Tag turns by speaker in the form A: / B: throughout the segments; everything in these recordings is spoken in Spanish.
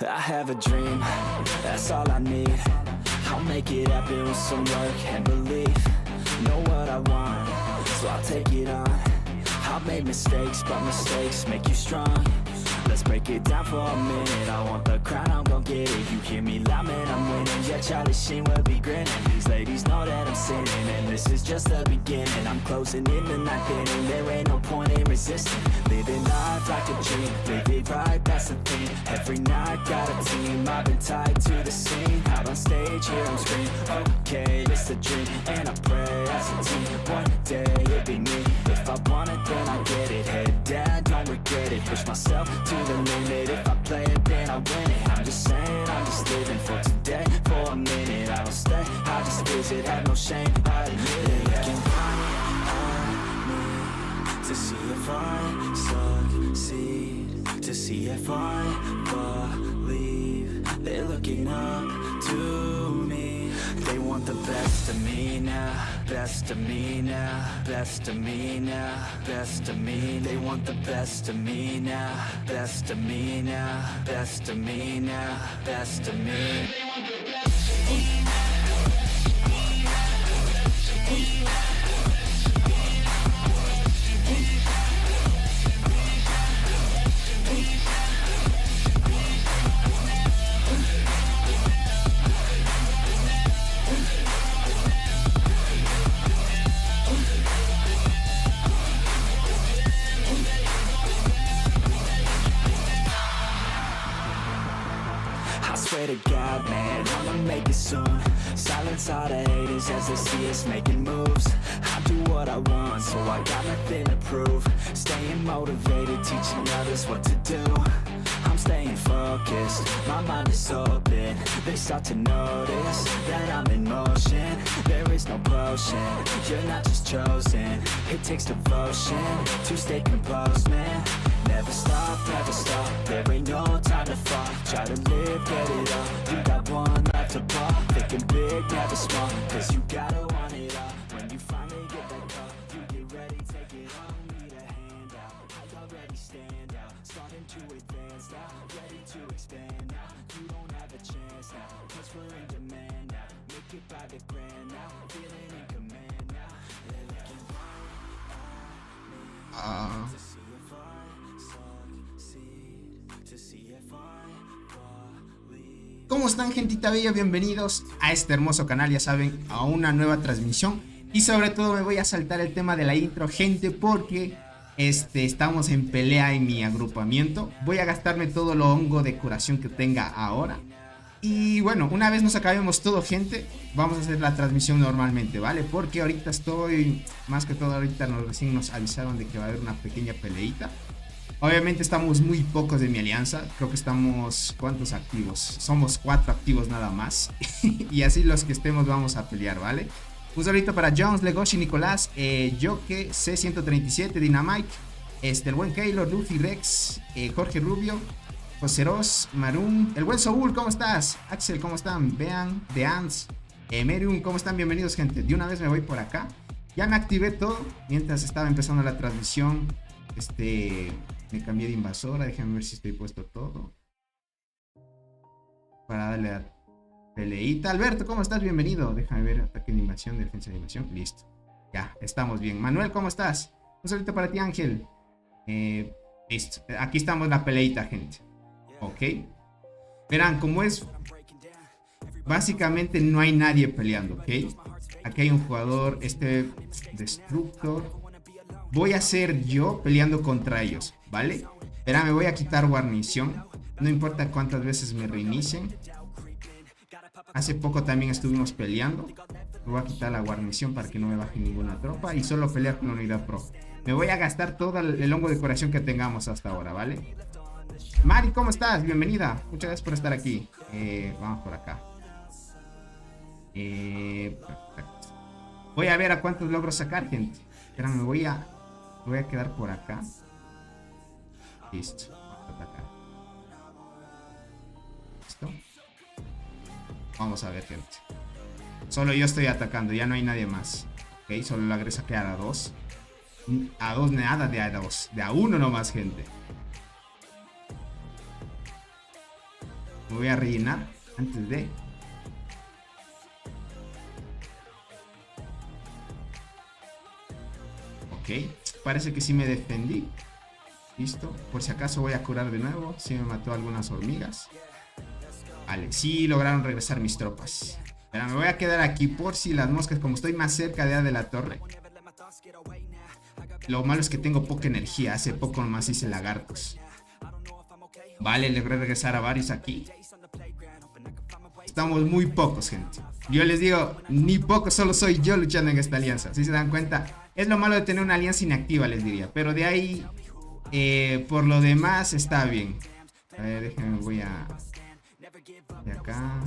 A: I have a dream, that's all I need. I'll make it happen with some work and belief. Know what I want, so I'll take it on. I've made mistakes, but mistakes make you strong. Let's break it down for a minute. I want the crown, I'm gon' get it. You hear me loud, man, I'm winning. Yeah, Charlie Sheen will be grinning. These ladies know that I'm sinning, and this is just the beginning. I'm closing in the ninth inning. There ain't no point in resisting. Living life like a dream, live it right, that's the thing. Every night, got a team, I've been tied to the scene. Out on stage, here I'm screaming. Okay, it's a dream, and I pray as a team. One day, it'll be me. If I want it, then I get it. Head down, don't regret it. Push myself to the limit. If I play it, then I win it. I'm just saying, I'm just living for today. For a minute, I don't stay, I just visit. Have no shame, I admit it. Looking at me to see if I succeed, to see if I believe. They're looking up to me. They want the best of me now, best of me now, best of me now, best of me. They want the best of me now, best of me now, best of me now, best of me. They want the best of me. Swear to God, man, I'ma make it soon. Silence all the haters as they see us making moves. I do what I want, so I got nothing to prove. Staying motivated, teaching others what to do. I'm staying focused, my mind is open. They start to notice that I'm in motion. There is no potion, you're not just chosen. It takes devotion to stay composed, man. Never stop, there ain't no time to fall. Try to live, get it all, you got one life to ball. Thinking big, never small, cause you gotta want it all. When you finally get that call, you get ready, take it all. Need a hand out, I already stand out. Starting to advance now, ready to expand now. You don't have a chance now, cause we're in demand now. Make it by the grand now, feeling in command now. They're looking right at me to see if I succeed, to see if I believe.
B: ¿Cómo están, gentita bella? Bienvenidos a este hermoso canal, ya saben, a una nueva transmisión. Y sobre todo me voy a saltar el tema de la intro, gente, porque estamos en pelea en mi agrupamiento. Voy a gastarme todo lo hongo de curación que tenga ahora. Y bueno, una vez nos acabemos todo, gente, vamos a hacer la transmisión normalmente, ¿vale? Porque ahorita estoy, más que todo ahorita recién nos avisaron de que va a haber una pequeña peleita. Obviamente estamos muy pocos de mi alianza, creo que estamos, ¿cuántos activos? Somos 4 activos nada más. Y así los que estemos vamos a pelear, ¿vale? Un saludito para Jones, Legoshi, Nicolás, Joke, C137, Dynamite, el buen Keylor, Luffy, Rex, Jorge Rubio, José Ross, Maroon, el buen Soul, ¿cómo estás? Axel, ¿cómo están? Bean, The Ants, Merium, ¿cómo están? Bienvenidos, gente. De una vez me voy por acá. Ya me activé todo mientras estaba empezando la transmisión. Me cambié de invasora, déjenme ver si estoy puesto todo para darle a peleita. Alberto, ¿cómo estás? Bienvenido. Déjame ver, ataque de invasión, defensa de invasión. Listo, ya, estamos bien. Manuel, ¿cómo estás? Un saludo para ti, Ángel. Listo, aquí estamos la peleita, gente. Ok, verán, como es, básicamente no hay nadie peleando, ok. Aquí hay un jugador, Destructor. Voy a ser yo peleando contra ellos, ¿vale? Verá, me voy a quitar guarnición. No importa cuántas veces me reinicien. Hace poco también estuvimos peleando. Me voy a quitar la guarnición para que no me baje ninguna tropa y solo pelear con la unidad pro. Me voy a gastar todo el hongo de decoración que tengamos hasta ahora, ¿vale? Mari, ¿cómo estás? Bienvenida. Muchas gracias por estar aquí. Vamos por acá. Perfecto. Voy a ver a cuántos logro sacar, gente. Espera, me voy a quedar por acá. Listo. Vamos a atacar. ¿Listo? Vamos a ver, gente. Solo yo estoy atacando, ya no hay nadie más. Ok, solo logré saquear a 2. A 2 nada de a 2. De a 1 nomás, gente. Me voy a rellenar antes de... Ok, parece que sí me defendí. Listo, por si acaso voy a curar de nuevo. Sí me mató algunas hormigas. Vale, sí lograron regresar mis tropas. Pero me voy a quedar aquí por si las moscas, como estoy más cerca de la torre. Lo malo es que tengo poca energía. Hace poco nomás hice lagartos. Vale, logré regresar a varios aquí. Estamos muy pocos, gente. Yo les digo, ni pocos, solo soy yo luchando en esta alianza. Si se dan cuenta, es lo malo de tener una alianza inactiva, les diría. Pero de ahí, por lo demás, está bien. A ver, déjenme, voy a... de acá.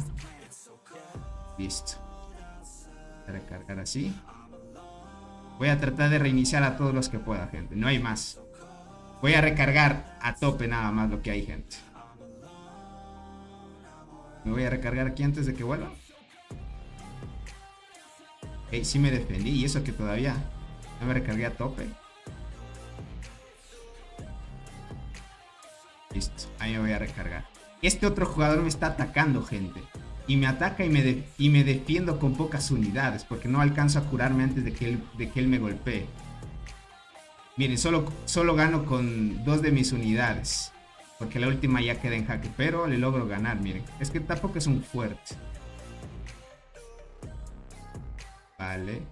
B: Listo. Voy a recargar así. Voy a tratar de reiniciar a todos los que pueda, gente. No hay más. Voy a recargar a tope nada más lo que hay, gente. Me voy a recargar aquí antes de que vuelva. Ok, sí me defendí. Y eso que todavía no me recargué a tope. Listo, ahí me voy a recargar. Este otro jugador me está atacando, gente. Y me ataca y me defiendo con pocas unidades. Porque no alcanzo a curarme antes de que él me golpee. Miren, solo gano con 2 de mis unidades. Porque la última ya queda en jaque. Pero le logro ganar, miren. Es que tampoco es un fuerte. Vale.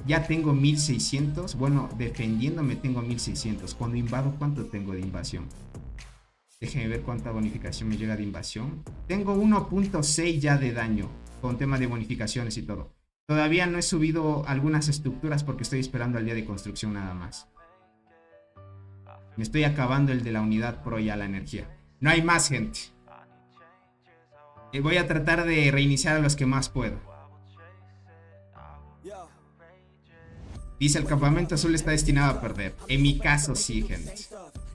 B: Ya tengo 1600. Bueno, defendiéndome tengo 1600. Cuando invado, ¿cuánto tengo de invasión? Déjenme ver cuánta bonificación me llega de invasión. Tengo 1.6 ya de daño. Con tema de bonificaciones y todo. Todavía no he subido algunas estructuras porque estoy esperando al día de construcción nada más. Me estoy acabando el de la unidad pro ya la energía. No hay más, gente. Voy a tratar de reiniciar a los que más puedo. Dice el campamento azul está destinado a perder. En mi caso sí, gente.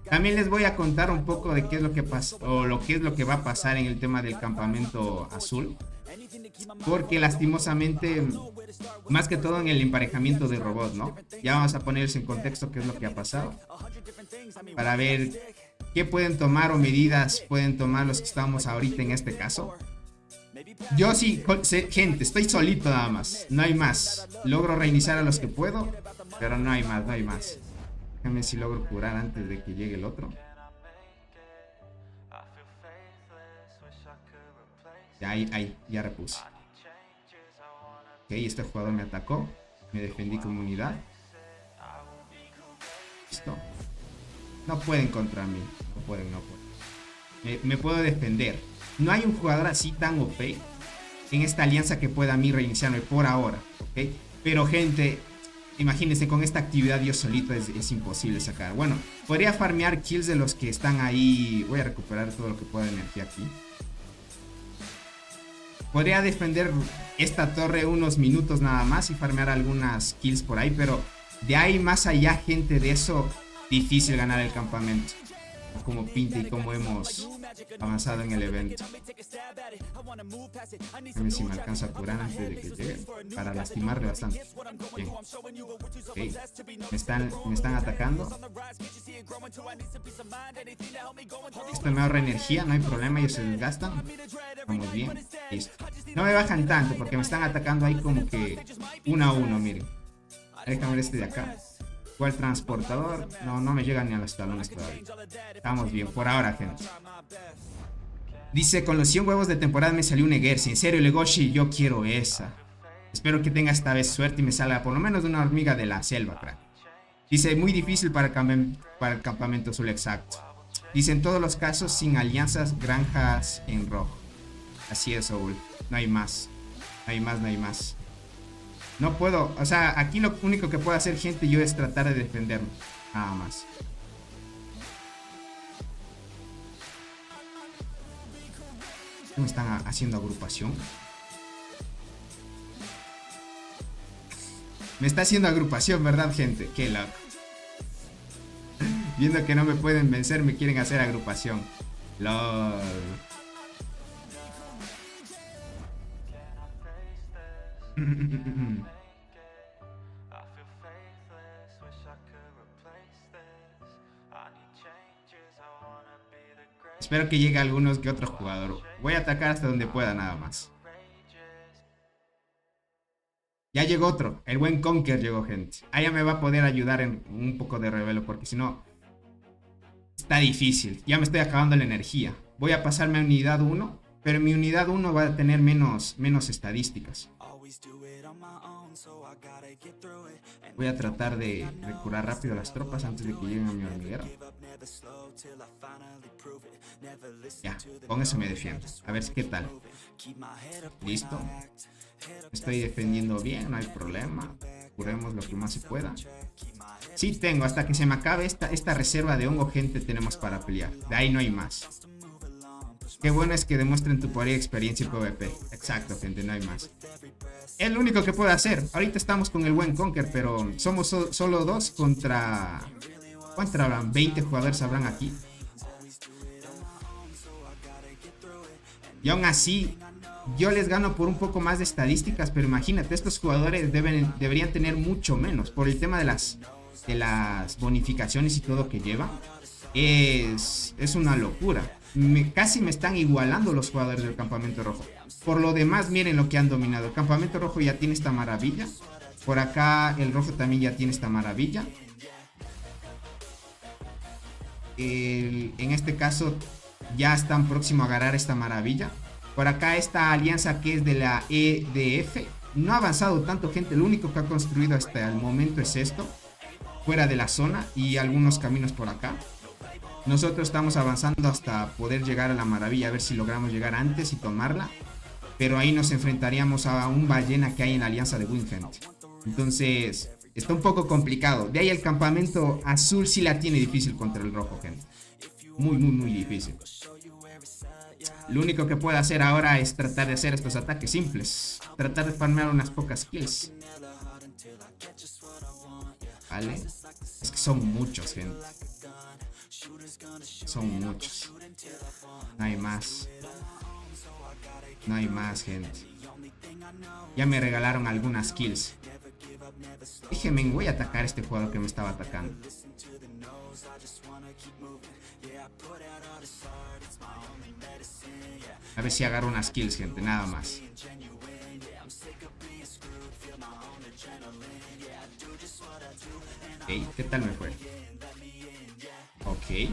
B: También les voy a contar un poco de qué es lo que pasa o lo que es lo que va a pasar en el tema del campamento azul. Porque lastimosamente, más que todo en el emparejamiento de robots, ¿no? Ya vamos a ponerse en contexto qué es lo que ha pasado. Para ver qué pueden tomar o medidas pueden tomar los que estamos ahorita en este caso. Yo sí, gente, estoy solito nada más. No hay más. Logro reiniciar a los que puedo, pero no hay más, no hay más. Déjame si logro curar antes de que llegue el otro. Ya, ya repuse. Ok, este jugador me atacó. Me defendí como unidad. Listo. No pueden contra mí. No pueden. Me puedo defender. No hay un jugador así tan OP en esta alianza que pueda a mí reiniciarme por ahora. ¿Ok? Pero gente, imagínense, con esta actividad yo solito es imposible sacar. Bueno, podría farmear kills de los que están ahí. Voy a recuperar todo lo que pueda de energía aquí. Podría defender esta torre unos minutos nada más y farmear algunas kills por ahí, pero de ahí más allá, gente, de eso, difícil ganar el campamento. Como pinta y como hemos avanzado en el evento. A ver si me alcanza a curar antes de que llegue, para lastimarle bastante. Bien. Okay. Me están atacando. Esto me ahorra energía, no hay problema, ellos se desgastan. Vamos bien, listo. No me bajan tanto porque me están atacando ahí como que 1 a 1, miren. Déjame ver este de acá. ¿Cuál transportador? No me llegan ni a los talones todavía. Estamos bien, por ahora, gente. Dice, con los 100 huevos de temporada me salió un Egersi. En serio, Legoshi, yo quiero esa. Espero que tenga esta vez suerte y me salga por lo menos una hormiga de la selva, crack. Dice, muy difícil para el campamento azul, exacto. Dice, en todos los casos, sin alianzas, granjas en rojo. Así es, Soul. No hay más. No hay más, no hay más. No puedo, o sea, aquí lo único que puedo hacer, gente, yo es tratar de defenderme. Nada más. ¿Cómo están haciendo agrupación? Me está haciendo agrupación, ¿verdad, gente? Qué loco. Viendo que no me pueden vencer, me quieren hacer agrupación. LOL. Espero que llegue algunos que otro jugador. Voy a atacar hasta donde pueda nada más. Ya llegó otro. El buen Conker llegó, gente. Allá me va a poder ayudar en un poco de revelo, porque si no está difícil. Ya me estoy acabando la energía. Voy a pasarme a unidad 1, pero mi unidad 1 va a tener menos estadísticas. Voy a tratar de curar rápido a las tropas antes de que lleguen a mi hormiguero. Ya, con eso me defiendo. A ver qué tal. Listo. Estoy defendiendo bien, no hay problema. Curemos lo que más se pueda. Sí tengo, hasta que se me acabe esta reserva de hongo, gente, tenemos para pelear. De ahí no hay más. Qué bueno es que demuestren tu poder y experiencia en PvP. Exacto, gente, no hay más. Es lo único que puedo hacer. Ahorita estamos con el buen Conker, pero somos solo dos contra... ¿Cuántos habrán? 20 jugadores habrán aquí. Y aún así, yo les gano por un poco más de estadísticas, pero imagínate, estos jugadores deberían tener mucho menos por el tema de las bonificaciones y todo que lleva. Es una locura. Casi me están igualando los jugadores del campamento rojo. Por lo demás, miren lo que han dominado. El campamento rojo ya tiene esta maravilla. Por acá el rojo también ya tiene esta maravilla. En este caso ya están próximos a agarrar esta maravilla. Por acá esta alianza que es de la EDF no ha avanzado tanto, gente. Lo único que ha construido hasta el momento es esto, fuera de la zona, y algunos caminos por acá. Nosotros estamos avanzando hasta poder llegar a la maravilla, a ver si logramos llegar antes y tomarla. Pero ahí nos enfrentaríamos a un ballena que hay en la alianza de Wingent. Entonces está un poco complicado. De ahí el campamento azul sí la tiene difícil contra el rojo, gente. Muy difícil. Lo único que puedo hacer ahora es tratar de hacer estos ataques simples. Tratar de farmear unas pocas kills. Vale. Es que son muchos, gente. Son muchos. No hay más. No hay más, gente. Ya me regalaron algunas kills. Déjenme, voy a atacar a este jugador que me estaba atacando. A ver si agarro unas kills, gente, nada más. Ok, ¿qué tal me fue? Ok.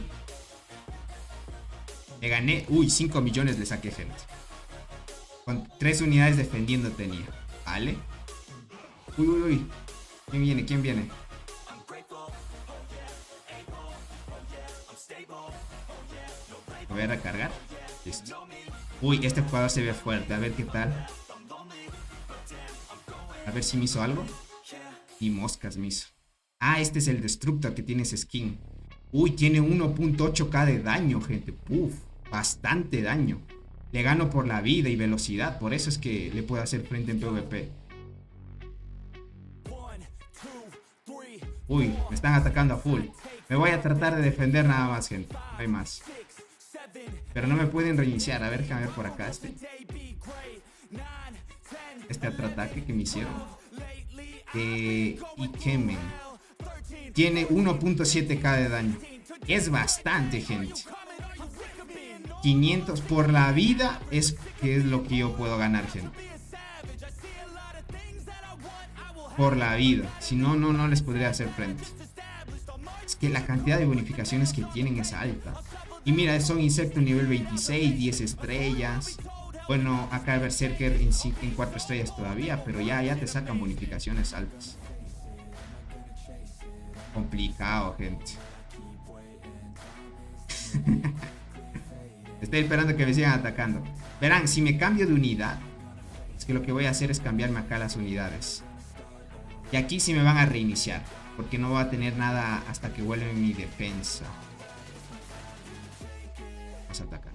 B: Le gané. Uy, 5 millones le saqué, gente. Con 3 unidades defendiendo tenía. Vale. Uy. ¿Quién viene? ¿Quién viene? Voy a recargar. Listo. Uy, este jugador se ve fuerte. A ver qué tal. A ver si me hizo algo. Y moscas me hizo. Ah, este es el Destructor que tiene ese skin. Uy, tiene 1.8k de daño, gente. Uf, bastante daño. Le gano por la vida y velocidad. Por eso es que le puedo hacer frente en PvP. Uy, me están atacando a full. Me voy a tratar de defender nada más, gente. No hay más. Pero no me pueden reiniciar. A ver, déjame ver por acá este otro ataque que me hicieron. Y Kemen tiene 1.7k de daño. Es bastante, gente. 500 por la vida es que es lo que yo puedo ganar, gente. Por la vida. Si no, no les podría hacer frente. Es que la cantidad de bonificaciones que tienen es alta. Y mira, son insectos nivel 26, 10 estrellas. Bueno, acá el Berserker en 4 estrellas todavía, pero ya te sacan bonificaciones altas. Complicado, gente. Estoy esperando que me sigan atacando. Verán, si me cambio de unidad, es que lo que voy a hacer es cambiarme acá las unidades. Y aquí sí me van a reiniciar, porque no voy a tener nada hasta que vuelva mi defensa. Vamos a atacar.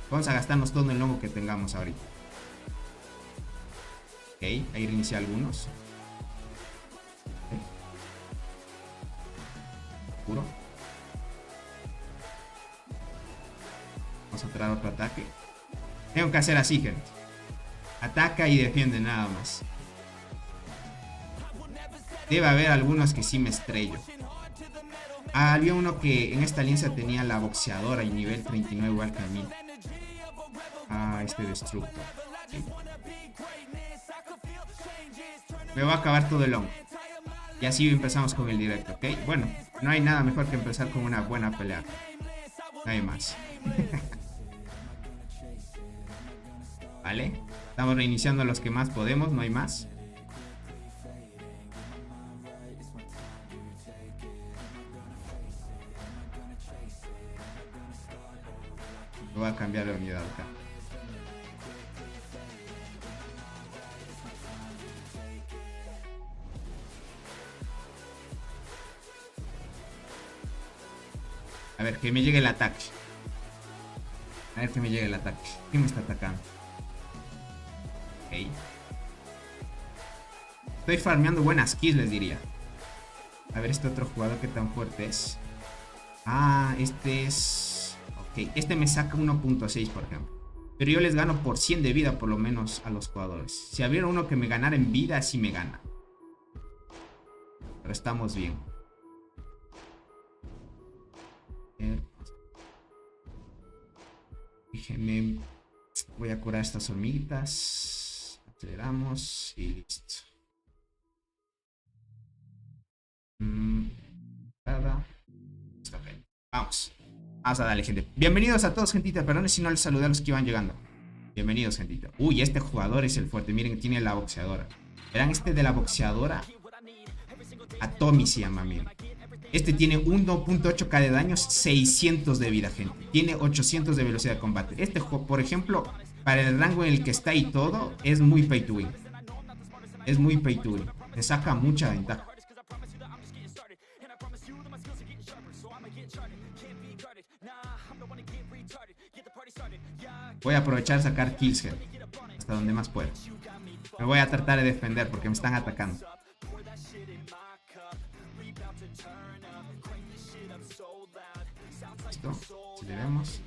B: Vamos a gastarnos todo el hongo que tengamos ahorita. Ok, ahí reinicié algunos. Puro. Vamos a traer otro ataque. Tengo que hacer así, gente. Ataca y defiende nada más. Debe haber algunos que sí me estrello. Había uno que en esta alianza tenía la boxeadora y nivel 39 igual que a mí. Este Destructor. Sí. Me va a acabar todo el hongo. Y así empezamos con el directo, ¿ok? Bueno, no hay nada mejor que empezar con una buena pelea. No hay más. Vale. Estamos reiniciando los que más podemos, no hay más. Voy a cambiar la unidad acá. A ver, que me llegue el ataque. A ver que me llegue el ataque. ¿Quién me está atacando? Ok. Estoy farmeando buenas kills, les diría. A ver este otro jugador que tan fuerte es. Este es... Ok, este me saca 1.6 por ejemplo. Pero yo les gano por 100 de vida por lo menos a los jugadores. Si hubiera uno que me ganara en vida, sí me gana. Pero estamos bien. Déjenme. Voy a curar estas hormiguitas. Aceleramos y listo. Vamos. Vamos a darle, gente. Bienvenidos a todos, gentita. Perdón si no les saludé a los que iban llegando. Bienvenidos, gentita. Uy, este jugador es el fuerte. Miren, tiene la boxeadora. Verán, este de la boxeadora. Atomy se llama, miren. Este tiene 1.8k de daños, 600 de vida, gente. Tiene 800 de velocidad de combate. Este, por ejemplo, para el rango en el que está y todo, es muy pay to win. Es muy pay to win. Le saca mucha ventaja. Voy a aprovechar a sacar kills, gente. Hasta donde más pueda. Me voy a tratar de defender porque me están atacando. Listo, si le vemos.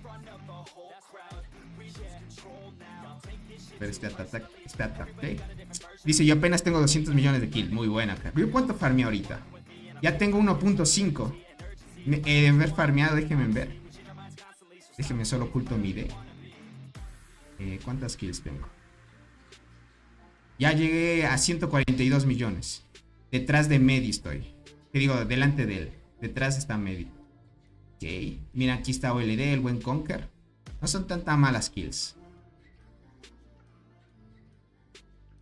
B: Pero este ataque. Dice, yo apenas tengo 200 millones de kills. Muy buena, cara. ¿Yo cuánto farmé ahorita? Ya tengo 1.5. Ver farmeado, déjenme ver. Déjenme solo oculto mi D. ¿Cuántas kills tengo? Ya llegué a 142 millones. Detrás de Medi estoy. Te digo, delante de él. Detrás está Medi. Ok. Mira, aquí está OLD, el buen Conker. No son tan malas kills.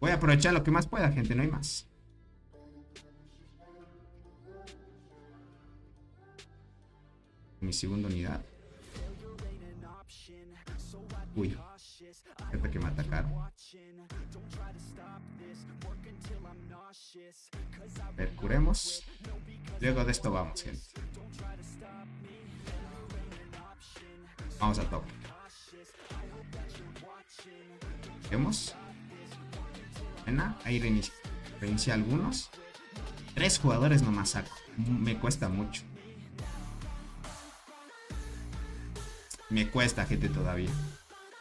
B: Voy a aprovechar lo que más pueda, gente. No hay más. Mi segunda unidad. Uy. Este que me atacaron. A ver, curemos. Luego de esto vamos, gente. Vamos a top. Vemos. Buena. Ahí reinicia algunos. 3 jugadores nomás saco. Me cuesta mucho. Me cuesta, gente, todavía.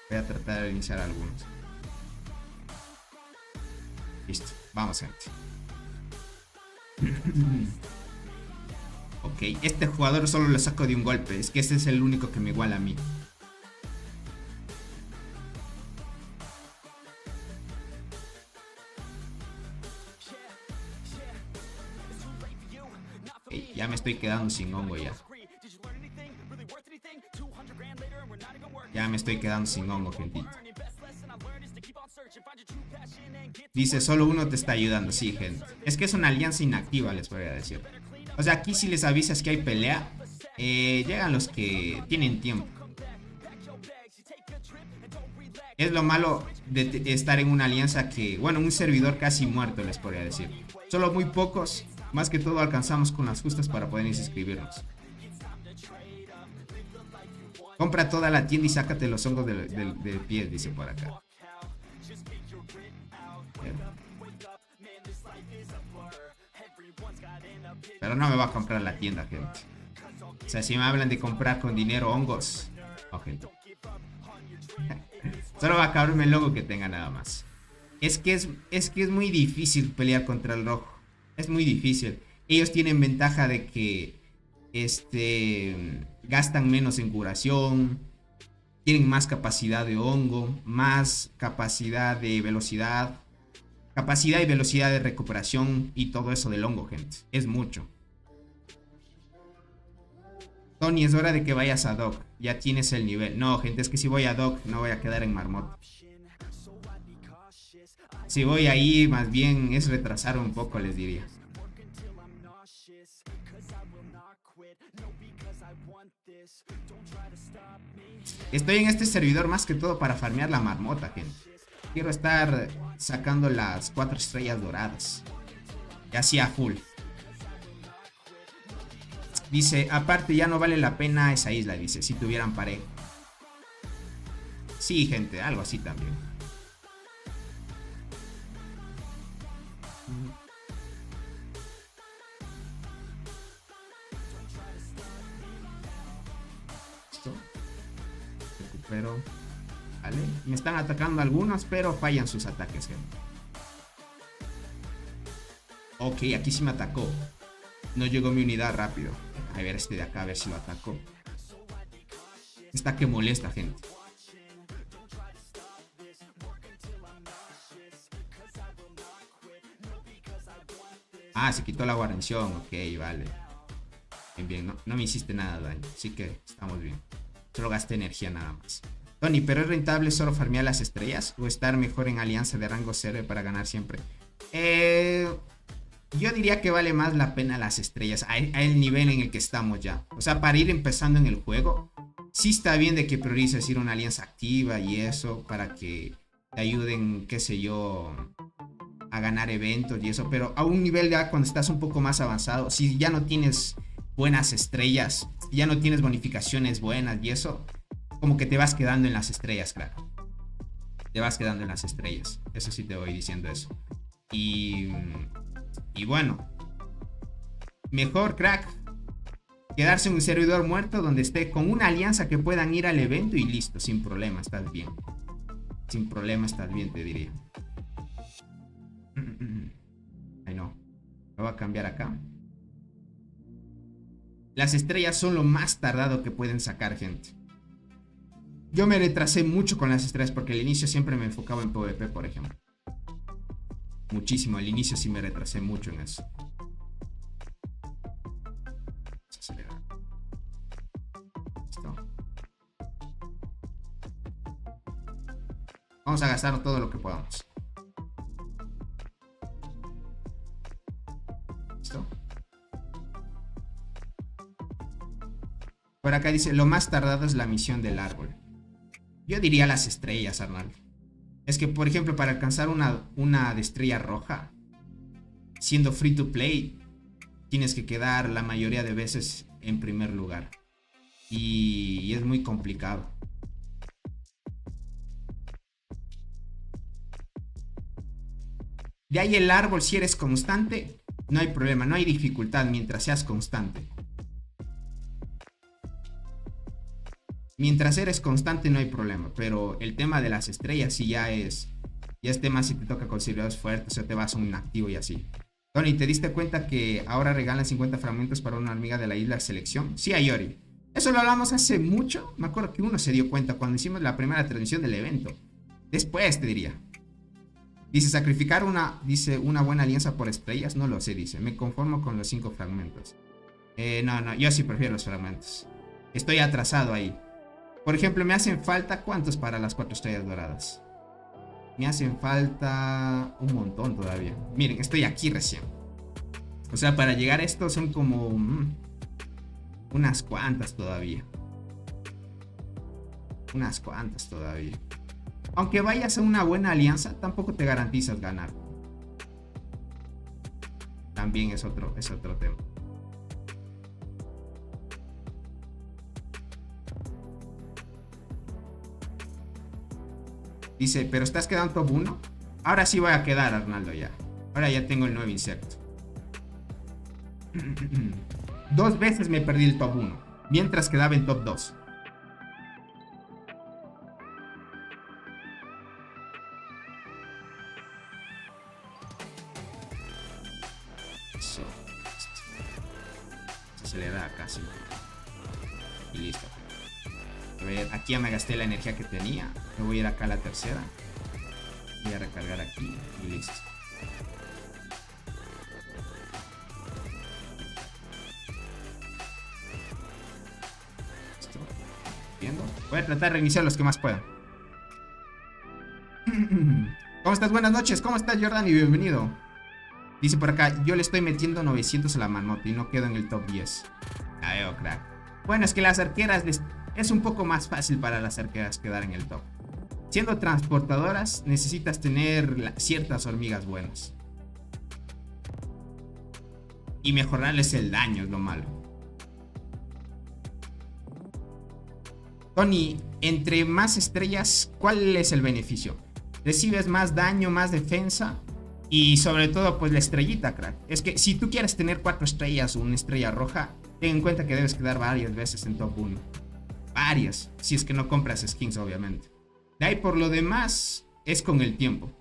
B: Voy a tratar de iniciar algunos. Listo, vamos, gente. Ok, este jugador solo lo saco de un golpe. Es que ese es el único que me iguala a mí. Okay, ya me estoy quedando sin hongo ya. Ya me estoy quedando sin hongo, gentito. Dice, solo uno te está ayudando. Sí, gente. Es que es una alianza inactiva, les voy a decir. O sea, aquí si les avisas que hay pelea, llegan los que tienen tiempo. Es lo malo de estar en una alianza que, bueno, un servidor casi muerto, les podría decir. Solo muy pocos, más que todo alcanzamos con las justas para poder inscribirnos. Compra toda la tienda y sácate los hongos de piel, dice por acá. Pero no me va a comprar la tienda, gente. O sea, si me hablan de comprar con dinero hongos, ok. Solo va a acabarme el logo que tenga nada más. Es que es muy difícil pelear contra el rojo. Es muy difícil. Ellos tienen ventaja de que Gastan menos en curación, tienen más capacidad de hongo, más capacidad de velocidad, capacidad y velocidad de recuperación y todo eso del hongo, gente. Es mucho. Tony, es hora de que vayas a Doc. Ya tienes el nivel. No, gente, es que si voy a Doc no voy a quedar en marmota. Si voy ahí, más bien es retrasar un poco, les diría. Estoy en este servidor más que todo para farmear la marmota, gente. Quiero estar sacando las 4 estrellas doradas. Y así a full. Dice, aparte ya no vale la pena esa isla, dice, si tuvieran pareja. Sí, gente, algo así también. Listo. Recupero. Vale. Me están atacando algunos, pero fallan sus ataques, gente. Ok, aquí sí me atacó. No llegó mi unidad rápido. A ver este de acá, a ver si lo atacó. Está que molesta, gente. Ah, se quitó la guarnición. Ok, vale. Bien, bien. No me hiciste nada de daño. Así que estamos bien. Solo gasté energía nada más. Tony, ¿pero es rentable solo farmear las estrellas? ¿O estar mejor en alianza de rango 0 para ganar siempre? Yo diría que vale más la pena las estrellas a el nivel en el que estamos ya. O sea, para ir empezando en el juego, sí está bien de que priorices ir a una alianza activa y eso, para que te ayuden, qué sé yo, a ganar eventos y eso. Pero a un nivel ya cuando estás un poco más avanzado, si ya no tienes buenas estrellas, ya no tienes bonificaciones buenas y eso, como que te vas quedando en las estrellas, claro. Te vas quedando en las estrellas. Eso sí te voy diciendo eso. Y bueno, mejor, crack, quedarse en un servidor muerto donde esté con una alianza que puedan ir al evento y listo, sin problema, estás bien. Sin problema, estás bien, te diría. Ay, no. Me voy a cambiar acá. Las estrellas son lo más tardado que pueden sacar, gente. Yo me retrasé mucho con las estrellas porque al inicio siempre me enfocaba en PvP, por ejemplo. Muchísimo, al inicio sí me retrasé mucho en eso. Listo. Vamos a gastar todo lo que podamos. Listo. Por acá dice, lo más tardado es la misión del árbol. Yo diría las estrellas, Arnaldo. Es que, por ejemplo, para alcanzar una de estrella roja, siendo free to play, tienes que quedar la mayoría de veces en primer lugar. Y es muy complicado. De ahí el árbol, si eres constante, no hay problema, no hay dificultad mientras seas constante. Mientras eres constante no hay problema, pero el tema de las estrellas sí ya es tema si te toca con servidores fuertes o te vas a un activo y así. Tony, ¿te diste cuenta que ahora regalan 50 fragmentos para una hormiga de la isla de selección? Sí, Ayori. Eso lo hablamos hace mucho. Me acuerdo que uno se dio cuenta cuando hicimos la primera transmisión del evento. Después te diría. Dice, sacrificar una buena alianza por estrellas. No lo sé, dice. Me conformo con los 5 fragmentos. No, yo sí prefiero los fragmentos. Estoy atrasado ahí. Por ejemplo, me hacen falta, ¿cuántos para las 4 estrellas doradas? Me hacen falta un montón todavía. Miren, estoy aquí recién. O sea, para llegar a esto son como unas cuantas todavía. Unas cuantas todavía. Aunque vayas a una buena alianza, tampoco te garantizas ganar. También es otro tema. Dice, ¿pero estás quedando top 1? Ahora sí voy a quedar, Arnaldo, ya. Ahora ya tengo el nuevo insecto. 2 veces me perdí el top 1, mientras quedaba en top 2. Eso. se le da casi. Y listo. A ver, aquí ya me gasté la energía que tenía. Me voy a ir acá a la tercera. Voy a recargar aquí y listo. Listo. Viendo. Voy a tratar de reiniciar los que más pueda. ¿Cómo estás? Buenas noches. ¿Cómo estás, Jordan? Y bienvenido. Dice por acá, yo le estoy metiendo 900 a la manota y no quedo en el top 10. La veo, crack. Bueno, es que las arqueras es un poco más fácil para las arqueras quedar en el top. Siendo transportadoras, necesitas tener ciertas hormigas buenas. Y mejorarles el daño es lo malo. Tony, entre más estrellas, ¿cuál es el beneficio? Recibes más daño, más defensa. Y sobre todo, pues la estrellita, crack. Es que si tú quieres tener 4 estrellas o una estrella roja, ten en cuenta que debes quedar varias veces en top 1. Varias, si es que no compras skins, obviamente. De ahí por lo demás, es con el tiempo.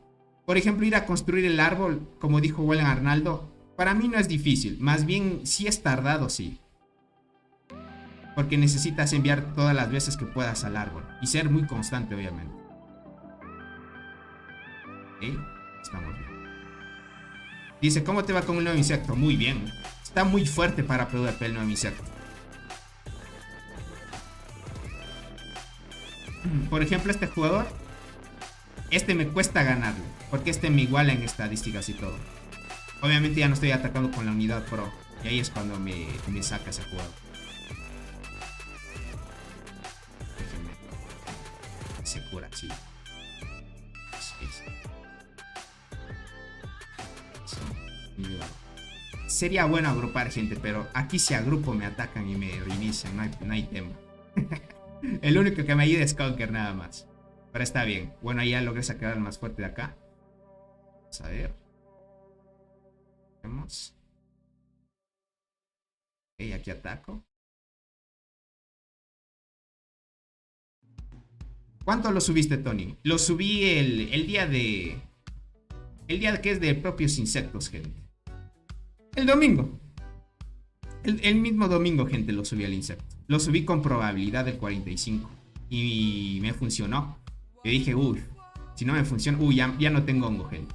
B: Por ejemplo, ir a construir el árbol, como dijo William Arnaldo, para mí no es difícil. Más bien, sí es tardado, sí. Porque necesitas enviar todas las veces que puedas al árbol. Y ser muy constante, obviamente. ¿Ok? Estamos bien. Dice, ¿cómo te va con el nuevo insecto? Muy bien. Está muy fuerte para PvP el nuevo insecto. Por ejemplo, este jugador, este me cuesta ganarle, porque este me iguala en estadísticas y todo. Obviamente ya no estoy atacando con la unidad pro, y ahí es cuando me saca ese jugador. Déjenme. Se cura, sí. Sería bueno agrupar gente, pero aquí si agrupo me atacan y me reinician, no hay tema. El único que me ayuda es Conker nada más. Pero está bien. Bueno, ahí ya logré sacar al más fuerte de acá. Vamos a ver. Vemos. Ok, aquí ataco. ¿Cuánto lo subiste, Tony? Lo subí el día de... El día que es de propios insectos, gente. El domingo. El mismo domingo, gente, lo subí al insecto. Lo subí con probabilidad del 45. Y me funcionó. Yo dije, uy, si no me funciona... Uy, ya no tengo hongo, gente.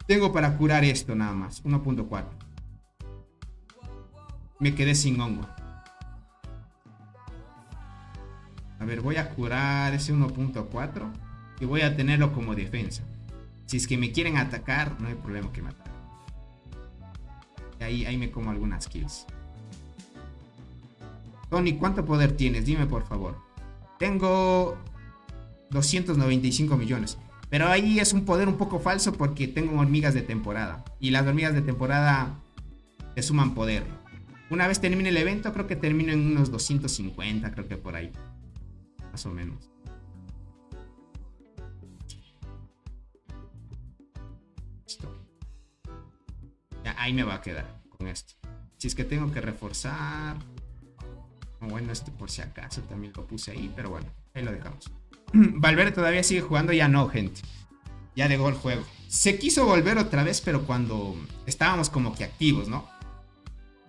B: Tengo para curar esto nada más. 1.4. Me quedé sin hongo. A ver, voy a curar ese 1.4. Y voy a tenerlo como defensa. Si es que me quieren atacar, no hay problema que me ataquen. Ahí me como algunas kills. Tony, ¿cuánto poder tienes? Dime por favor. Tengo 295 millones. Pero ahí es un poder un poco falso porque tengo hormigas de temporada. Y las hormigas de temporada te suman poder. Una vez termine el evento, creo que termino en unos 250, creo que por ahí. Más o menos. Listo. Ya, ahí me va a quedar con esto. Si es que tengo que reforzar. Bueno, este por si acaso también lo puse ahí, pero bueno, ahí lo dejamos. Valverde todavía sigue jugando, ya no, gente. Ya dejó el juego. Se quiso volver otra vez, pero cuando estábamos como que activos, ¿no?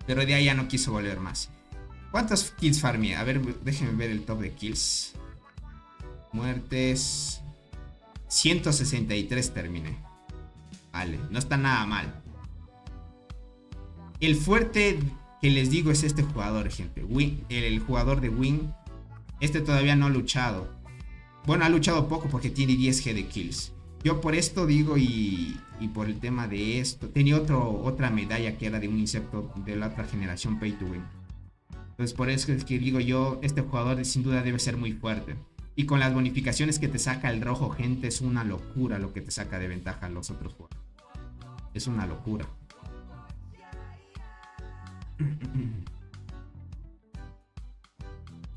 B: Pero de ahí ya no quiso volver más. ¿Cuántos kills farmé? A ver, déjenme ver el top de kills. Muertes. 163 terminé. Vale, no está nada mal. El fuerte que les digo es este jugador, gente. El jugador de Wing. Este todavía no ha luchado. Bueno, ha luchado poco porque tiene 10G de kills. Yo por esto digo y por el tema de esto. Tenía otra medalla que era de un insecto de la otra generación Pay to Win. Entonces por eso es que digo yo, este jugador sin duda debe ser muy fuerte. Y con las bonificaciones que te saca el rojo, gente, es una locura lo que te saca de ventaja a los otros jugadores. Es una locura.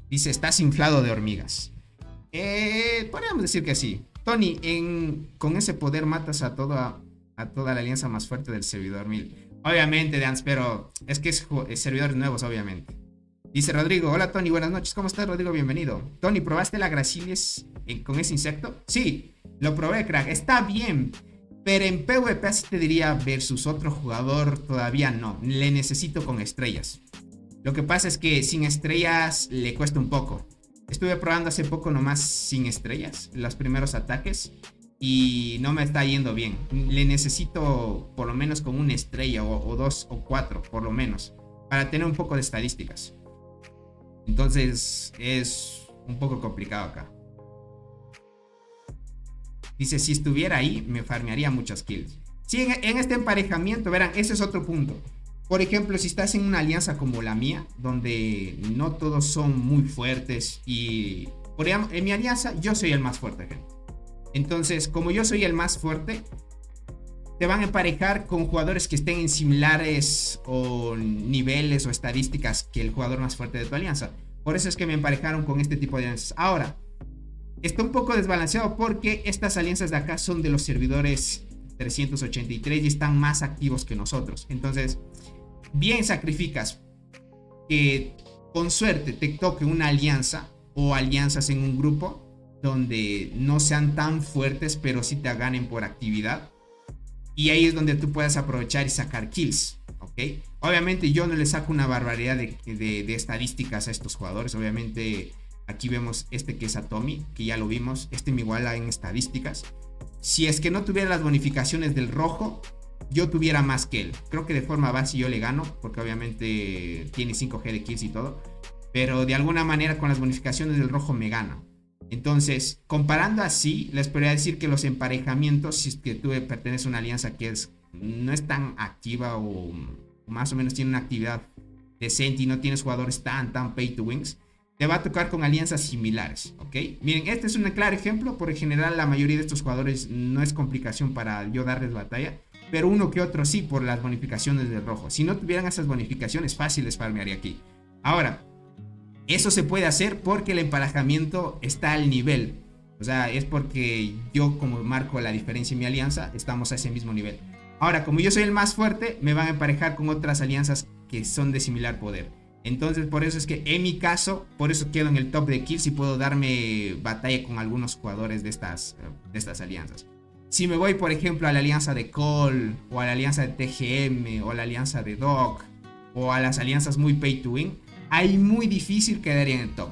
B: Dice, estás inflado de hormigas. Podríamos decir que sí. Tony, con ese poder matas a toda la alianza más fuerte del servidor 1000. Obviamente, Dance, pero es que es servidores nuevos, obviamente. Dice Rodrigo, hola Tony, buenas noches. ¿Cómo estás, Rodrigo? Bienvenido. Tony, ¿probaste la Gracilis con ese insecto? Sí, lo probé, crack. Está bien. Pero en PvP sí te diría versus otro jugador todavía no. Le necesito con estrellas. Lo que pasa es que sin estrellas le cuesta un poco. Estuve probando hace poco nomás sin estrellas, los primeros ataques, y no me está yendo bien. Le necesito por lo menos con una estrella o 2 o 4 por lo menos, para tener un poco de estadísticas. Entonces es un poco complicado acá. Dice, si estuviera ahí, me farmearía muchas kills. Sí, en este emparejamiento, verán, ese es otro punto. Por ejemplo, si estás en una alianza como la mía, donde no todos son muy fuertes y... Por ejemplo, en mi alianza, yo soy el más fuerte, gente. Entonces, como yo soy el más fuerte, te van a emparejar con jugadores que estén en similares o niveles o estadísticas que el jugador más fuerte de tu alianza. Por eso es que me emparejaron con este tipo de alianzas. Ahora, está un poco desbalanceado porque estas alianzas de acá son de los servidores 383 y están más activos que nosotros. Entonces, bien sacrificas que con suerte te toque una alianza o alianzas en un grupo donde no sean tan fuertes, pero sí te ganen por actividad. Y ahí es donde tú puedes aprovechar y sacar kills, ¿ok? Obviamente yo no le saco una barbaridad de estadísticas a estos jugadores. Obviamente aquí vemos este que es Atomy, que ya lo vimos. Este me iguala en estadísticas. Si es que no tuviera las bonificaciones del rojo, yo tuviera más que él. Creo que de forma base yo le gano, porque obviamente tiene 5G de kills y todo. Pero de alguna manera con las bonificaciones del rojo me gana. Entonces, comparando así, les podría decir que los emparejamientos, si es que tú perteneces a una alianza que no es tan activa o más o menos tiene una actividad decente y no tienes jugadores tan pay to wins, te va a tocar con alianzas similares, ¿ok? Miren, este es un claro ejemplo. Por general, la mayoría de estos jugadores no es complicación para yo darles batalla, pero uno que otro sí, por las bonificaciones del rojo. Si no tuvieran esas bonificaciones, fácil les farmearía aquí. Ahora, eso se puede hacer porque el emparejamiento está al nivel. O sea, es porque yo, como marco la diferencia en mi alianza, estamos a ese mismo nivel. Ahora, como yo soy el más fuerte, me van a emparejar con otras alianzas que son de similar poder. Entonces, por eso es que en mi caso, por eso quedo en el top de kills y puedo darme batalla con algunos jugadores de estas alianzas. Si me voy, por ejemplo, a la alianza de Cole, o a la alianza de TGM, o a la alianza de Doc, o a las alianzas muy pay to win, ahí muy difícil quedaría en el top.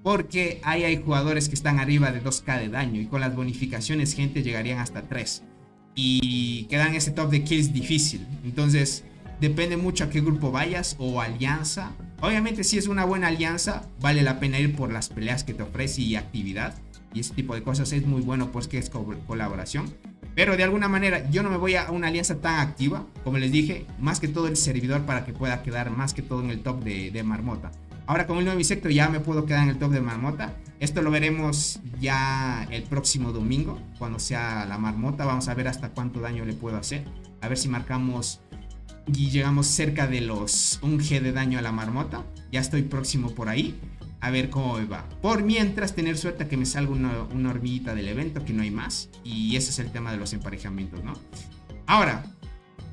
B: Porque ahí hay jugadores que están arriba de 2k de daño y con las bonificaciones, gente, llegarían hasta 3. Y quedan en ese top de kills difícil. Entonces, depende mucho a qué grupo vayas o alianza. Obviamente, si es una buena alianza, vale la pena ir por las peleas que te ofrece y actividad. Y ese tipo de cosas es muy bueno, pues que es colaboración. Pero de alguna manera yo no me voy a una alianza tan activa, como les dije, más que todo el servidor para que pueda quedar más que todo en el top de Marmota. Ahora con el nuevo insecto ya me puedo quedar en el top de Marmota. Esto lo veremos ya el próximo domingo, cuando sea la Marmota. Vamos a ver hasta cuánto daño le puedo hacer. A ver si marcamos y llegamos cerca de los 1G de daño a la Marmota. Ya estoy próximo por ahí. A ver cómo me va. Por mientras, tener suerte a que me salga una hormiguita del evento, que no hay más. Y ese es el tema de los emparejamientos, ¿no? Ahora,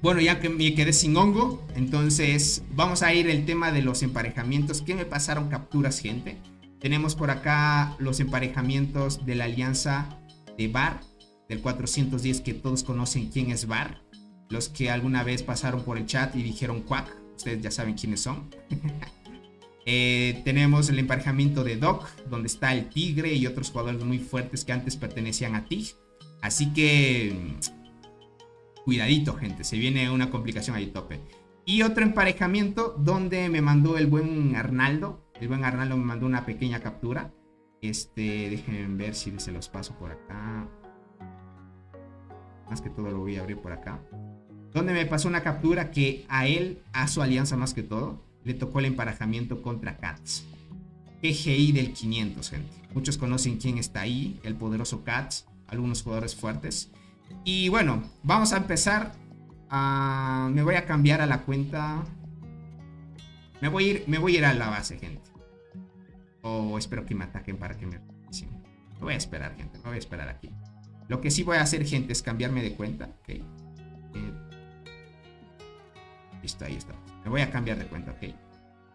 B: bueno, ya que me quedé sin hongo, entonces vamos a ir el tema de los emparejamientos. ¿Qué me pasaron capturas, gente? Tenemos por acá los emparejamientos de la alianza de Bar, del 410, que todos conocen quién es Bar. Los que alguna vez pasaron por el chat y dijeron Quack, ustedes ya saben quiénes son. Tenemos el emparejamiento de Doc, donde está el Tigre y otros jugadores muy fuertes que antes pertenecían a TIG. Así que cuidadito, gente, se viene una complicación ahí tope. Y otro emparejamiento donde me mandó el buen Arnaldo. El buen Arnaldo me mandó una pequeña captura. Déjenme ver si se los paso por acá. Más que todo lo voy a abrir por acá. Donde me pasó una captura que a él, a su alianza más que todo, le tocó el emparejamiento contra Cats. PGI del 500, gente. Muchos conocen quién está ahí, el poderoso Cats. Algunos jugadores fuertes. Y bueno, vamos a empezar. Me voy a cambiar a la cuenta. Me voy a ir a la base, gente. O espero que me ataquen para que me... Sí. Me voy a esperar, gente. Me voy a esperar aquí. Lo que sí voy a hacer, gente, es cambiarme de cuenta. Ok. Listo, ahí está. Me voy a cambiar de cuenta, ok.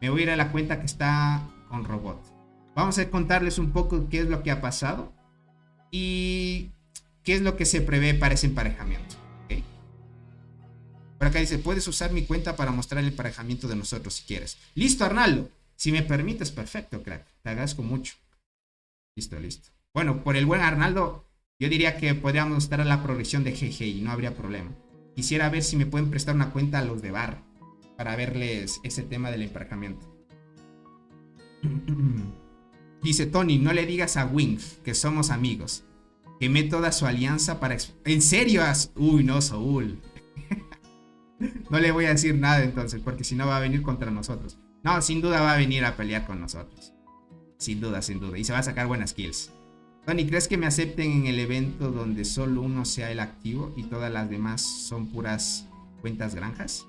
B: Me voy a ir a la cuenta que está con robot. Vamos a contarles un poco qué es lo que ha pasado y qué es lo que se prevé para ese emparejamiento. Por acá dice, puedes usar mi cuenta para mostrar el emparejamiento de nosotros si quieres. Listo, Arnaldo. Si me permites, perfecto, crack. Te agradezco mucho. Listo, listo. Bueno, por el buen Arnaldo, yo diría que podríamos estar a la progresión de GG y no habría problema. Quisiera ver si me pueden prestar una cuenta a los de bar para verles ese tema del emparejamiento. Dice Tony, no le digas a Wing que somos amigos. Quemé toda su alianza para... ¿En serio? Uy, no, Saúl. No le voy a decir nada entonces, porque si no va a venir contra nosotros. No, sin duda va a venir a pelear con nosotros. Sin duda, sin duda. Y se va a sacar buenas kills. Tony, ¿crees que me acepten en el evento donde solo uno sea el activo y todas las demás son puras cuentas granjas?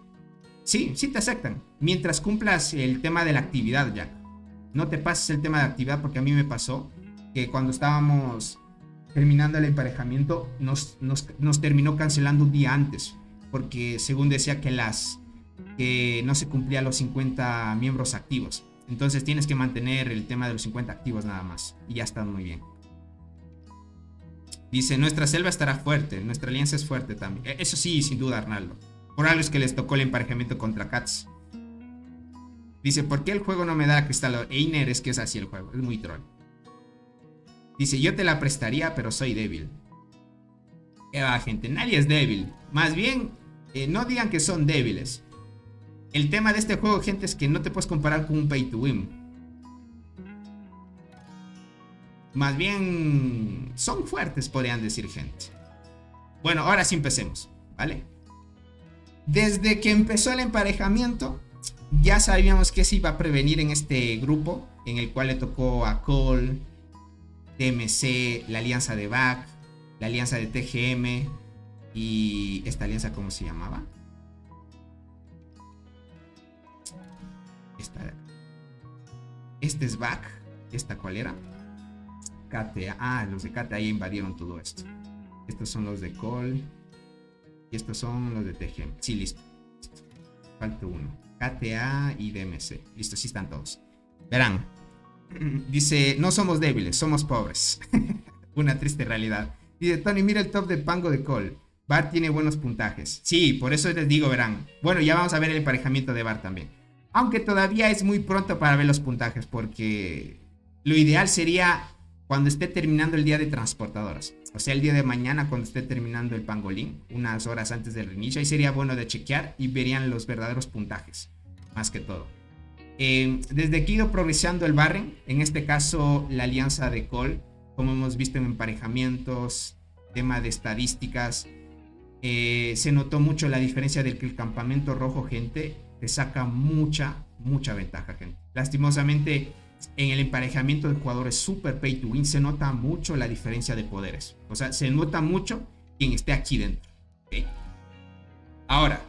B: Sí, sí te aceptan. Mientras cumplas el tema de la actividad, Jack. No te pases el tema de actividad, porque a mí me pasó que cuando estábamos terminando el emparejamiento nos terminó cancelando un día antes, porque según decía que no se cumplían los 50 miembros activos. Entonces tienes que mantener el tema de los 50 activos nada más y ya está muy bien. Dice, nuestra selva estará fuerte, nuestra alianza es fuerte también. Eso sí, sin duda, Arnaldo. Por algo es que les tocó el emparejamiento contra Cats. Dice, ¿por qué el juego no me da cristal? Einer, es que es así el juego, es muy troll. Dice, yo te la prestaría, pero soy débil. ¿Qué va, gente? Nadie es débil. Más bien, no digan que son débiles. El tema de este juego, gente, es que no te puedes comparar con un pay to win. Más bien, son fuertes, podrían decir, gente. Bueno, ahora sí empecemos, ¿vale? Desde que empezó el emparejamiento, ya sabíamos que se iba a prevenir en este grupo, en el cual le tocó a Cole, DMC, la alianza de Back, la alianza de TGM y esta alianza, ¿cómo se llamaba? Este es Back. ¿Esta cuál era? KTA. Ah, los de KTA invadieron todo esto. Estos son los de Cole y estos son los de TGM. Sí, listo. Falta uno. KTA y DMC. Listo, sí están todos. Verán. Dice, no somos débiles, somos pobres. Una triste realidad. Dice, Tony, mira el top de Pango de Cole. Bart tiene buenos puntajes. Sí, por eso les digo, verán. Bueno, ya vamos a ver el emparejamiento de Bart también. Aunque todavía es muy pronto para ver los puntajes, porque lo ideal sería cuando esté terminando el día de transportadoras. O sea, el día de mañana cuando esté terminando el pangolín, unas horas antes del reinicio. Ahí sería bueno de chequear y verían los verdaderos puntajes, más que todo. Desde que ha ido progresando el Barren, en este caso la alianza de Cole, como hemos visto en emparejamientos, tema de estadísticas, se notó mucho la diferencia del que el campamento rojo, gente, te saca mucha ventaja, gente. Lastimosamente, en el emparejamiento de jugadores super pay to win se nota mucho la diferencia de poderes. O sea, se nota mucho quien esté aquí dentro, ¿okay? Ahora,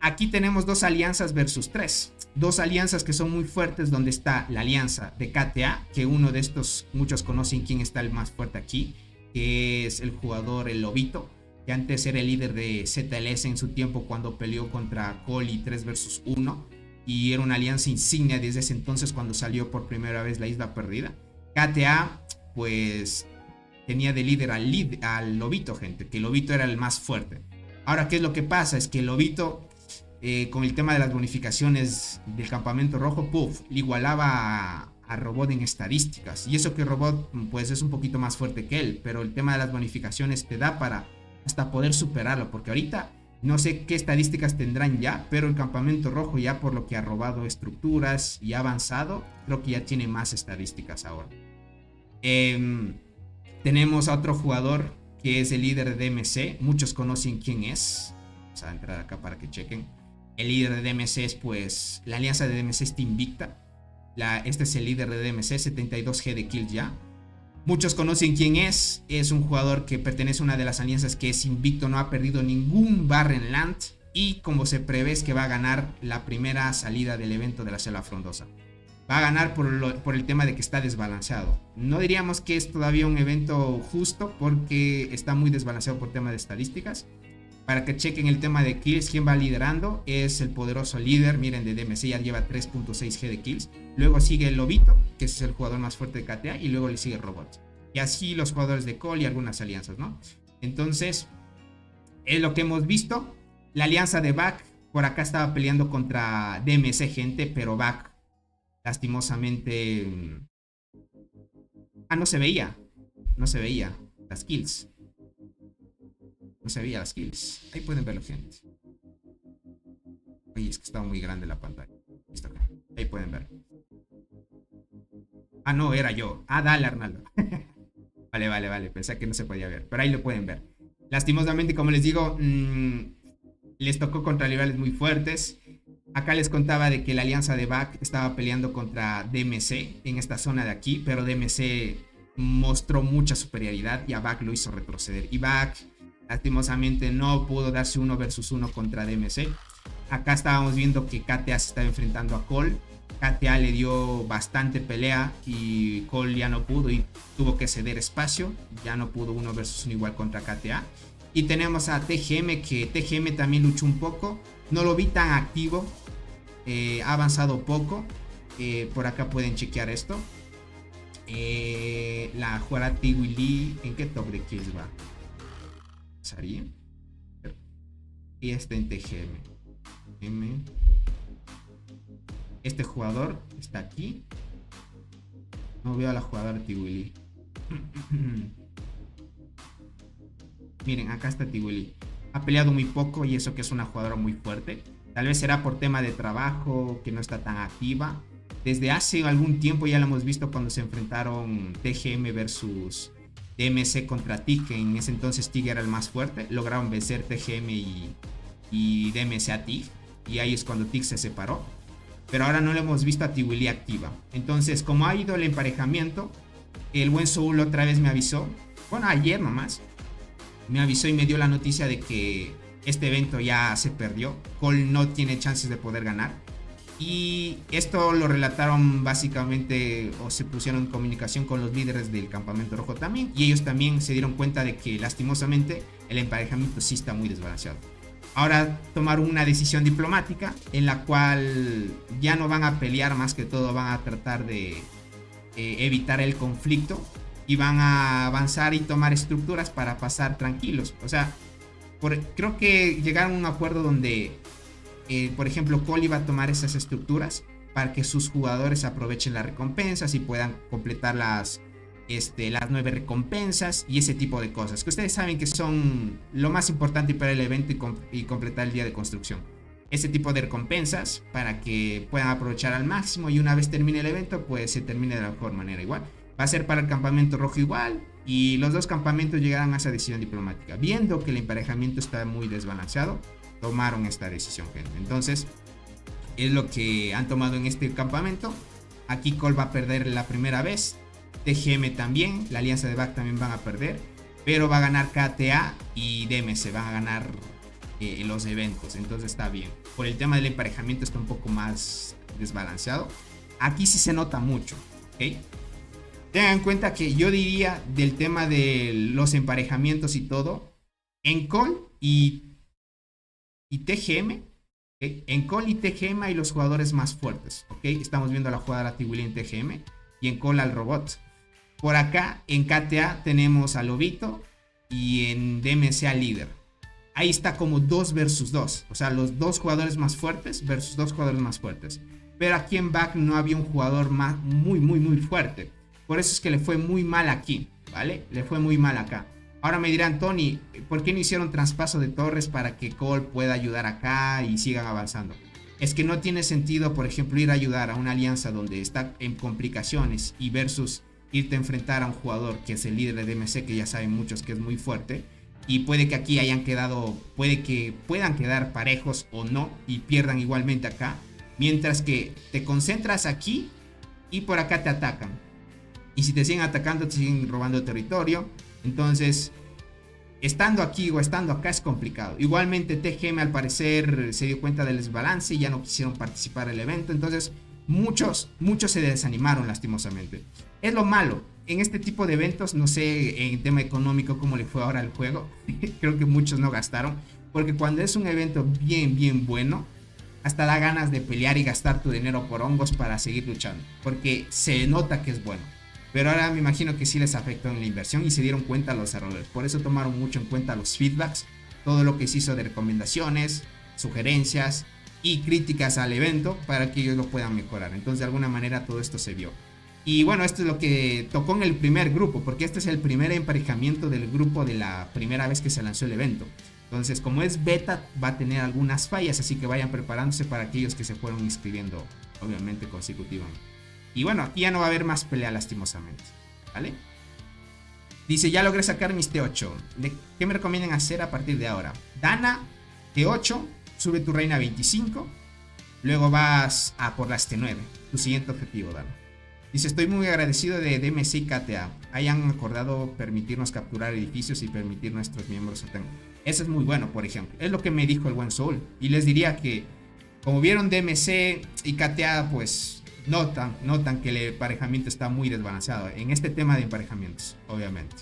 B: aquí tenemos dos alianzas versus tres. Dos alianzas que son muy fuertes, donde está la alianza de KTA, que uno de estos, muchos conocen quién está el más fuerte aquí, que es el jugador El Lobito, que antes era el líder de ZLS en su tiempo cuando peleó contra Cole 3 versus 1. Y era una alianza insignia desde ese entonces cuando salió por primera vez la Isla Perdida. KTA, pues, tenía de líder al Lobito, gente, que el Lobito era el más fuerte. Ahora, ¿qué es lo que pasa? Es que el Lobito, con el tema de las bonificaciones del campamento rojo, puff, le igualaba a Robot en estadísticas. Y eso que Robot, pues, es un poquito más fuerte que él. Pero el tema de las bonificaciones te da para hasta poder superarlo. Porque ahorita no sé qué estadísticas tendrán ya, pero el campamento rojo, ya por lo que ha robado estructuras y ha avanzado, creo que ya tiene más estadísticas ahora. Tenemos a otro jugador que es el líder de DMC. Muchos conocen quién es. Vamos a entrar acá para que chequen. El líder de DMC es, pues, la alianza de DMC está invicta. Este es el líder de DMC, 72G de kills ya. Muchos conocen quién es. Es un jugador que pertenece a una de las alianzas que es invicto, no ha perdido ningún Barren Land. Y como se prevé es que va a ganar la primera salida del evento de la Selva Frondosa. Va a ganar por el tema de que está desbalanceado. No diríamos que es todavía un evento justo, porque está muy desbalanceado por tema de estadísticas. Para que chequen el tema de kills, quien va liderando es el poderoso líder, miren, de DMC, ya lleva 3.6G de kills. Luego sigue el Lobito, que es el jugador más fuerte de KTA, y luego le sigue Robot. Y así los jugadores de Cole y algunas alianzas, ¿no? Entonces, es lo que hemos visto. La alianza de Back por acá estaba peleando contra DMC, gente, pero Back lastimosamente... no se veía. No se veía las kills. No se veía las kills. Ahí pueden verlo, gente. Oye, es que está muy grande la pantalla. Listo. Ahí pueden ver. No, era yo. Dale, Arnaldo. Vale. Pensé que no se podía ver. Pero ahí lo pueden ver. Lastimosamente, como les digo, les tocó contra rivales muy fuertes. Acá les contaba de que la alianza de Back estaba peleando contra DMC en esta zona de aquí, pero DMC mostró mucha superioridad y a Back lo hizo retroceder. Y Back, lastimosamente, no pudo darse 1 versus 1 contra DMC. Acá estábamos viendo que KTA se estaba enfrentando a Cole. KTA le dio bastante pelea y Cole ya no pudo y tuvo que ceder espacio. Ya no pudo 1 versus 1 igual contra KTA. Y tenemos a TGM, que TGM también luchó un poco. No lo vi tan activo. Ha avanzado poco. Por acá pueden chequear esto. La jugada Tiwili. ¿En qué top de kills va? ¿Saría? Y está en TGM. Este jugador está aquí. No veo a la jugadora Tiwili. Miren, acá está Tiwili. Ha peleado muy poco y eso que es una jugadora muy fuerte. Tal vez será por tema de trabajo, que no está tan activa. Desde hace algún tiempo ya lo hemos visto cuando se enfrentaron TGM versus DMC contra TIG, que en ese entonces TIG era el más fuerte. Lograron vencer TGM y DMC a TIG. Y ahí es cuando TIG se separó. Pero ahora no lo hemos visto a Tiwili activa. Entonces, como ha ido el emparejamiento, el buen Soul otra vez me avisó. Bueno, ayer nomás. Me avisó y me dio la noticia de que este evento ya se perdió. Cole no tiene chances de poder ganar. Y esto lo relataron básicamente, o se pusieron en comunicación con los líderes del campamento rojo también. Y ellos también se dieron cuenta de que lastimosamente el emparejamiento sí está muy desbalanceado. Ahora tomaron una decisión diplomática en la cual ya no van a pelear, más que todo van a tratar de evitar el conflicto. Y van a avanzar y tomar estructuras para pasar tranquilos. O sea, creo que llegaron a un acuerdo donde, por ejemplo, Cole iba a tomar esas estructuras para que sus jugadores aprovechen las recompensas y puedan completar las 9 recompensas y ese tipo de cosas. Que ustedes saben que son lo más importante para el evento y completar el día de construcción. Ese tipo de recompensas para que puedan aprovechar al máximo y una vez termine el evento, pues se termine de la mejor manera igual. Va a ser para el campamento rojo igual. Y los dos campamentos llegarán a esa decisión diplomática. Viendo que el emparejamiento está muy desbalanceado, tomaron esta decisión, gente. Entonces, es lo que han tomado en este campamento. Aquí Cole va a perder la primera vez. TGM también. La alianza de Back también van a perder. Pero va a ganar KTA y DMC. Van a ganar los eventos. Entonces está bien. Por el tema del emparejamiento está un poco más desbalanceado. Aquí sí se nota mucho. ¿Ok? Tengan en cuenta que yo diría del tema de los emparejamientos y todo, en Cole y TGM, ¿okay? En Cole y TGM hay los jugadores más fuertes, ¿okay? Estamos viendo a la jugadora Tiwili en TGM y en Cole al robot. Por acá en KTA tenemos a Lobito y en DMC al líder. Ahí está como 2 versus 2, o sea, los dos jugadores más fuertes versus dos jugadores más fuertes. Pero aquí en Back no había un jugador muy fuerte. Por eso es que le fue muy mal aquí, ¿vale? Le fue muy mal acá. Ahora me dirán, Tony, ¿por qué no hicieron traspaso de torres para que Cole pueda ayudar acá y sigan avanzando? Es que no tiene sentido, por ejemplo, ir a ayudar a una alianza donde está en complicaciones y versus irte a enfrentar a un jugador que es el líder de DMC, que ya saben muchos que es muy fuerte. Y puede que aquí hayan quedado, puede que puedan quedar parejos o no y pierdan igualmente acá. Mientras que te concentras aquí y por acá te atacan. Y si te siguen atacando, te siguen robando territorio. Entonces, estando aquí o estando acá es complicado. Igualmente TGM al parecer se dio cuenta del desbalance y ya no quisieron participar del evento. Entonces, muchos se desanimaron lastimosamente. Es lo malo. En este tipo de eventos, no sé en tema económico cómo le fue ahora al juego. Creo que muchos no gastaron. Porque cuando es un evento bien bueno, hasta da ganas de pelear y gastar tu dinero por hongos para seguir luchando. Porque se nota que es bueno. Pero ahora me imagino que sí les afectó en la inversión y se dieron cuenta los errores. Por eso tomaron mucho en cuenta los feedbacks. todo lo que se hizo de recomendaciones, sugerencias y críticas al evento para que ellos lo puedan mejorar. Entonces de alguna manera todo esto se vio. Y bueno, esto es lo que tocó en el primer grupo, porque este es el primer emparejamiento del grupo de la primera vez que se lanzó el evento. Entonces, como es beta, va a tener algunas fallas, así que vayan preparándose para aquellos que se fueron inscribiendo, obviamente, consecutivamente. Y bueno, aquí ya no va a haber más pelea, lastimosamente, ¿vale? Dice, ya logré sacar mis T8. ¿Qué me recomiendan hacer a partir de ahora? Dana, T8, sube tu reina a 25, luego vas a por las T9, tu siguiente objetivo, Dana. Dice, estoy muy agradecido de DMC y KTA. Hayan acordado permitirnos capturar edificios y permitir nuestros miembros a tengo. Eso es muy bueno, por ejemplo. Es lo que me dijo el buen Soul. Y les diría que, como vieron DMC y KTA, pues notan que el emparejamiento está muy desbalanceado. En este tema de emparejamientos, obviamente.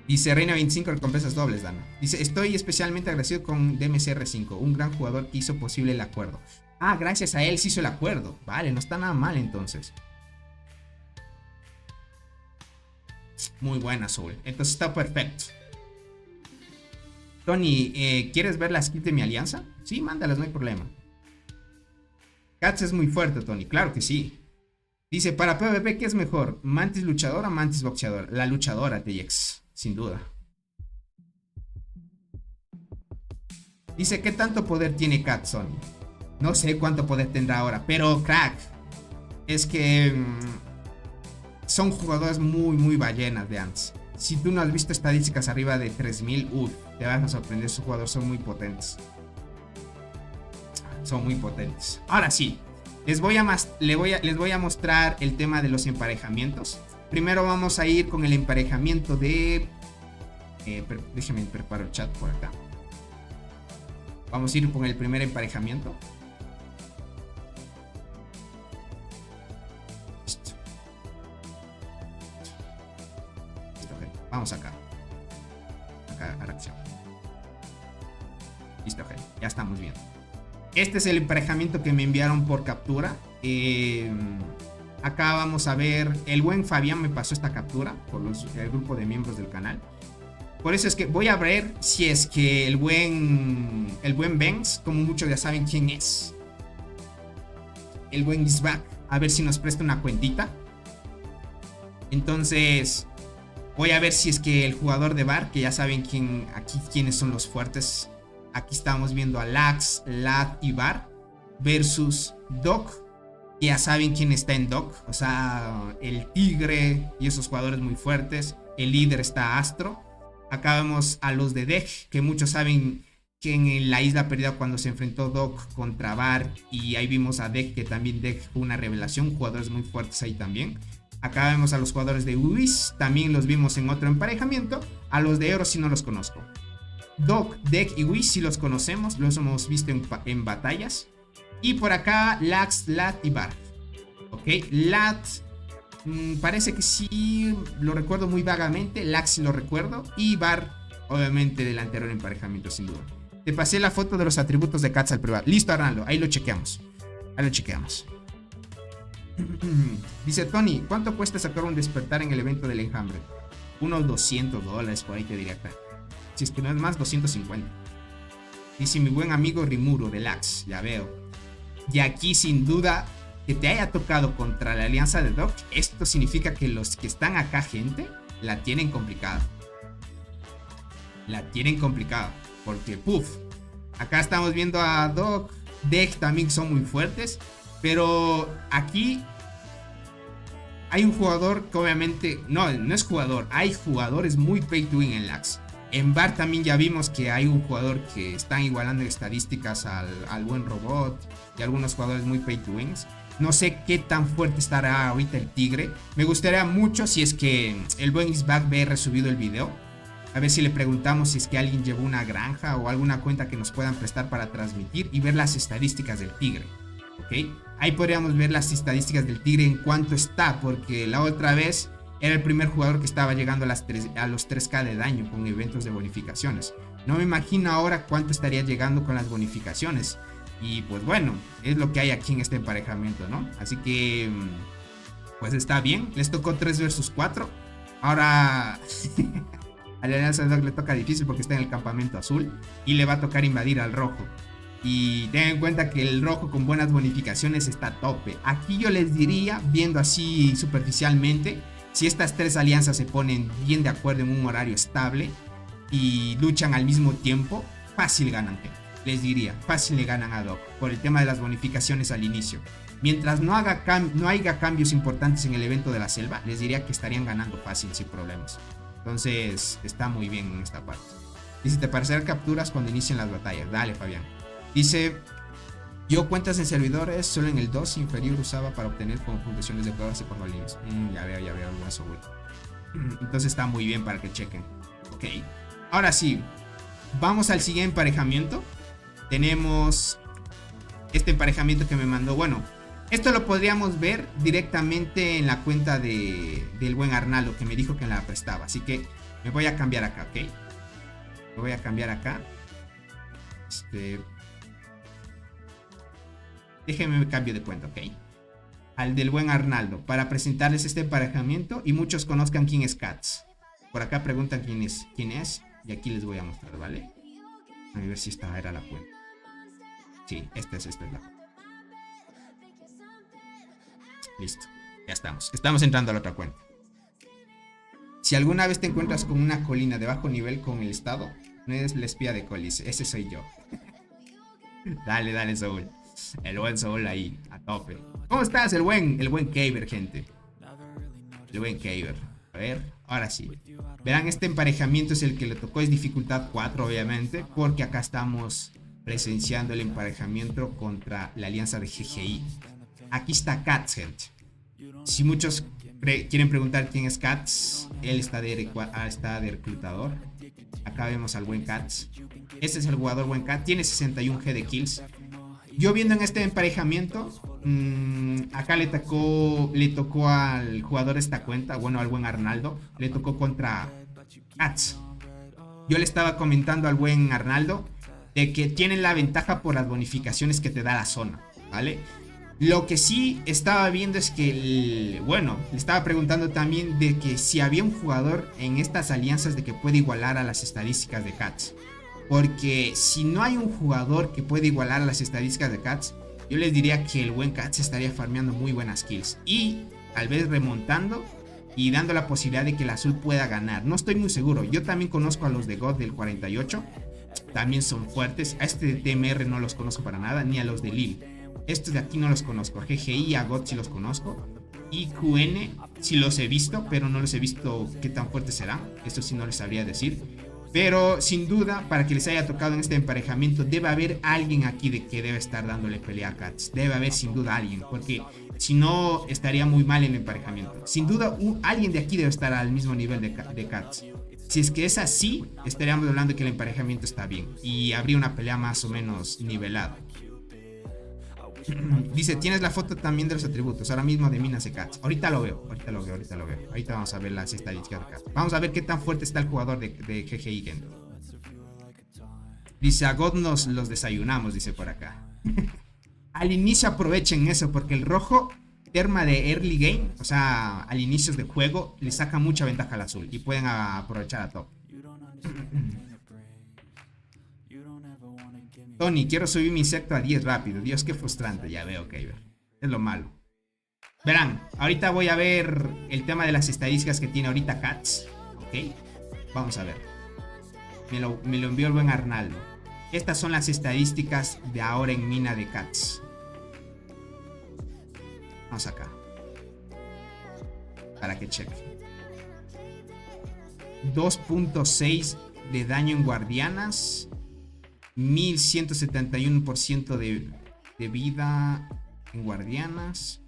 B: Dice, Reina 25, recompensas dobles, Dana. Dice, estoy especialmente agradecido con DMC R5, un gran jugador que hizo posible el acuerdo. Ah, gracias a él se hizo el acuerdo. Vale, no está nada mal entonces. Muy buena, Soul. Entonces está perfecto. Tony, ¿quieres ver las skills de mi alianza? Sí, mándalas, no hay problema. Cats es muy fuerte, Tony. Claro que sí. Dice, para PvP, ¿qué es mejor? ¿Mantis luchadora o Mantis boxeadora? La luchadora, TX, sin duda. Dice, ¿qué tanto poder tiene Cats, Tony? No sé cuánto poder tendrá ahora, pero crack, es que son jugadores muy ballenas de antes. Si tú no has visto estadísticas arriba de 3000, te vas a sorprender, sus jugadores son muy potentes. Son muy potentes. Ahora sí, les voy a mostrar el tema de los emparejamientos. Primero vamos a ir con el emparejamiento de... déjenme preparar el chat por acá. Vamos a ir con el primer emparejamiento. Vamos acá a reacción. Listo, gente. Ya estamos viendo. Este es el emparejamiento que me enviaron por captura. Acá vamos a ver. El buen Fabián me pasó esta captura por el grupo de miembros del canal. Por eso es que voy a ver si es que el buen Benz, como muchos ya saben quién es, el buen Isback, a ver si nos presta una cuentita. Entonces voy a ver si es que el jugador de Bar, que ya saben quiénes son los fuertes. Aquí estamos viendo a Lax, Lad y Bar versus Doc, que ya saben quién está en Doc. O sea, el Tigre y esos jugadores muy fuertes. El líder está Astro. Acá vemos a los de Deg, que muchos saben que en la isla perdida cuando se enfrentó Doc contra Bar. Y ahí vimos a Deg, que también Deg fue una revelación. Jugadores muy fuertes ahí también. Acá vemos a los jugadores de Uis, también los vimos en otro emparejamiento. A los de Euro sí no los conozco. Doc, Deck y Uis sí los conocemos, los hemos visto en batallas. Y por acá Lax, Lad y Bar. Ok, Lad parece que sí lo recuerdo muy vagamente. Lax lo recuerdo. Y Bar, obviamente, del anterior emparejamiento, sin duda. Te pasé la foto de los atributos de Cats al privado. Listo, Arnaldo, ahí lo chequeamos. Ahí lo chequeamos. Dice Tony, ¿cuánto cuesta sacar un despertar en el evento del enjambre? Unos $200 por ahí te diría acá. Si es que no es más, 250. Dice mi buen amigo Rimuro de Lax, ya veo. Y aquí sin duda que te haya tocado contra la alianza de Doc, esto significa que los que están acá, gente, la tienen complicada. La tienen complicada. Porque, acá estamos viendo a Doc, Deck también son muy fuertes. Pero aquí hay un jugador que obviamente... No es jugador. Hay jugadores muy pay to win en Lax. En Bar también ya vimos que hay un jugador que están igualando estadísticas al buen Robot. Y algunos jugadores muy pay to wins. No sé qué tan fuerte estará ahorita el Tigre. Me gustaría mucho si es que el buen Isback BR subido el video. A ver si le preguntamos si es que alguien llevó una granja o alguna cuenta que nos puedan prestar para transmitir. Y ver las estadísticas del Tigre. ¿Ok? Ahí podríamos ver las estadísticas del Tigre en cuánto está, porque la otra vez era el primer jugador que estaba llegando a los 3K de daño con eventos de bonificaciones. No me imagino ahora cuánto estaría llegando con las bonificaciones. Y pues bueno, es lo que hay aquí en este emparejamiento, ¿no? Así que, pues está bien. Les tocó 3 versus 4. Ahora, A la alianza de Doc le toca difícil porque está en el campamento azul y le va a tocar invadir al rojo. Y tengan en cuenta que el rojo con buenas bonificaciones está a tope. Aquí yo les diría, viendo así superficialmente, si estas tres alianzas se ponen bien de acuerdo en un horario estable y luchan al mismo tiempo, fácil ganan. Les diría, fácil le ganan a Doc por el tema de las bonificaciones al inicio. Mientras no haya cambios importantes en el evento de la selva, les diría que estarían ganando fácil sin problemas. Entonces está muy bien en esta parte. Dice, te parecerán capturas cuando inicien las batallas. Dale, Fabián. Dice, yo cuentas en servidores solo en el 2 inferior usaba para obtener puntuaciones de pruebas y por líneas. Ya veo, eso, güey. Entonces está muy bien para que chequen. Ok. Ahora sí, vamos al siguiente emparejamiento. Tenemos este emparejamiento que me mandó. Bueno, esto lo podríamos ver directamente en la cuenta del buen Arnaldo, que me dijo que la prestaba. Así que me voy a cambiar acá, ¿ok? Me voy a cambiar acá. Déjenme cambio de cuenta, ¿ok? Al del buen Arnaldo, para presentarles este emparejamiento y muchos conozcan quién es Cats. Por acá preguntan quién es, y aquí les voy a mostrar, ¿vale? A ver si esta era la cuenta. Sí, esta es la cuenta. Listo, ya estamos entrando a la otra cuenta. Si alguna vez te encuentras con una colina de bajo nivel con el estado, no eres la espía de Colis, ese soy yo. Dale, Soul. El buen Soul ahí, a tope. ¿Cómo estás? El buen Kaver, gente. El buen Kaver. A ver, ahora sí. Verán, este emparejamiento es el que le tocó, es dificultad 4, obviamente, porque acá estamos presenciando el emparejamiento contra la alianza de GGI. Aquí está Cats, gente. Si muchos quieren preguntar quién es Cats, él está de reclutador. Acá vemos al buen Cats. Este es el jugador buen Cats. Tiene 61G de kills. Yo viendo en este emparejamiento, acá le tocó al jugador de esta cuenta, bueno, al buen Arnaldo, le tocó contra Cats. Yo le estaba comentando al buen Arnaldo de que tienen la ventaja por las bonificaciones que te da la zona, ¿vale? Lo que sí estaba viendo es que, le estaba preguntando también de que si había un jugador en estas alianzas de que puede igualar a las estadísticas de Cats. Porque si no hay un jugador que puede igualar a las estadísticas de Cats, yo les diría que el buen Cats estaría farmeando muy buenas kills. Y tal vez remontando y dando la posibilidad de que el azul pueda ganar. No estoy muy seguro. Yo también conozco a los de God del 48. También son fuertes. A este de TMR no los conozco para nada. Ni a los de Lil. Estos de aquí no los conozco. A GGI y a God sí los conozco. Y QN sí los he visto, pero no los he visto qué tan fuertes serán. Esto sí no les sabría decir. Pero sin duda, para que les haya tocado en este emparejamiento, debe haber alguien aquí que debe estar dándole pelea a Cats. Debe haber sin duda alguien, porque si no estaría muy mal en el emparejamiento. Sin duda, alguien de aquí debe estar al mismo nivel de Cats. Si es que es así, estaríamos hablando de que el emparejamiento está bien y habría una pelea más o menos nivelada. Dice, tienes la foto también de los atributos. Ahora mismo de Minas de Cats. Ahorita lo veo. Ahorita vamos a ver las estadísticas de Cats. Vamos a ver qué tan fuerte está el jugador de GGI, gente. Dice, a God los desayunamos, dice por acá. Al inicio aprovechen eso, porque el rojo, terma de early game, o sea, al inicio de juego, le saca mucha ventaja al azul y pueden aprovechar a top. Tony, quiero subir mi insecto a 10 rápido. Dios, qué frustrante. Ya veo, Kaver. Es lo malo. Verán, ahorita voy a ver el tema de las estadísticas que tiene ahorita Cats. Ok, vamos a ver. Me lo envió el buen Arnaldo. Estas son las estadísticas de ahora en mina de Cats. Vamos acá. Para que cheque. 2.6 de daño en guardianas. 1171% de vida en guardianas.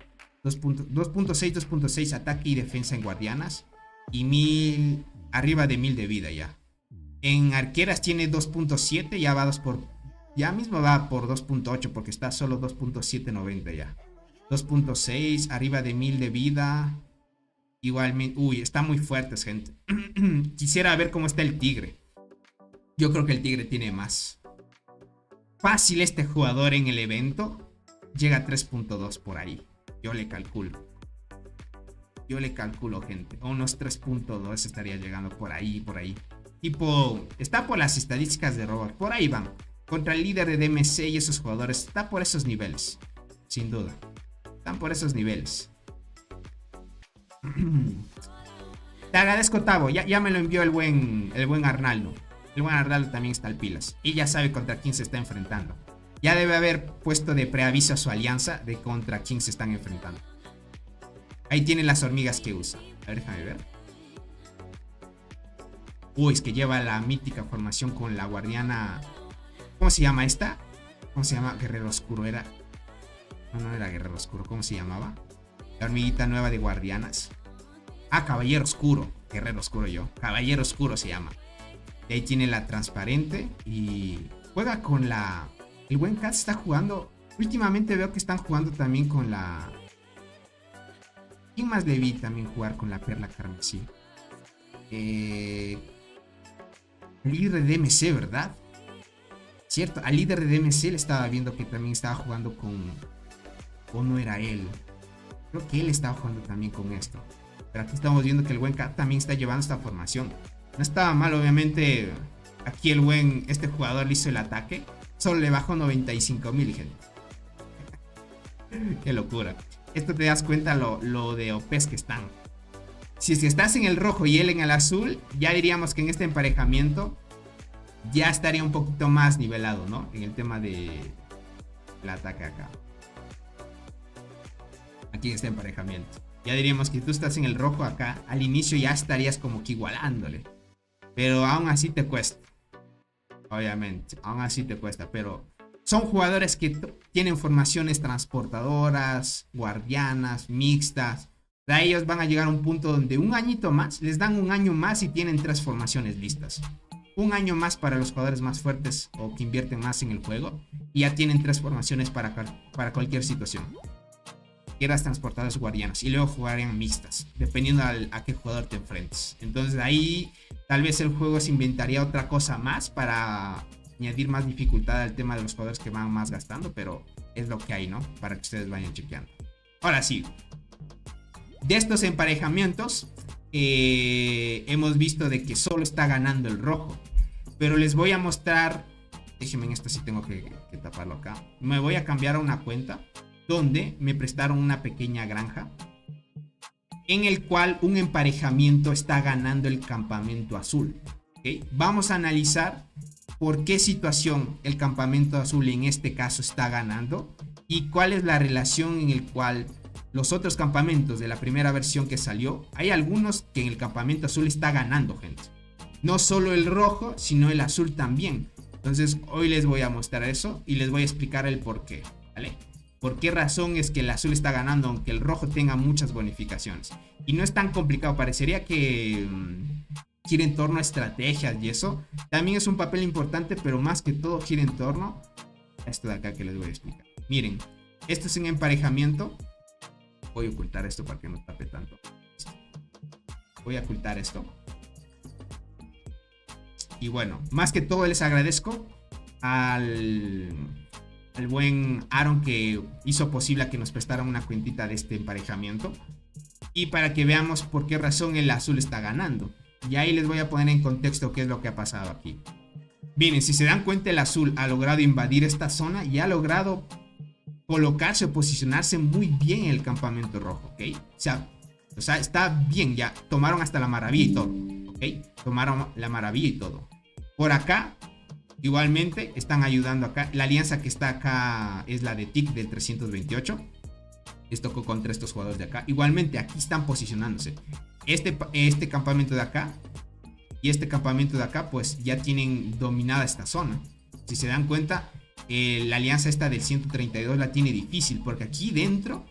B: 2.6 ataque y defensa en guardianas. Y arriba de 1000 de vida ya. En arqueras tiene 2.7. Ya mismo va por 2.8 porque está solo 2.790 ya. 2.6, arriba de 1000 de vida. Igualmente, está muy fuerte, gente. Quisiera ver cómo está el tigre. Yo creo que el tigre tiene más. Fácil este jugador en el evento llega a 3.2 por ahí. Yo le calculo, gente. Unos 3.2 estaría llegando por ahí. tipo, está por las estadísticas de robot, por ahí van. Contra el líder de DMC y esos jugadores, está por esos niveles, sin duda. Están por esos niveles. Te agradezco, Tavo. Ya me lo envió el buen Arnaldo. El buen Arnaldo también está al pilas. Y ya sabe contra quién se está enfrentando. Ya debe haber puesto de preaviso a su alianza de contra quién se están enfrentando. Ahí tienen las hormigas que usa. A ver, déjame ver. Uy, es que lleva la mítica formación con la guardiana. ¿Cómo se llama esta? ¿Cómo se llama? Guerrero Oscuro era. No era Guerrero Oscuro. ¿Cómo se llamaba? La hormiguita nueva de guardianas. Ah, Caballero Oscuro. Guerrero Oscuro yo. Caballero Oscuro se llama. De ahí tiene la transparente. Y juega con la... El buen Cat está jugando. Últimamente veo que están jugando también con la... ¿Quién más le vi también jugar con la perla carmesí? El líder de DMC, ¿verdad? Cierto, al líder de DMC le estaba viendo que también estaba jugando con... O no era él. Creo que él estaba jugando también con esto. Pero aquí estamos viendo que el buen Cat también está llevando esta formación. No estaba mal, obviamente. Aquí este jugador le hizo el ataque. Solo le bajó 95,000, gente. Qué locura. Esto te das cuenta lo de OPs que están. Si es que estás en el rojo y él en el azul, ya diríamos que en este emparejamiento ya estaría un poquito más nivelado, ¿no? En el tema del ataque acá. Aquí en este emparejamiento. Ya diríamos que tú estás en el rojo acá. Al inicio ya estarías como que igualándole. Pero aún así te cuesta. Obviamente, aún así te cuesta. Pero son jugadores que tienen formaciones transportadoras, guardianas, mixtas. De ahí ellos van a llegar a un punto donde un añito más, les dan un año más y tienen 3 formaciones listas. Un año más para los jugadores más fuertes o que invierten más en el juego. Y ya tienen 3 formaciones para cualquier situación. Quieras transportadas guardianas y luego jugarían mixtas, dependiendo a qué jugador te enfrentes. Entonces ahí tal vez el juego se inventaría otra cosa más para añadir más dificultad al tema de los jugadores que van más gastando, pero es lo que hay, ¿no? Para que ustedes vayan chequeando. Ahora sí, de estos emparejamientos hemos visto de que solo está ganando el rojo, pero les voy a mostrar, déjenme, en esto sí tengo que taparlo acá. Me voy a cambiar a una cuenta donde me prestaron una pequeña granja en el cual un emparejamiento está ganando el campamento azul. ¿Okay? Vamos a analizar por qué situación el campamento azul en este caso está ganando y cuál es la relación en el cual los otros campamentos de la primera versión que salió, hay algunos que en el campamento azul está ganando, gente. No solo el rojo, sino el azul también. Entonces hoy les voy a mostrar eso y les voy a explicar el por qué, ¿vale? ¿Por qué razón es que el azul está ganando aunque el rojo tenga muchas bonificaciones? Y no es tan complicado, parecería que gira en torno a estrategias y eso. También es un papel importante, pero más que todo gira en torno a esto de acá que les voy a explicar. Miren, esto es un emparejamiento. Voy a ocultar esto para que no tape tanto. Voy a ocultar esto. Y bueno, más que todo les agradezco al buen Aaron que hizo posible que nos prestaran una cuentita de este emparejamiento. Y para que veamos por qué razón el azul está ganando. Y ahí les voy a poner en contexto qué es lo que ha pasado aquí. Miren, si se dan cuenta, el azul ha logrado invadir esta zona y ha logrado colocarse o posicionarse muy bien en el campamento rojo, ¿ok? O sea, está bien, ya tomaron hasta la maravilla y todo, ¿ok? Tomaron la maravilla y todo. Por acá, igualmente, están ayudando acá. La alianza que está acá es la de TIC del 328. Les tocó contra estos jugadores de acá. Igualmente, aquí están posicionándose. Este campamento de acá y este campamento de acá, pues ya tienen dominada esta zona. Si se dan cuenta, la alianza esta del 132 la tiene difícil, porque aquí dentro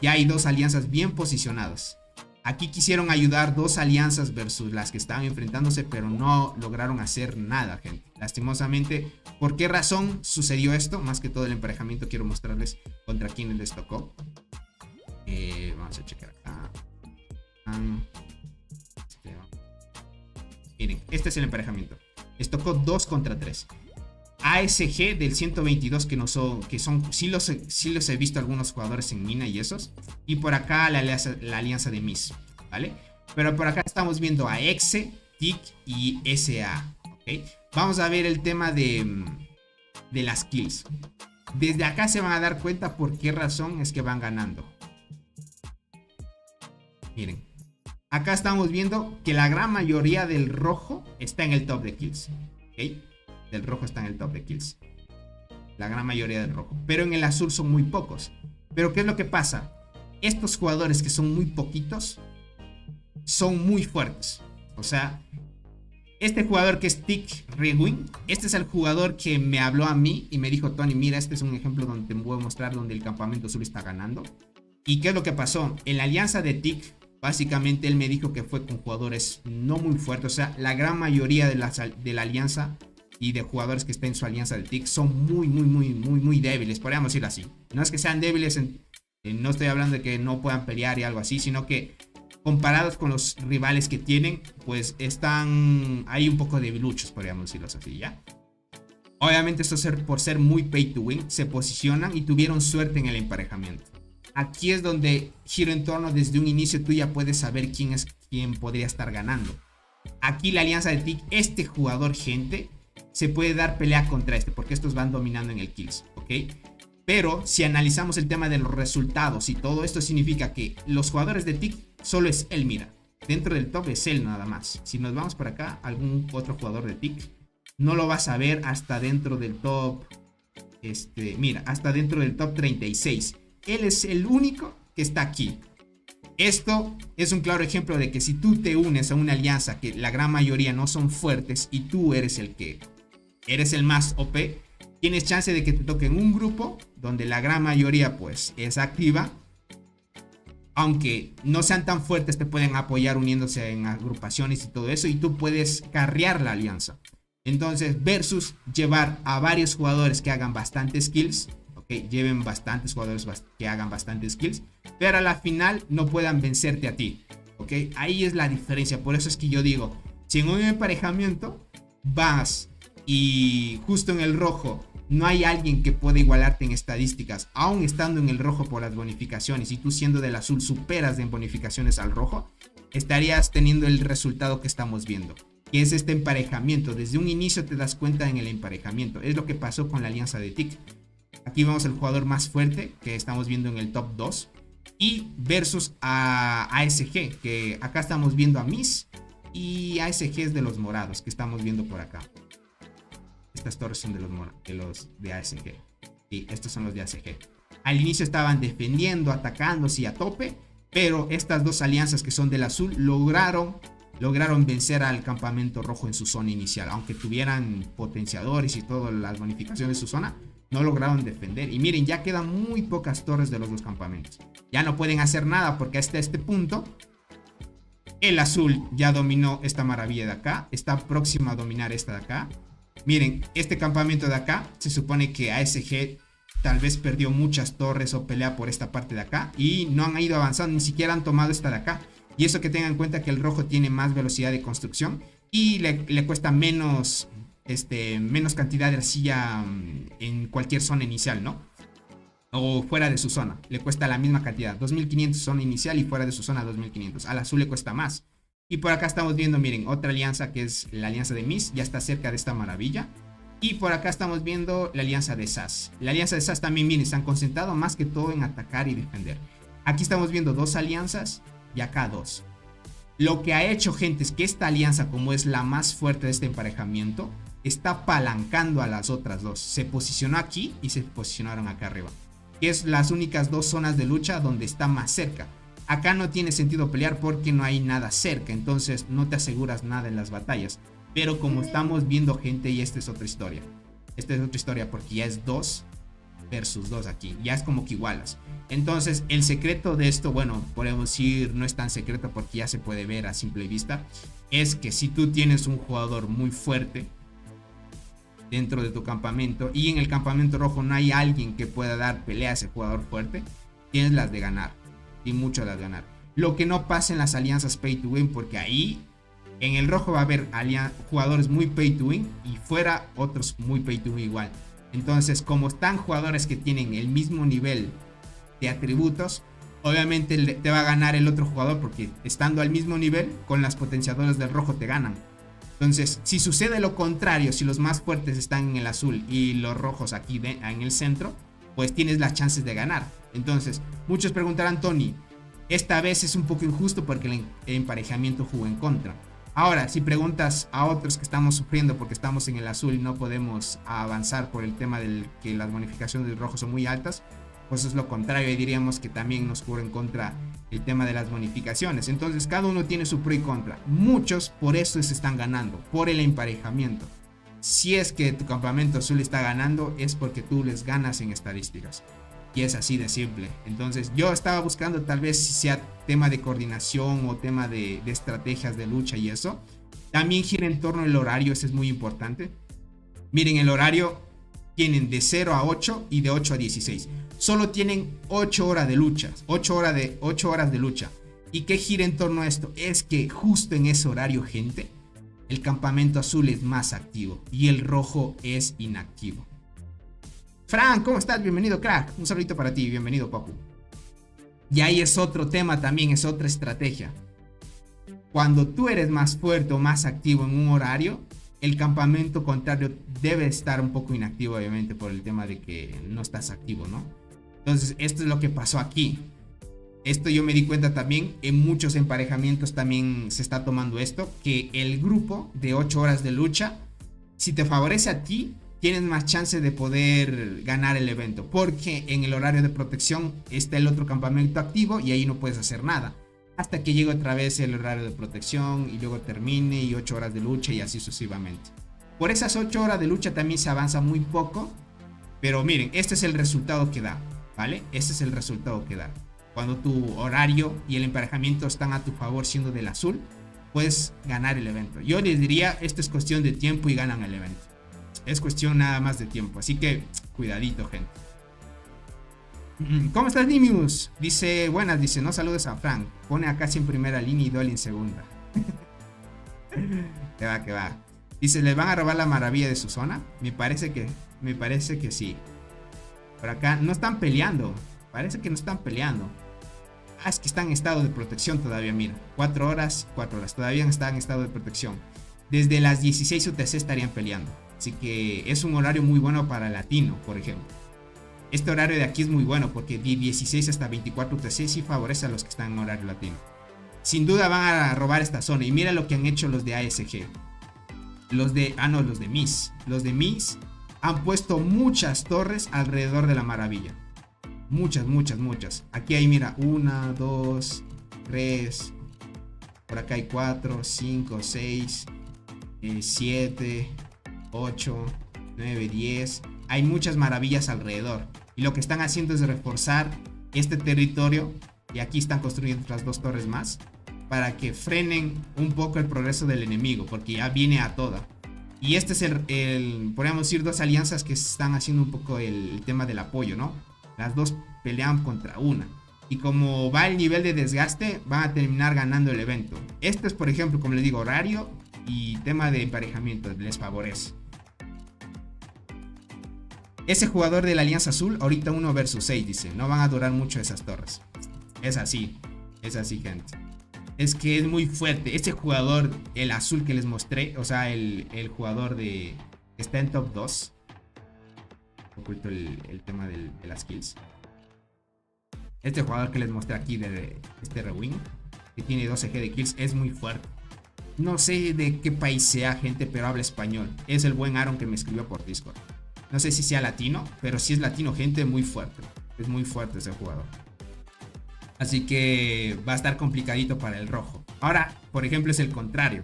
B: ya hay 2 alianzas bien posicionadas. Aquí quisieron ayudar 2 alianzas versus las que estaban enfrentándose, pero no lograron hacer nada, gente. Lastimosamente, ¿por qué razón sucedió esto? Más que todo el emparejamiento quiero mostrarles contra quién les tocó. Vamos a checar acá. Miren, este es el emparejamiento. Les tocó 2 contra 3. ASG del 122 que son sí los he visto algunos jugadores en mina y esos. Y por acá la alianza de Miss, ¿vale? Pero por acá estamos viendo a Exe, TIC y SA. ¿Okay? Vamos a ver el tema de las kills. Desde acá se van a dar cuenta por qué razón es que van ganando. Miren, acá estamos viendo que la gran mayoría del rojo está en el top de kills. ¿Okay? Del rojo está en el top de kills. La gran mayoría del rojo. Pero en el azul son muy pocos. Pero ¿qué es lo que pasa? Estos jugadores que son muy poquitos son muy fuertes. O sea, este jugador que es Tick Rewin, este es el jugador que me habló a mí y me dijo: Tony, mira, este es un ejemplo donde te voy a mostrar donde el campamento azul está ganando. ¿Y qué es lo que pasó? En la alianza de Tick, básicamente él me dijo que fue con jugadores no muy fuertes. O sea, la gran mayoría de la alianza y de jugadores que están en su alianza de Tick son muy débiles, podríamos decirlo así. No es que sean débiles, no estoy hablando de que no puedan pelear y algo así, sino que comparados con los rivales que tienen, pues están ahí un poco debiluchos, podríamos decirlo así, ¿ya? Obviamente esto por ser muy pay to win, se posicionan y tuvieron suerte en el emparejamiento. Aquí es donde giro en torno, desde un inicio tú ya puedes saber quién podría estar ganando. Aquí la alianza de Tick, este jugador, gente, se puede dar pelea contra este, porque estos van dominando en el kills, ¿ok? Pero si analizamos el tema de los resultados y todo esto, significa que los jugadores de Tick solo es él, mira. Dentro del top es él nada más. Si nos vamos por acá, algún otro jugador de Tick no lo vas a ver hasta dentro del top. Mira, hasta dentro del top 36. Él es el único que está aquí. Esto es un claro ejemplo de que si tú te unes a una alianza que la gran mayoría no son fuertes y tú eres el más OP, tienes chance de que te toque en un grupo donde la gran mayoría pues es activa. Aunque no sean tan fuertes, te pueden apoyar uniéndose en agrupaciones y todo eso, y tú puedes carrear la alianza. Entonces, versus llevar a varios jugadores que hagan bastantes kills, ¿okay? Lleven bastantes jugadores que hagan bastantes kills, pero a la final no puedan vencerte a ti, ¿ok? Ahí es la diferencia. Por eso es que yo digo, si en un emparejamiento vas y justo en el rojo no hay alguien que pueda igualarte en estadísticas, aún estando en el rojo por las bonificaciones, y tú siendo del azul superas en bonificaciones al rojo, estarías teniendo el resultado que estamos viendo, que es este emparejamiento. Desde un inicio te das cuenta en el emparejamiento. Es lo que pasó con la alianza de Tick. Aquí vemos el jugador más fuerte que estamos viendo en el top 2, y versus a ASG, que acá estamos viendo a Miss, y ASG es de los morados que estamos viendo por acá. Estas torres son de los de ASG. Y estos son los de ASG. Al inicio estaban defendiendo, atacándose a tope, pero estas dos alianzas que son del azul lograron vencer al campamento rojo en su zona inicial. Aunque tuvieran potenciadores y todas las bonificaciones de su zona, no lograron defender. Y miren, ya quedan muy pocas torres de los dos campamentos. Ya no pueden hacer nada porque hasta este punto el azul ya dominó esta maravilla de acá. Está próximo a dominar esta de acá. Miren, este campamento de acá, se supone que ASG tal vez perdió muchas torres o pelea por esta parte de acá y no han ido avanzando, ni siquiera han tomado esta de acá. Y eso que tengan en cuenta que el rojo tiene más velocidad de construcción y le cuesta menos cantidad de arcilla en cualquier zona inicial, ¿no? O fuera de su zona, le cuesta la misma cantidad, 2500 zona inicial y fuera de su zona 2500. Al azul le cuesta más. Y por acá estamos viendo, miren, otra alianza que es la alianza de Miss, ya está cerca de esta maravilla. Y por acá estamos viendo la alianza de SAS. La alianza de SAS también, miren, están concentrados más que todo en atacar y defender. Aquí estamos viendo dos alianzas y acá dos. Lo que ha hecho, gente, es que esta alianza, como es la más fuerte de este emparejamiento, está apalancando a las otras dos. Se posicionó aquí y se posicionaron acá arriba, que es las únicas dos zonas de lucha donde está más cerca. Acá no tiene sentido pelear porque no hay nada cerca, entonces no te aseguras nada en las batallas. Pero como estamos viendo, gente, y esta es otra historia. Esta es otra historia porque ya es 2 versus 2 aquí. Ya es como que igualas. Entonces el secreto de esto, bueno, podemos decir no es tan secreto porque ya se puede ver a simple vista. Es que si tú tienes un jugador muy fuerte dentro de tu campamento y en el campamento rojo no hay alguien que pueda dar pelea a ese jugador fuerte, tienes las de ganar. Y mucho las de ganar. Lo que no pasa en las alianzas pay to win, porque ahí en el rojo va a haber jugadores muy pay to win y fuera otros muy pay to win igual. Entonces, como están jugadores que tienen el mismo nivel de atributos, obviamente te va a ganar el otro jugador porque estando al mismo nivel con las potenciadoras del rojo te ganan. Entonces, si sucede lo contrario, si los más fuertes están en el azul y los rojos aquí en el centro, pues tienes las chances de ganar. Entonces, muchos preguntarán, Tony, esta vez es un poco injusto porque el emparejamiento jugó en contra. Ahora, si preguntas a otros que estamos sufriendo porque estamos en el azul y no podemos avanzar por el tema de que las bonificaciones del rojo son muy altas, pues es lo contrario, y diríamos que también nos jugó en contra el tema de las bonificaciones. Entonces cada uno tiene su pro y contra. Muchos por eso se están ganando, por el emparejamiento. Si es que tu campamento azul está ganando, es porque tú les ganas en estadísticas. Y es así de simple. Entonces yo estaba buscando tal vez si sea tema de coordinación o tema de estrategias de lucha y eso. También gira en torno al horario, eso es muy importante. Miren, el horario tienen de 0 a 8 y de 8 a 16. Solo tienen 8 horas de lucha. 8 horas de lucha. ¿Y qué gira en torno a esto? Es que justo en ese horario, gente, el campamento azul es más activo y el rojo es inactivo. Frank, ¿cómo estás? Bienvenido, crack. Un saludito para ti, bienvenido, papu. Y ahí es otro tema también, es otra estrategia. Cuando tú eres más fuerte o más activo en un horario, el campamento contrario debe estar un poco inactivo, obviamente, por el tema de que no estás activo, ¿no? Entonces, esto es lo que pasó aquí. Esto yo me di cuenta también, en muchos emparejamientos también se está tomando esto, que el grupo de 8 horas de lucha, si te favorece a ti, tienes más chance de poder ganar el evento, porque en el horario de protección está el otro campamento activo y ahí no puedes hacer nada hasta que llegue otra vez el horario de protección y luego termine y 8 horas de lucha y así sucesivamente. Por esas 8 horas de lucha también se avanza muy poco, pero miren, este es el resultado que da, ¿vale? Este es el resultado que da. Cuando tu horario y el emparejamiento están a tu favor siendo del azul, puedes ganar el evento. Yo les diría, esto es cuestión de tiempo y ganan el evento. Es cuestión nada más de tiempo, así que cuidadito, gente. ¿Cómo estás, Nimius? Dice, buenas, dice, no saludes a Frank. Pone a Cassie en primera línea y Dolly en segunda. Que va, que va. Dice, ¿le van a robar la maravilla de su zona? Me parece que sí. Por acá no están peleando. Parece que no están peleando. Ah, es que están en estado de protección todavía, mira. 4 horas. Todavía están en estado de protección. Desde las 16 UTC estarían peleando. Así que es un horario muy bueno para latino, por ejemplo. Este horario de aquí es muy bueno porque de 16 hasta 24 UTC sí favorece a los que están en horario latino. Sin duda van a robar esta zona. Y mira lo que han hecho los de ASG. Los de MIS. Los de MIS han puesto muchas torres alrededor de la maravilla. Muchas. Aquí hay, mira, 1, 2, 3. Por acá hay 4, 5, 6, 7, 8, 9, 10. Hay muchas maravillas alrededor. Y lo que están haciendo es reforzar este territorio. Y aquí están construyendo otras 2 torres más, para que frenen un poco el progreso del enemigo, porque ya viene a toda. Y este es podríamos decir, 2 alianzas que están haciendo un poco el tema del apoyo, ¿no? Las 2 pelean contra una. Y como va el nivel de desgaste, van a terminar ganando el evento. Esto es, por ejemplo, como les digo, horario y tema de emparejamiento, les favorece. Ese jugador de la Alianza Azul, ahorita 1 versus 6, dice. No van a durar mucho esas torres. Es así, gente. Es que es muy fuerte. Este jugador, el azul que les mostré, o sea, el jugador que está en top 2. Oculto el tema de las kills. Este jugador que les mostré aquí, de este Rewind, que tiene 12 G de kills, es muy fuerte. No sé de qué país sea, gente, pero habla español. Es el buen Aaron que me escribió por Discord. No sé si sea latino, pero si es latino, gente, muy fuerte. Es muy fuerte ese jugador. Así que va a estar complicadito para el rojo. Ahora, por ejemplo, es el contrario.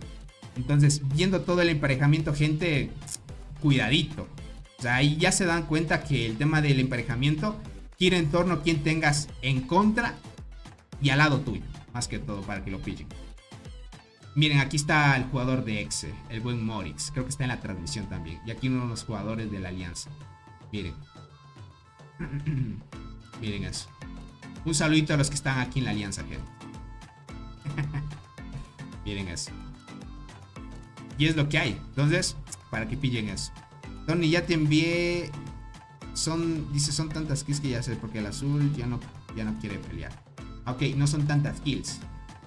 B: Entonces, viendo todo el emparejamiento, gente, cuidadito. O sea, ahí ya se dan cuenta que el tema del emparejamiento gira en torno a quien tengas en contra y al lado tuyo. Más que todo, para que lo pillen. Miren, aquí está el jugador de Exe, el buen Morix. Creo que está en la transmisión también. Y aquí uno de los jugadores de la Alianza. Miren. Miren eso. Un saludito a los que están aquí en la Alianza, gente. Miren eso. Y es lo que hay. Entonces, para que pillen eso. Tony, ya te envié. Dice, son tantas kills que ya sé, porque el azul ya no quiere pelear. Ok, no son tantas kills.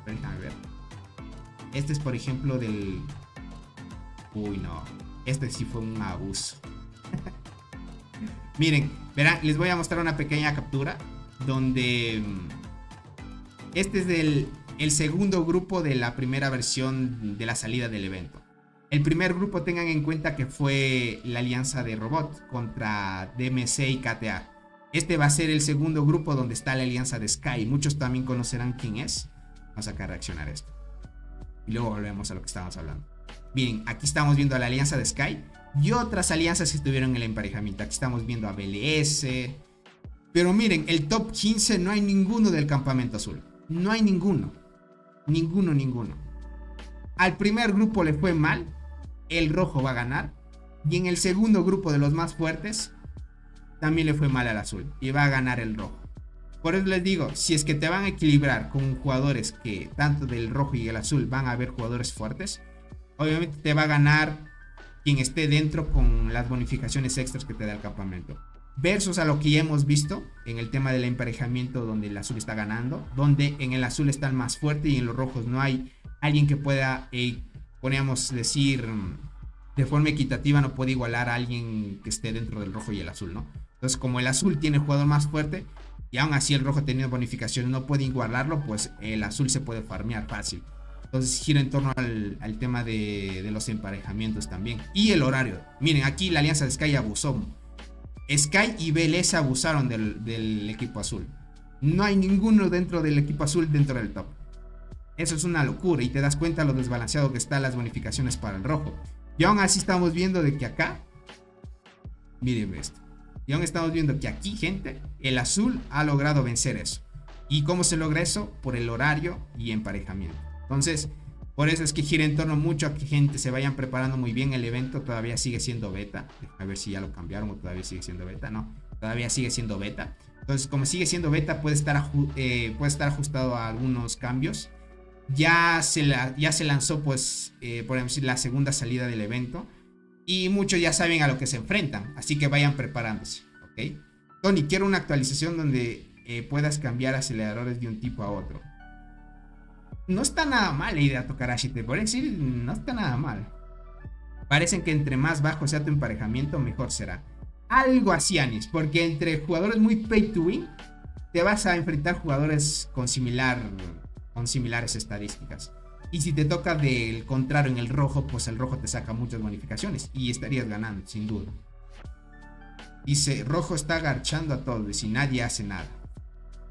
B: Pero déjame ver. Este es, por ejemplo, del Uy, no. Este sí fue un abuso. Miren, verán, les voy a mostrar una pequeña captura donde este es el segundo grupo de la primera versión de la salida del evento. El primer grupo, tengan en cuenta que fue la alianza de Robot contra DMC y KTA. Este va a ser el segundo grupo donde está la alianza de Sky. Muchos también conocerán quién es. Vamos acá a reaccionar a esto. Y luego volvemos a lo que estábamos hablando. Bien, aquí estamos viendo a la alianza de Sky y otras alianzas que estuvieron en el emparejamiento. Aquí estamos viendo a BLS. Pero miren, el top 15 no hay ninguno del campamento azul. No hay ninguno. Ninguno. Al primer grupo le fue mal. El rojo va a ganar. Y en el segundo grupo de los más fuertes también le fue mal al azul. Y va a ganar el rojo. Por eso les digo, si es que te van a equilibrar con jugadores que tanto del rojo y el azul van a haber jugadores fuertes, obviamente te va a ganar quien esté dentro con las bonificaciones extras que te da el campamento. Versus a lo que ya hemos visto en el tema del emparejamiento, donde el azul está ganando, donde en el azul está el más fuerte y en los rojos no hay alguien que pueda, podríamos decir, de forma equitativa, no puede igualar a alguien que esté dentro del rojo y el azul, ¿no? Entonces, como el azul tiene el jugador más fuerte y aún así el rojo teniendo bonificación no puede igualarlo, pues el azul se puede farmear fácil. Entonces gira en torno al tema de los emparejamientos también. Y el horario. Miren, aquí la alianza de Sky abusó. Sky y BLS abusaron del equipo azul. No hay ninguno dentro del equipo azul dentro del top. Eso es una locura y te das cuenta lo desbalanceado que están las bonificaciones para el rojo. Y aún así estamos viendo de que acá, miren esto. Y aún estamos viendo que aquí, gente, el azul ha logrado vencer eso. ¿Y cómo se logra eso? Por el horario y emparejamiento. Entonces, por eso es que gira en torno mucho a que gente se vayan preparando muy bien. El evento todavía sigue siendo beta. A ver si ya lo cambiaron o todavía sigue siendo beta. No, todavía sigue siendo beta. Entonces, como sigue siendo beta, puede estar ajustado a algunos cambios. Ya se lanzó, pues, por decir, la segunda salida del evento. Y muchos ya saben a lo que se enfrentan. Así que vayan preparándose, ¿ok? Tony, quiero una actualización donde puedas cambiar aceleradores de un tipo a otro. No está nada mal la idea, Tokarashi, te voy a decir, no está nada mal. Parecen que entre más bajo sea tu emparejamiento, mejor será. Algo así, Anis, porque entre jugadores muy pay to win, te vas a enfrentar jugadores con similares estadísticas. Y si te toca del contrario en el rojo, pues el rojo te saca muchas bonificaciones y estarías ganando, sin duda. Dice, rojo está garchando a todos y nadie hace nada.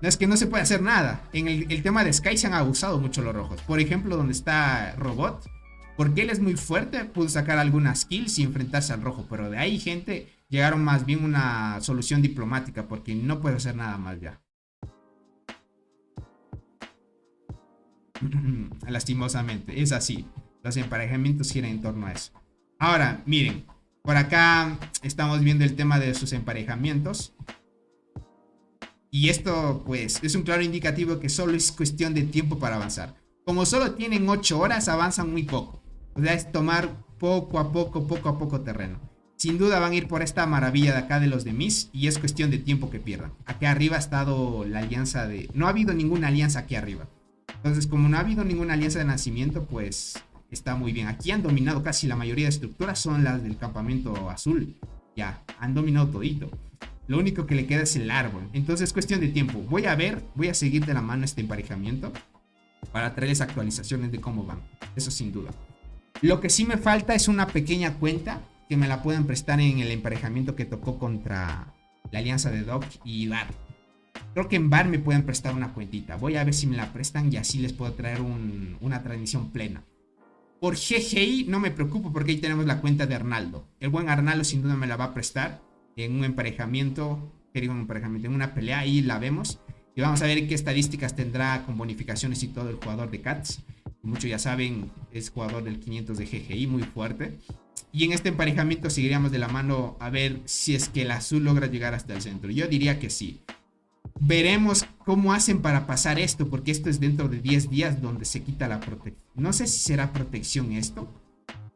B: No, es que no se puede hacer nada. En el tema de Sky se han abusado mucho los rojos. Por ejemplo, donde está Robot, porque él es muy fuerte, pudo sacar algunas kills y enfrentarse al rojo. Pero de ahí, gente, llegaron más bien una solución diplomática, porque no puede hacer nada más ya. Lastimosamente, es así. Los emparejamientos giran en torno a eso. Ahora, miren, por acá estamos viendo el tema de sus emparejamientos. Y esto, pues, es un claro indicativo que solo es cuestión de tiempo para avanzar. Como solo tienen 8 horas, avanzan muy poco. O sea, es tomar poco a poco terreno. Sin duda van a ir por esta maravilla de acá de los de Miss. Y es cuestión de tiempo que pierdan. Aquí arriba ha estado la alianza de... No ha habido ninguna alianza aquí arriba. Entonces, como no ha habido ninguna alianza de nacimiento, pues está muy bien. Aquí han dominado casi la mayoría de estructuras. Son las del campamento azul. Ya, han dominado todito. Lo único que le queda es el árbol. Entonces es cuestión de tiempo. Voy a seguir de la mano este emparejamiento para traerles actualizaciones de cómo van. Eso sin duda. Lo que sí me falta es una pequeña cuenta que me la puedan prestar en el emparejamiento que tocó contra la alianza de Doc y Bar. Creo que en Bar me pueden prestar una cuentita. Voy a ver si me la prestan y así les puedo traer una transmisión plena. Por GGI no me preocupo porque ahí tenemos la cuenta de Arnaldo. El buen Arnaldo sin duda me la va a prestar en un emparejamiento, en una pelea, ahí la vemos. Y vamos a ver qué estadísticas tendrá con bonificaciones y todo el jugador de Cats. Muchos ya saben, es jugador del 500 de GGI, muy fuerte. Y en este emparejamiento seguiríamos de la mano a ver si es que el azul logra llegar hasta el centro. Yo diría que sí. Veremos cómo hacen para pasar esto, porque esto es dentro de 10 días donde se quita la protección. No sé si será protección esto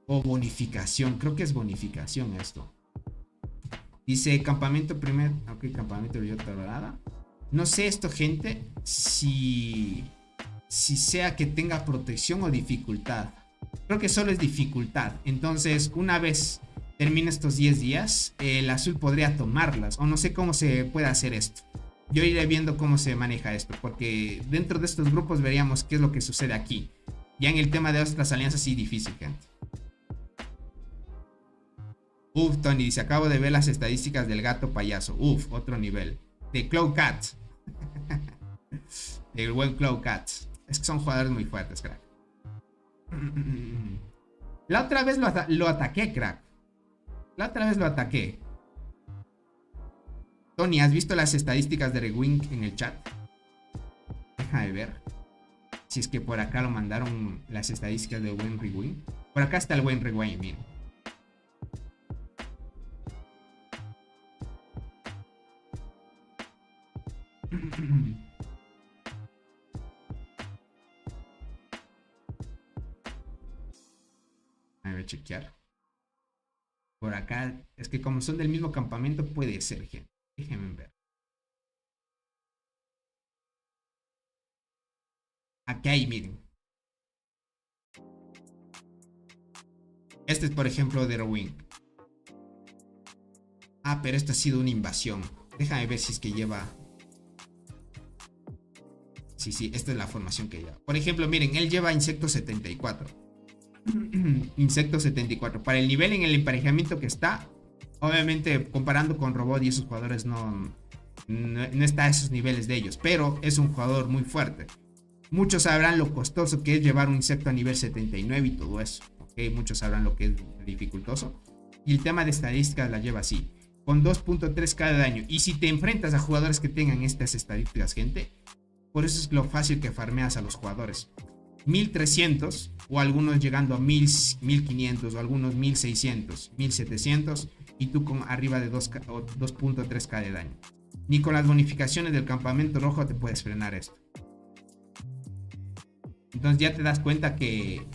B: o bonificación. Creo que es bonificación esto. Dice campamento primero. Ok, campamento de otra dorada. No sé esto, gente, si sea que tenga protección o dificultad. Creo que solo es dificultad. Entonces, una vez termine estos 10 días, el azul podría tomarlas. O no sé cómo se puede hacer esto. Yo iré viendo cómo se maneja esto, porque dentro de estos grupos veríamos qué es lo que sucede aquí. Ya en el tema de otras alianzas sí difícil, gente. Uf, Tony dice, acabo de ver las estadísticas del gato payaso. Uf, otro nivel. De Cloud Cat. Del buen Cloud Cat. Es que son jugadores muy fuertes, crack. La otra vez lo ataqué, crack. La otra vez lo ataqué. Tony, ¿has visto las estadísticas de Rewind en el chat? Déjame ver. Si es que por acá lo mandaron las estadísticas de buen Rewind. Por acá está el buen Rewind, miren. A ver, chequear. Por acá, es que como son del mismo campamento, puede ser, gente. Déjenme ver. Aquí hay, miren. Este es, por ejemplo, de Rewind. Ah, pero esto ha sido una invasión. Déjame ver si es que lleva... Sí, esta es la formación que lleva. Por ejemplo, miren, él lleva Insecto 74. Insecto 74. Para el nivel en el emparejamiento que está, obviamente comparando con Robot y esos jugadores no está a esos niveles de ellos, pero es un jugador muy fuerte. Muchos sabrán lo costoso que es llevar un insecto a nivel 79 y todo eso. ¿Okay? Muchos sabrán lo que es dificultoso. Y el tema de estadísticas la lleva así, con 2.3k de daño. Y si te enfrentas a jugadores que tengan estas estadísticas, gente, por eso es lo fácil que farmeas a los jugadores. 1300 o algunos llegando a 1500 o algunos 1600, 1700 y tú con arriba de 2.3k de daño. Ni con las bonificaciones del campamento rojo te puedes frenar esto. Entonces ya te das cuenta que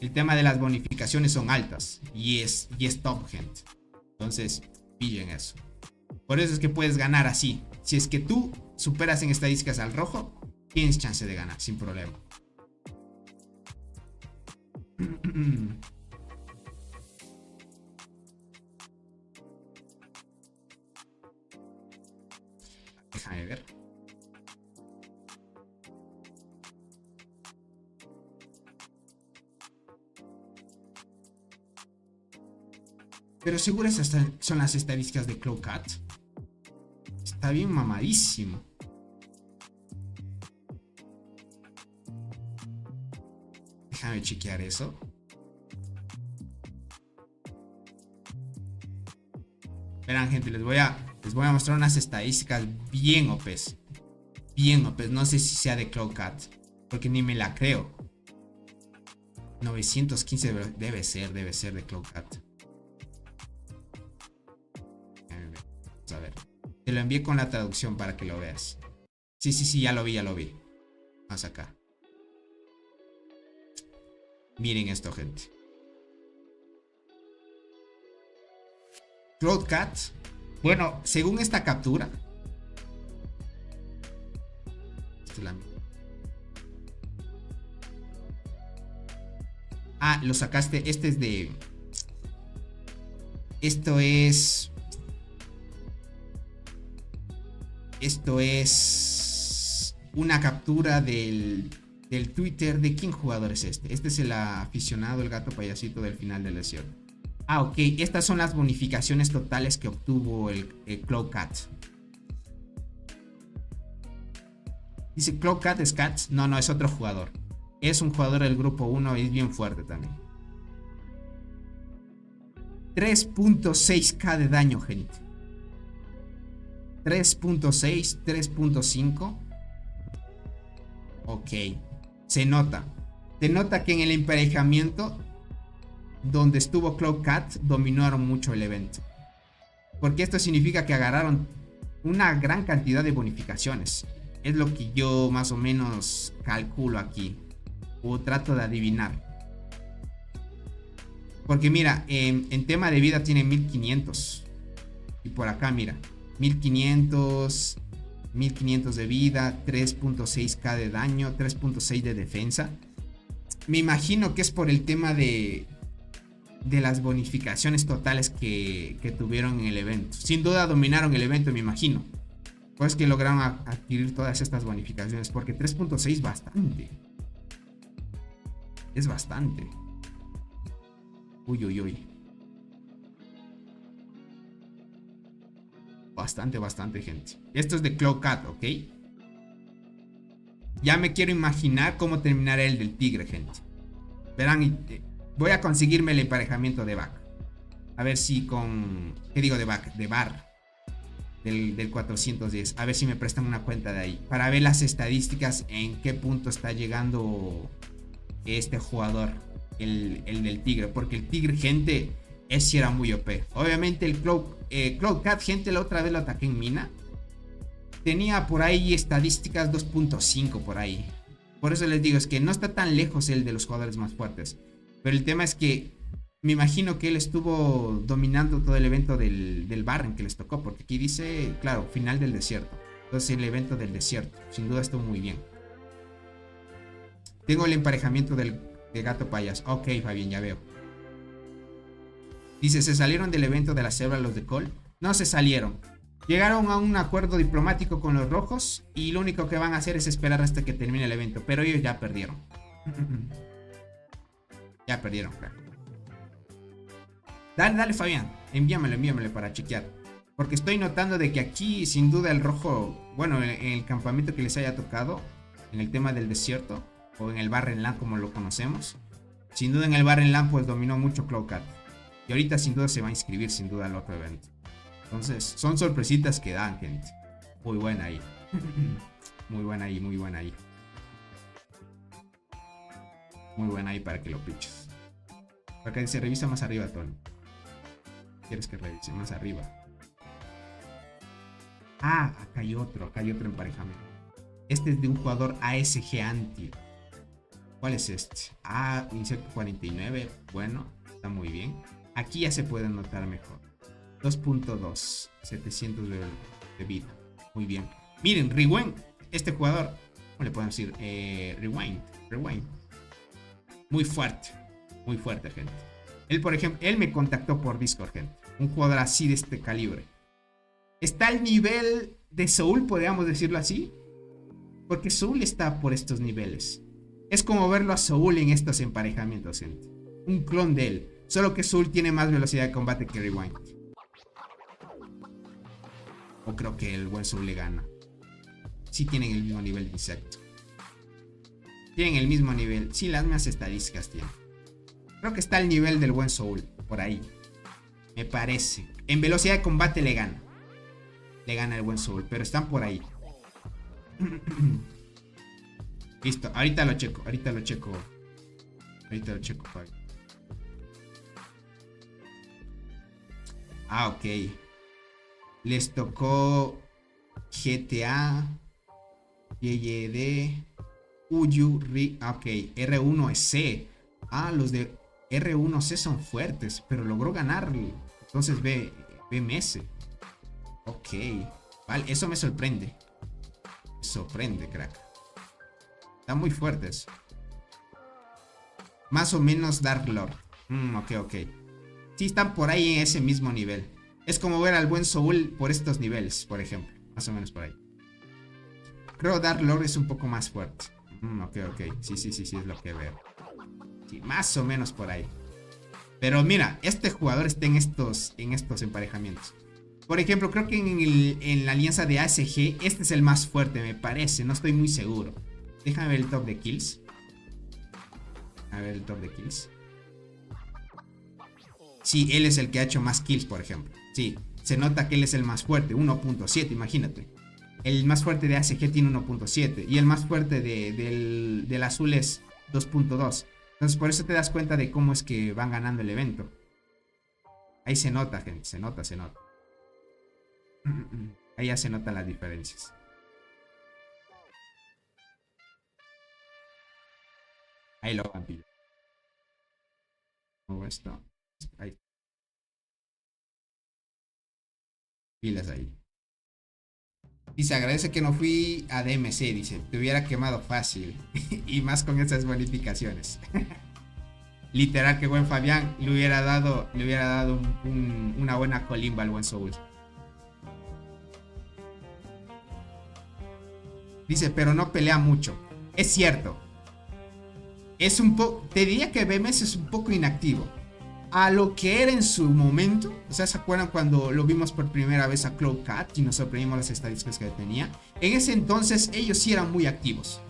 B: el tema de las bonificaciones son altas y es top, gente. Entonces pillen eso. Por eso es que puedes ganar así. Si es que tú superas en estadísticas al rojo, tienes chance de ganar sin problema. Déjame ver. Pero seguro esas son las estadísticas de Cloud Cat. Está bien mamadísimo. Déjame chequear eso. Verán, gente, les voy a mostrar unas estadísticas bien OPs. Bien OPs. No sé si sea de Cloud Cat, porque ni me la creo. 915 debe ser de Cloud Cat. Vamos a ver. Te lo envié con la traducción para que lo veas. Sí, ya lo vi. Vamos acá. Miren esto, gente. Cloud Cat. Bueno, según esta captura. Ah, lo sacaste. Este es de... Esto es una captura del Twitter. ¿De quién jugador es este? Este es el aficionado, el gato payasito del final de lesión. Ah, ok. Estas son las bonificaciones totales que obtuvo el Cloud Cat. Dice Cloud Cat es Cats. No, es otro jugador. Es un jugador del grupo 1 y es bien fuerte también. 3.6k de daño, gente. 3.6, 3.5. Ok. Se nota. Se nota que en el emparejamiento donde estuvo Cloud Cat dominaron mucho el evento. Porque esto significa que agarraron una gran cantidad de bonificaciones. Es lo que yo más o menos calculo aquí. O trato de adivinar. Porque mira, en tema de vida tiene 1500. Y por acá mira, 1500 de vida, 3.6k de daño, 3.6 de defensa. Me imagino que es por el tema de las bonificaciones totales que tuvieron en el evento. Sin duda dominaron el evento, me imagino. Pues que lograron adquirir todas estas bonificaciones. Porque 3.6 es bastante. Es bastante. Uy, uy, uy. Bastante, gente. Esto es de Cloudcat, ¿ok? Ya me quiero imaginar cómo terminará el del tigre, gente. Verán, voy a conseguirme el emparejamiento de Back. A ver si con... ¿Qué digo de Back? De Bar. Del 410. A ver si me prestan una cuenta de ahí. Para ver las estadísticas en qué punto está llegando este jugador. El del tigre. Porque el tigre, gente, ese era muy OP. Obviamente el Cloudcat, gente, la otra vez lo ataqué en mina. Tenía por ahí estadísticas 2.5 por ahí. Por eso les digo, es que no está tan lejos el de los jugadores más fuertes. Pero el tema es que me imagino que él estuvo dominando todo el evento del Barren que les tocó. Porque aquí dice, claro, final del desierto. Entonces el evento del desierto. Sin duda estuvo muy bien. Tengo el emparejamiento del gato payas. Ok, Fabián, ya veo. Dice, ¿se salieron del evento de la cebra los de Cole? No se salieron. Llegaron a un acuerdo diplomático con los rojos y lo único que van a hacer es esperar hasta que termine el evento. Pero ellos ya perdieron. Ya perdieron, crack. Dale, Fabián. Envíamelo para chequear. Porque estoy notando de que aquí, sin duda, el rojo... Bueno, en el campamento que les haya tocado, en el tema del desierto, o en el Barren Land como lo conocemos, sin duda en el Barren Land pues dominó mucho Cloudcat. Y ahorita sin duda se va a inscribir sin duda al otro evento. Entonces, son sorpresitas que dan, gente. Muy buena ahí. Muy buena ahí. Muy buena ahí para que lo piches. Acá dice, revisa más arriba, Tony. ¿Quieres que revise más arriba? Ah, acá hay otro emparejamiento. Este es de un jugador ASG Anti. ¿Cuál es este? Ah, Insecto 49. Bueno, está muy bien. Aquí ya se puede notar mejor. 2.2, 700 de vida. Muy bien. Miren, Rewind. Este jugador, ¿cómo le podemos decir? Rewind. Muy fuerte, gente. Él, por ejemplo, él me contactó por Discord, gente. Un jugador así de este calibre. Está al nivel de Soul, podríamos decirlo así. Porque Soul está por estos niveles. Es como verlo a Soul en estos emparejamientos, gente. Un clon de él. Solo que Soul tiene más velocidad de combate que Rewind. O creo que el buen Soul le gana. Sí tienen el mismo nivel de insecto. Tienen el mismo nivel. Sí, las mismas estadísticas tienen. Creo que está al nivel del buen Soul. Por ahí. Me parece. En velocidad de combate le gana. Le gana el buen Soul. Pero están por ahí. Listo. Ahorita lo checo. Fabi. Ah, ok. Les tocó GTA, YYD, Uyu, ok, R1C. Ah, los de R1C son fuertes, pero logró ganar. Entonces BMS. Ok, vale, eso me sorprende. Me sorprende, crack. Están muy fuertes. Más o menos Dark Lord. Ok. Sí, están por ahí en ese mismo nivel. Es como ver al buen Soul por estos niveles, por ejemplo. Más o menos por ahí. Creo Dark Lord es un poco más fuerte. Ok. Sí, es lo que veo. Sí, más o menos por ahí. Pero mira, este jugador está en estos emparejamientos. Por ejemplo, creo que en la alianza de ASG, este es el más fuerte, me parece. No estoy muy seguro. Déjame ver el top de kills. Sí, él es el que ha hecho más kills, por ejemplo. Sí, se nota que él es el más fuerte, 1.7, imagínate. El más fuerte de ACG tiene 1.7 y el más fuerte del azul es 2.2. Entonces por eso te das cuenta de cómo es que van ganando el evento. Ahí se nota, gente, se nota. Ahí ya se notan las diferencias. Ahí lo van a pillar. Como esto. Ahí. Pilas ahí. Dice, agradece que no fui a DMC, dice, te hubiera quemado fácil. Y más con esas bonificaciones. Literal que buen Fabián le hubiera dado una buena colimba al buen Soul. Dice, pero no pelea mucho. Es cierto. Es un poco, te diría que BMS es un poco inactivo. A lo que era en su momento. O sea, ¿se acuerdan cuando lo vimos por primera vez a Cloud Cat y nos sorprendimos las estadísticas que tenía? En ese entonces ellos sí eran muy activos.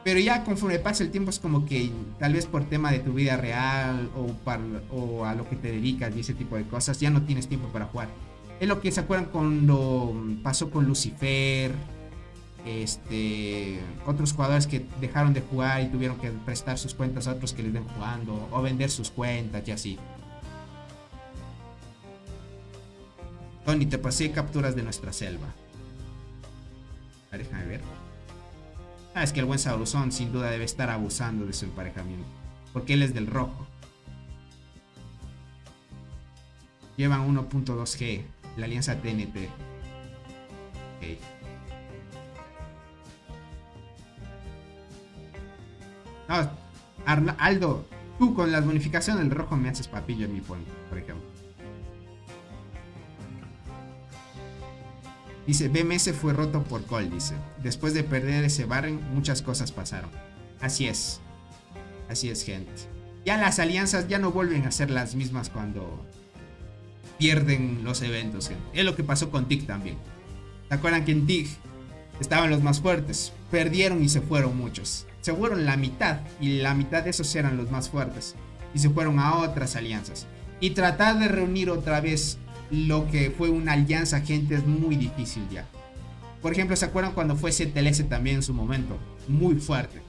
B: Pero ya conforme pasa el tiempo es como que tal vez por tema de tu vida real o a lo que te dedicas y ese tipo de cosas, ya no tienes tiempo para jugar. Es lo que se acuerdan cuando pasó con Lucifer, otros jugadores que dejaron de jugar y tuvieron que prestar sus cuentas a otros que les den jugando o vender sus cuentas y así. Tony, te pasé capturas de nuestra selva. Déjame ver. Es que el buen Sabruzón sin duda debe estar abusando de su emparejamiento. Porque él es del rojo. Llevan 1.2G. La alianza TNT. Ok. No, Aldo, tú con las bonificaciones del rojo me haces papillo en mi point, por ejemplo. Dice, BMS fue roto por Cole, dice. Después de perder ese Barren, muchas cosas pasaron. Así es. Así es, gente. Ya las alianzas ya no vuelven a ser las mismas cuando pierden los eventos, gente. Es lo que pasó con TIG también. ¿Se acuerdan que en TIG estaban los más fuertes? Perdieron y se fueron muchos. Se fueron la mitad. Y la mitad de esos eran los más fuertes. Y se fueron a otras alianzas. Y tratar de reunir otra vez lo que fue una alianza, gente, es muy difícil ya. Por ejemplo, ¿se acuerdan cuando fue CTLS también en su momento? Muy fuerte.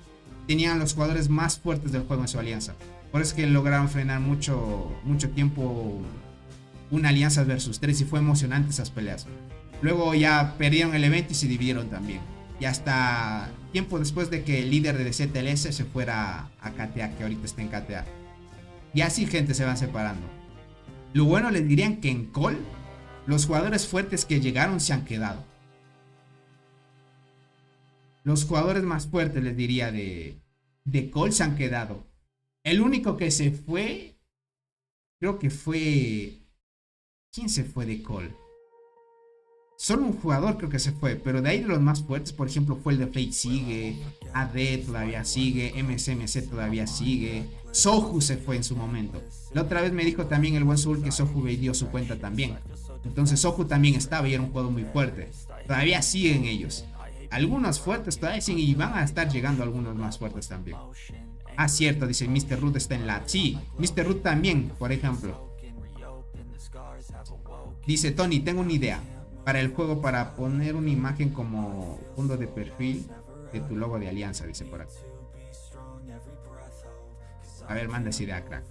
B: Tenían los jugadores más fuertes del juego en su alianza. Por eso es que lograron frenar mucho tiempo una alianza versus 3 y fue emocionante esas peleas. Luego ya perdieron el evento y se dividieron también. Y hasta tiempo después de que el líder de CTLS se fuera a KTA, que ahorita está en KTA. Y así, gente, se van separando. Lo bueno, les dirían que en Cole los jugadores fuertes que llegaron se han quedado. Los jugadores más fuertes, les diría, de Cole se han quedado. El único que se fue, creo que fue... ¿Quién se fue de Cole? Solo un jugador creo que se fue, pero de ahí de los más fuertes, por ejemplo, fue el de Fate sigue, AD todavía sigue, MSMC todavía sigue, Sohu se fue en su momento. La otra vez me dijo también el buen Soul que Sohu vendió su cuenta también. Entonces Sohu también estaba y era un jugador muy fuerte. Todavía siguen ellos. Algunos fuertes todavía siguen y van a estar llegando algunos más fuertes también. Ah, cierto, dice Mr. Root está en la... Sí, Mr. Root también, por ejemplo. Dice Tony, tengo una idea para el juego, para poner una imagen como fondo de perfil de tu logo de alianza, dice por aquí. A ver, manda esa idea, crack.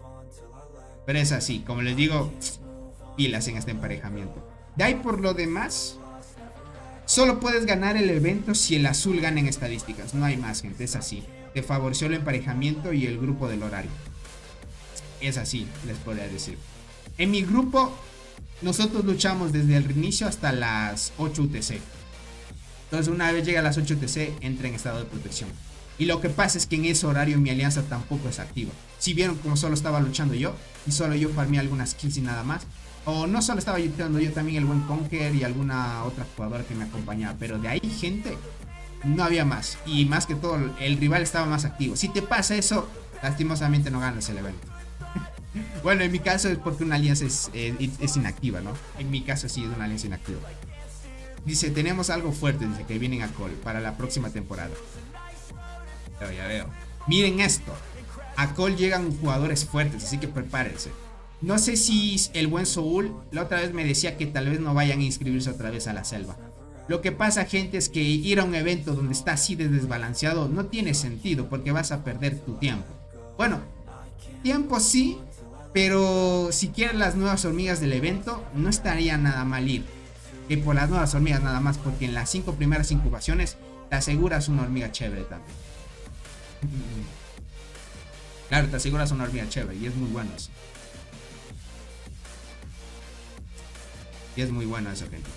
B: Pero es así, como les digo, pilas en este emparejamiento. De ahí por lo demás, solo puedes ganar el evento si el azul gana en estadísticas. No hay más, gente, es así. Te favoreció el emparejamiento y el grupo del horario. Es así, les podría decir. En mi grupo, nosotros luchamos desde el inicio hasta las 8 UTC. Entonces una vez llega a las 8 UTC, entra en estado de protección. Y lo que pasa es que en ese horario mi alianza tampoco es activa. Si vieron como solo estaba luchando yo, y solo yo farmé algunas kills y nada más. O no solo estaba luchando yo, también el buen Conker y alguna otra jugadora que me acompañaba. Pero de ahí, gente, no había más. Y más que todo, el rival estaba más activo. Si te pasa eso, lastimosamente no ganas el evento. Bueno, en mi caso es porque una alianza es inactiva, ¿no? En mi caso sí es una alianza inactiva. Dice, tenemos algo fuerte, dice, que vienen a Cole para la próxima temporada. Ya veo. Miren esto. A Cole llegan jugadores fuertes, así que prepárense. No sé si el buen Soul la otra vez me decía que tal vez no vayan a inscribirse otra vez a la selva. Lo que pasa, gente, es que ir a un evento donde está así de desbalanceado no tiene sentido porque vas a perder tu tiempo. Bueno, tiempo sí, pero si quieres las nuevas hormigas del evento, no estaría nada mal ir. Que por las nuevas hormigas nada más, porque en las 5 primeras incubaciones te aseguras una hormiga chévere también. Claro, te aseguras una hormiga chévere y es muy bueno eso. Y es muy bueno eso, gente.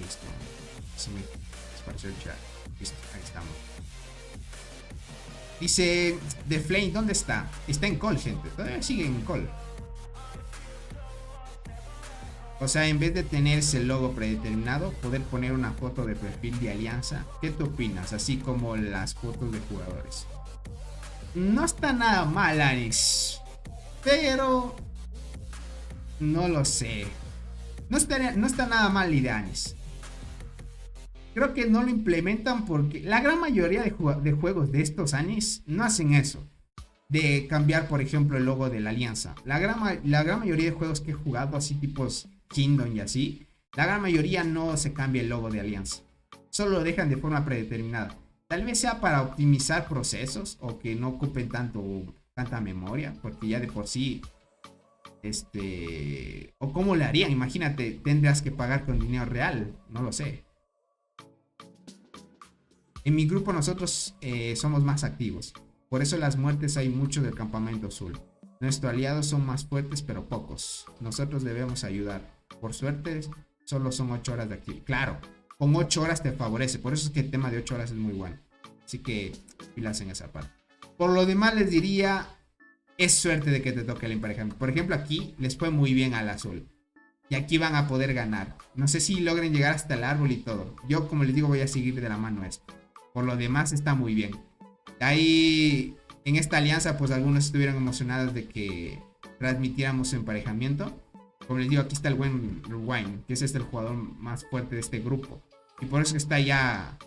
B: Listo. Se me despareció el chat. Listo, ahí estamos. Dice The Flame, ¿dónde está? Está en call, gente. Todavía sigue en call. O sea, en vez de tener ese logo predeterminado, poder poner una foto de perfil de Alianza. ¿Qué te opinas? Así como las fotos de jugadores. No está nada mal, Anis. Pero no lo sé. No está nada mal la idea, Anis. Creo que no lo implementan porque la gran mayoría de juegos de estos Anis no hacen eso. De cambiar, por ejemplo, el logo de la Alianza. La gran mayoría de juegos que he jugado, así tipos Kingdom y así, la gran mayoría no se cambia el logo de Alianza. Solo lo dejan de forma predeterminada. Tal vez sea para optimizar procesos o que no ocupen tanta memoria, porque ya de por sí, o cómo le harían, imagínate, tendrás que pagar con dinero real, no lo sé. En mi grupo nosotros somos más activos, por eso las muertes hay mucho del campamento azul. Nuestros aliados son más fuertes pero pocos, nosotros debemos ayudar. Por suerte solo son 8 horas de actividad. Claro, con 8 horas te favorece, por eso es que el tema de 8 horas es muy bueno. Así que pilas en esa parte. Por lo demás les diría, es suerte de que te toque el emparejamiento. Por ejemplo, aquí les fue muy bien al azul. Y aquí van a poder ganar. No sé si logren llegar hasta el árbol y todo. Yo, como les digo, voy a seguir de la mano esto. Por lo demás está muy bien. Ahí, en esta alianza, pues algunos estuvieron emocionados de que transmitiéramos su emparejamiento. Como les digo, aquí está el buen Wine, que es el jugador más fuerte de este grupo. Y por eso está ya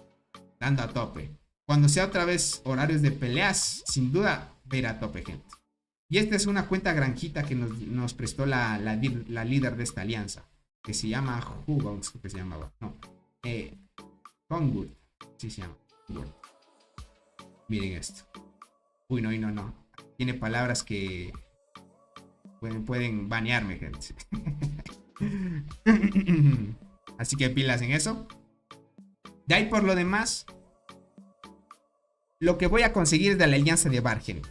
B: dando a tope. Cuando sea otra vez horarios de peleas, sin duda va a ir a tope, gente. Y esta es una cuenta granjita que nos prestó la líder de esta alianza. Que se llama Hugons, que se llamaba. No. Conwood. Sí se llama. Conwood. Miren esto. Uy, no. Tiene palabras que pueden banearme, gente. Así que pilas en eso. De ahí por lo demás, lo que voy a conseguir es de la alianza de Bar, gente.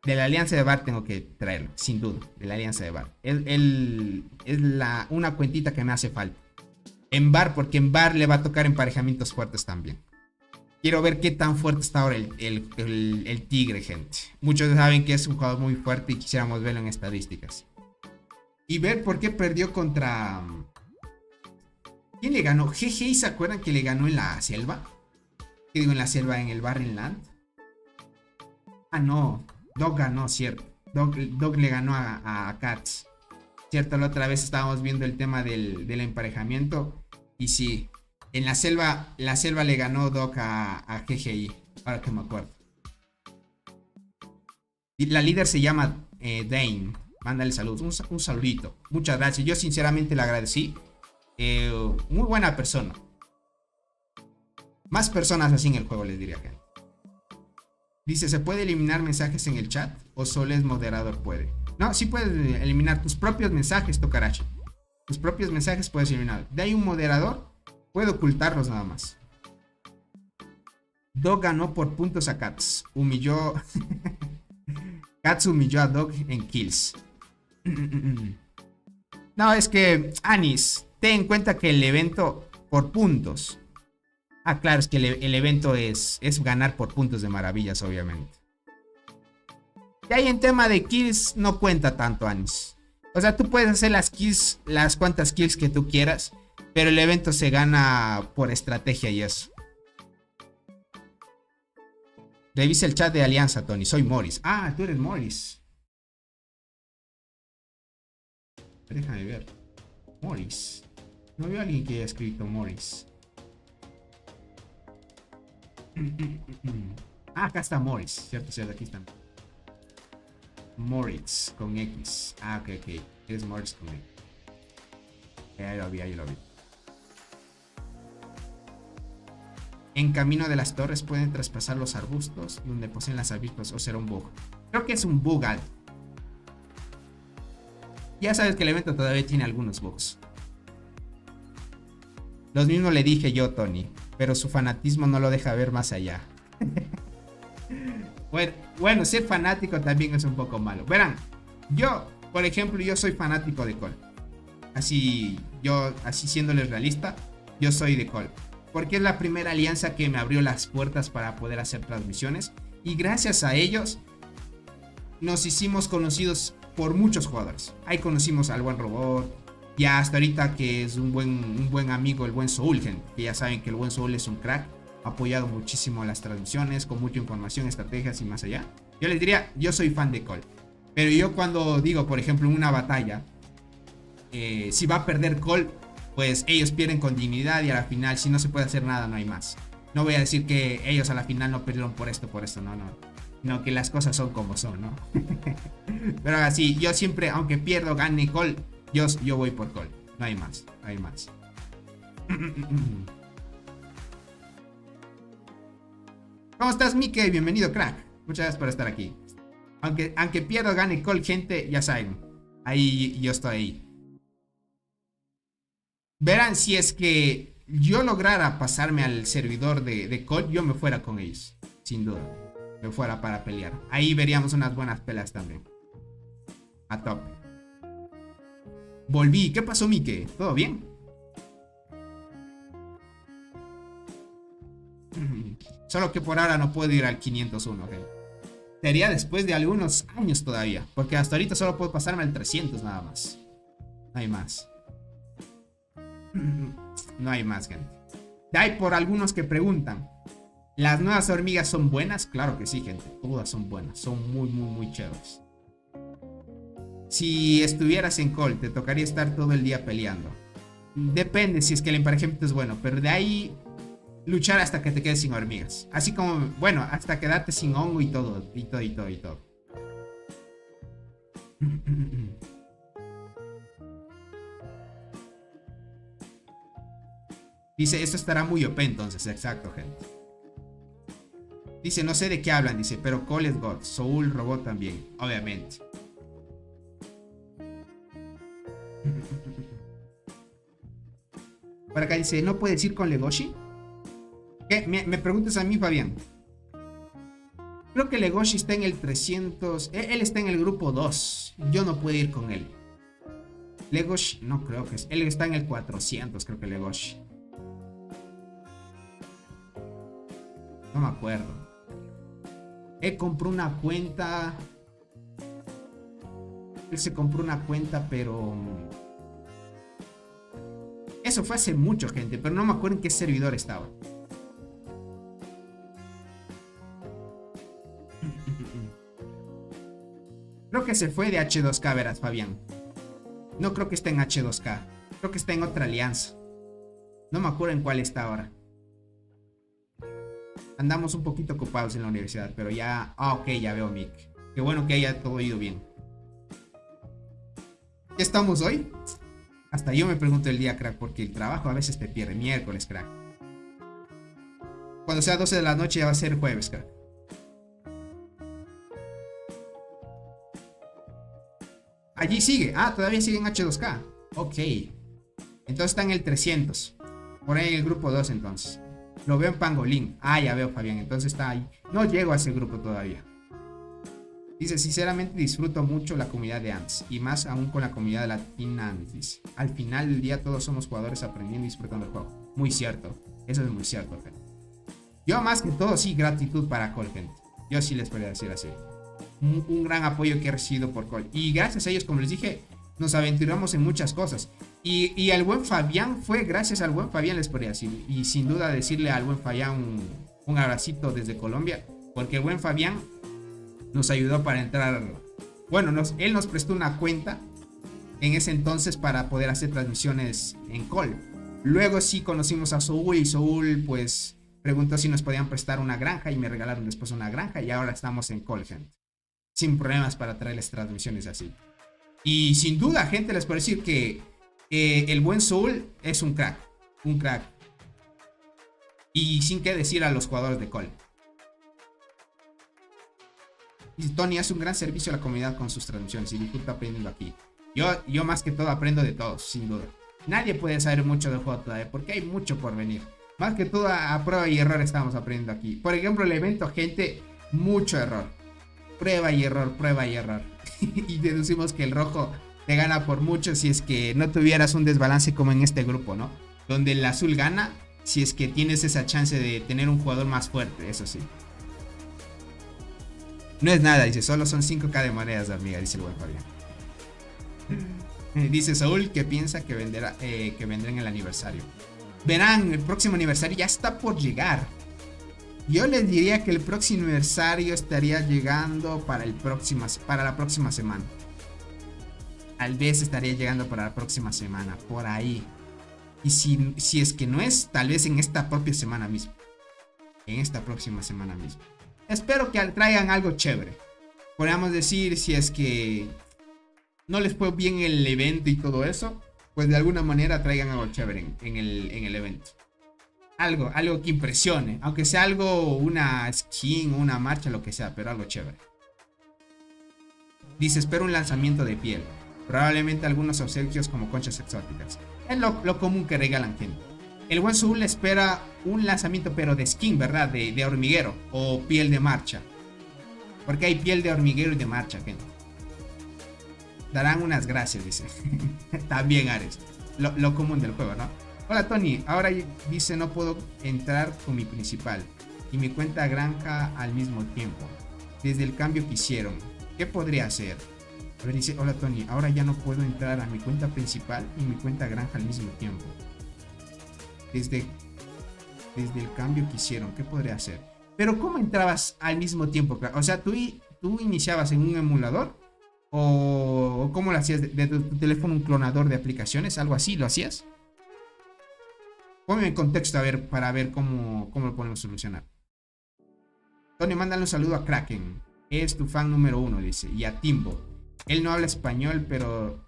B: De la alianza de Bar tengo que traerlo, sin duda. De la alianza de Bar. Es una cuentita que me hace falta. En Bar, porque en Bar le va a tocar emparejamientos fuertes también. Quiero ver qué tan fuerte está ahora el Tigre, gente. Muchos saben que es un jugador muy fuerte y quisiéramos verlo en estadísticas. Y ver por qué perdió contra... ¿Quién le ganó? GG, ¿se acuerdan que le ganó en la selva? ¿Qué digo en la selva? En el Barren Land. Ah, no. Dog ganó, cierto. Dog le ganó a Cats. Cierto, la otra vez estábamos viendo el tema del emparejamiento. Y sí, en la selva le ganó Dog a GGI. Ahora que me acuerdo. Y la líder se llama Dane. Mándale saludos. Un saludito. Muchas gracias. Yo sinceramente le agradecí. Muy buena persona. Más personas así en el juego, les diría, gente. Dice, ¿se puede eliminar mensajes en el chat? ¿O solo el moderador puede? No, sí puedes eliminar tus propios mensajes, Tokarachi. Tus propios mensajes puedes eliminar. De ahí un moderador puede ocultarlos nada más. Dog ganó por puntos a Cats. Humilló... Cats humilló a Dog en kills. No, es que... Anis, ten en cuenta que el evento por puntos... Ah, claro, es que el evento es ganar por puntos de maravillas, obviamente. Y ahí en tema de kills no cuenta tanto, Anis. O sea, tú puedes hacer las kills, las cuantas kills que tú quieras, pero el evento se gana por estrategia y eso. Revisa el chat de Alianza, Tony. Soy Morris. Ah, tú eres Morris. Déjame ver. Morris. No veo a alguien que haya escrito Morris. Ah, acá está Morris. Cierto, aquí están. Moritz con X. Ah, ok. Es Morris con X. Ahí lo vi. En camino de las torres pueden traspasar los arbustos donde poseen las avispas, o será un bug. Creo que es un bug alto. Ya sabes que el evento todavía tiene algunos bugs. Los mismos le dije yo, Tony, pero su fanatismo no lo deja ver más allá. Bueno, ser fanático también es un poco malo. Verán, yo, por ejemplo, yo soy fanático de Cole. así yo, así siéndoles realista, yo soy de Call. Porque es la primera alianza que me abrió las puertas para poder hacer transmisiones. Y gracias a ellos nos hicimos conocidos por muchos jugadores. Ahí conocimos al buen Robot. Ya hasta ahorita que es un buen amigo, el buen Soul, gente. Que ya saben que el buen Soul es un crack. Ha apoyado muchísimo las transmisiones, con mucha información, estrategias y más allá. Yo les diría, yo soy fan de Call. Pero yo cuando digo, por ejemplo, en una batalla, si va a perder Call, pues ellos pierden con dignidad y a la final, si no se puede hacer nada, no hay más. No voy a decir que ellos a la final no perdieron por esto, no. No, que las cosas son como son, ¿no? Pero así, yo siempre, aunque pierdo, gane Call, yo voy por Call. No hay más, no hay más. ¿Cómo estás, Mike? Bienvenido, crack. Muchas gracias por estar aquí. Aunque pierdo, gane Call, gente, ya saben. Ahí yo estoy ahí. Verán, si es que yo lograra pasarme al servidor de Call, yo me fuera con ellos. Sin duda. Me fuera para pelear. Ahí veríamos unas buenas peleas también. A top. Volví. ¿Qué pasó, Mike? ¿Todo bien? Solo que por ahora no puedo ir al 501, ¿ok? Sería después de algunos años todavía. Porque hasta ahorita solo puedo pasarme al 300 nada más. No hay más. No hay más, gente. Hay por algunos que preguntan, ¿las nuevas hormigas son buenas? Claro que sí, gente. Todas son buenas. Son muy chéveres. Si estuvieras en Call, te tocaría estar todo el día peleando. Depende si es que el emparejamiento es bueno. Pero de ahí luchar hasta que te quedes sin hormigas. Así como, bueno, hasta quedarte sin hongo y todo. Y todo. Dice, esto estará muy OP entonces. Exacto, gente. Dice, no sé de qué hablan. Dice, pero Call es God. Soul, Robot también. Obviamente. Por acá dice, ¿no puedes ir con Legoshi? ¿Qué? Me preguntas a mí, Fabián. Creo que Legoshi está en el 300. Él está en el grupo 2. Yo no puedo ir con él. Legoshi, no creo que es. Él está en el 400, creo que Legoshi. No me acuerdo. Él compró una cuenta. Él se compró una cuenta, pero... Eso fue hace mucho, gente. Pero no me acuerdo en qué servidor estaba. Creo que se fue de H2K, verás, Fabián. No creo que esté en H2K. Creo que está en otra alianza. No me acuerdo en cuál está ahora. Andamos un poquito ocupados en la universidad, pero ya... Ah, ok, ya veo, Mick. Qué bueno que haya todo ido bien. ¿Qué estamos hoy? Hasta yo me pregunto el día, crack, porque el trabajo a veces te pierde. Miércoles, crack. Cuando sea 12 de la noche ya va a ser jueves, crack. Allí sigue. Ah, todavía sigue en H2K. Ok. Entonces está en el 300. Por ahí en el grupo 2 entonces. Lo veo en Pangolín. Ah, ya veo, Fabián. Entonces está ahí. No llego a ese grupo todavía. Dice, sinceramente disfruto mucho la comunidad de ANTS. Y más aún con la comunidad latina ANTS. Dice, al final del día todos somos jugadores aprendiendo y disfrutando el juego. Muy cierto. Eso es muy cierto, gente. Yo más que todo, sí, gratitud para Call, gente. Yo sí les podría decir así. Un gran apoyo que he recibido por Call. Y gracias a ellos, como les dije, nos aventuramos en muchas cosas. Y al buen Fabián, fue gracias al buen Fabián, les podría decir. Y sin duda decirle al buen Fabián un abracito desde Colombia. Porque el buen Fabián nos ayudó para entrar. Bueno, él nos prestó una cuenta en ese entonces para poder hacer transmisiones en Call. Luego sí conocimos a Soul y Soul pues preguntó si nos podían prestar una granja y me regalaron después una granja y ahora estamos en Call, gente. Sin problemas para traerles transmisiones así. Y sin duda, gente, les puedo decir que el buen Soul es un crack. Un crack. Y sin que decir a los jugadores de Call. Y Tony hace un gran servicio a la comunidad con sus transmisiones y disfruta aprendiendo aquí. Yo más que todo aprendo de todos, sin duda. Nadie puede saber mucho del juego todavía porque hay mucho por venir. Más que todo a prueba y error estamos aprendiendo aquí. Por ejemplo, el evento, gente, mucho error. Prueba y error, prueba y error. Y deducimos que el rojo te gana por mucho si es que no tuvieras un desbalance como en este grupo, ¿no? Donde el azul gana si es que tienes esa chance de tener un jugador más fuerte, eso sí. No es nada, dice, solo son 5k de monedas de hormiga, dice el buen Fabián. Dice Saúl que piensa que vendrá en el aniversario. Verán, el próximo aniversario ya está por llegar. Yo les diría que el próximo aniversario estaría llegando para la próxima semana. Tal vez estaría llegando para la próxima semana, por ahí. Y si es que no es, tal vez en esta propia semana mismo. En esta próxima semana mismo. Espero que traigan algo chévere. Podríamos decir, si es que no les fue bien el evento y todo eso, pues de alguna manera traigan algo chévere en el evento. Algo que impresione. Aunque sea algo, una skin, una marcha, lo que sea, pero algo chévere. Dice, espero un lanzamiento de piel. Probablemente algunos obsequios como conchas exóticas. Es lo común que regalan gente. El buen Soul espera un lanzamiento pero de skin, ¿verdad? De hormiguero o piel de marcha. Porque hay piel de hormiguero y de marcha, gente. Darán unas gracias, dice. También, Ares. Lo común del juego, ¿no? Hola, Tony. Ahora dice no puedo entrar con mi principal y mi cuenta granja al mismo tiempo. Desde el cambio que hicieron. ¿Qué podría hacer? A ver, dice, hola, Tony. Ahora ya no puedo entrar a mi cuenta principal y mi cuenta granja al mismo tiempo. Desde el cambio que hicieron. ¿Qué podría hacer? Pero ¿cómo entrabas al mismo tiempo? O sea, ¿tú iniciabas en un emulador? ¿O cómo lo hacías? ¿De tu teléfono un clonador de aplicaciones? ¿Algo así? ¿Lo hacías? Ponme en contexto a ver, para ver cómo lo podemos solucionar. Tony, mándale un saludo a Kraken. Es tu fan número 1, dice. Y a Timbo. Él no habla español, pero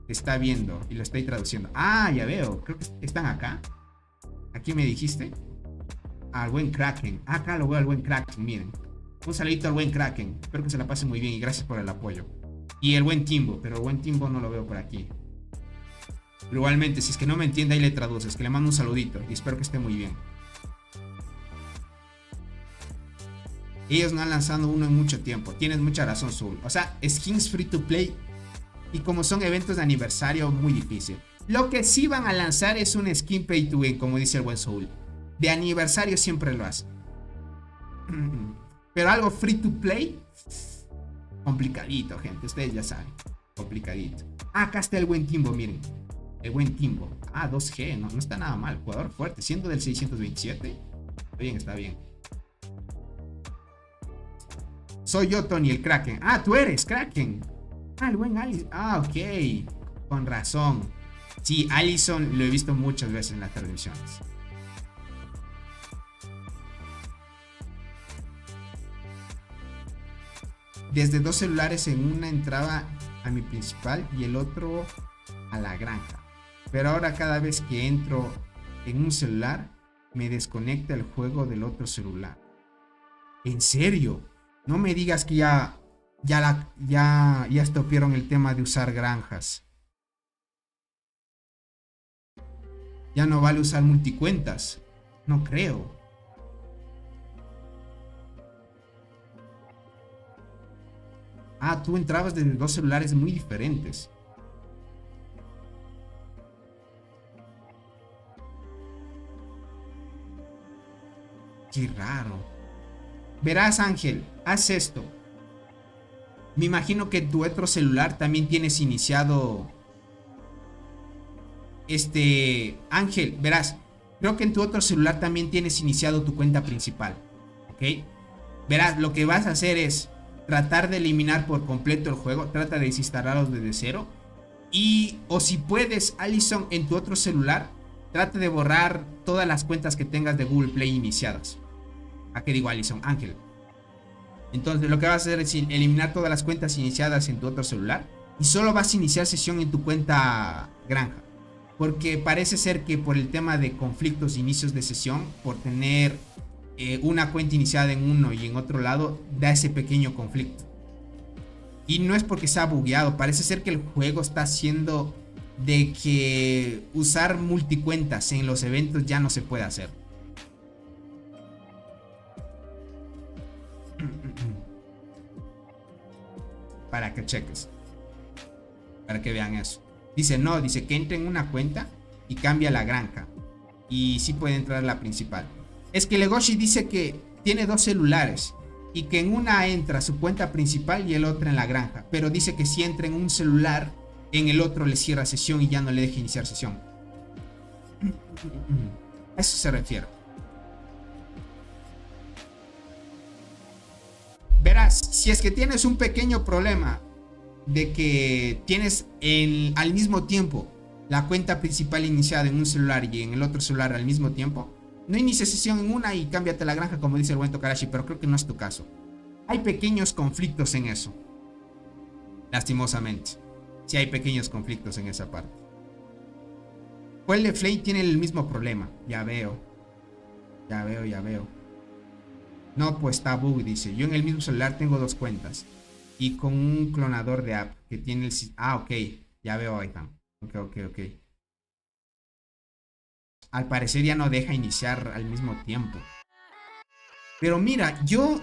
B: te está viendo y lo estoy traduciendo. Ah, ya veo. Creo que están acá. ¿Aquí me dijiste? Al buen Kraken. Acá lo veo al buen Kraken, miren. Un saludito al buen Kraken. Espero que se la pase muy bien y gracias por el apoyo. Y el buen Timbo, pero el buen Timbo no lo veo por aquí. Pero igualmente, si es que no me entiende, ahí le traduces. Que le mando un saludito y espero que esté muy bien. Ellos no han lanzado uno en mucho tiempo. Tienes mucha razón, Soul. O sea, skins free to play. Y como son eventos de aniversario, muy difícil. Lo que sí van a lanzar es un skin pay to win, como dice el buen Soul. De aniversario siempre lo hacen. Pero algo free to play, complicadito, gente. Ustedes ya saben. Complicadito. Ah, acá está el buen Timbo, miren. El buen Timbo. Ah, 2G. No está nada mal. Jugador fuerte. Siendo del 627. Está bien, está bien. Soy yo, Tony, el Kraken. Ah, tú eres Kraken. Ah, el buen Allison. Ah, ok. Con razón. Sí, Allison lo he visto muchas veces en las transmisiones. Desde dos celulares, en una entraba a mi principal y el otro a la granja. Pero ahora cada vez que entro en un celular, me desconecta el juego del otro celular. ¿En serio? No me digas que ya estopieron el tema de usar granjas. Ya no vale usar multicuentas. No creo. Ah, tú entrabas desde dos celulares muy diferentes. Qué raro. Verás, Ángel, haz esto. Me imagino que en tu otro celular también tienes iniciado... Ángel, verás, creo que en tu otro celular también tienes iniciado tu cuenta principal. ¿Ok? Verás, lo que vas a hacer es tratar de eliminar por completo el juego. Trata de desinstalarlo desde cero. O si puedes, Allison, en tu otro celular, trata de borrar todas las cuentas que tengas de Google Play iniciadas. ¿A qué digo, Allison? Ángel. Entonces lo que vas a hacer es eliminar todas las cuentas iniciadas en tu otro celular. Y solo vas a iniciar sesión en tu cuenta granja. Porque parece ser que por el tema de conflictos de inicios de sesión, por tener una cuenta iniciada en uno y en otro lado, da ese pequeño conflicto. Y no es porque sea bugueado, parece ser que el juego está haciendo de que usar multicuentas en los eventos ya no se puede hacer. Para que cheques. Para que vean eso. Dice, no, dice que entre en una cuenta y cambia la granja. Y sí puede entrar la principal. Es que Legoshi dice que tiene 2 celulares. Y que en una entra su cuenta principal y el otro en la granja. Pero dice que si entra en un celular, en el otro le cierra sesión y ya no le deja iniciar sesión. A eso se refiere. Verás, si es que tienes un pequeño problema de que tienes al mismo tiempo la cuenta principal iniciada en un celular y en el otro celular al mismo tiempo, no inicies sesión en una y cámbiate la granja como dice el buen Tokarashi, pero creo que no es tu caso. Hay pequeños conflictos en eso. Lastimosamente. Sí hay pequeños conflictos en esa parte. Fuel Flame tiene el mismo problema. Ya veo. Ya veo. No, pues está bug, dice. Yo en el mismo celular tengo 2 cuentas. Y con un clonador de app que tiene el... Ah, ok. Ya veo ahí. Ok. Al parecer ya no deja iniciar al mismo tiempo. Pero mira, yo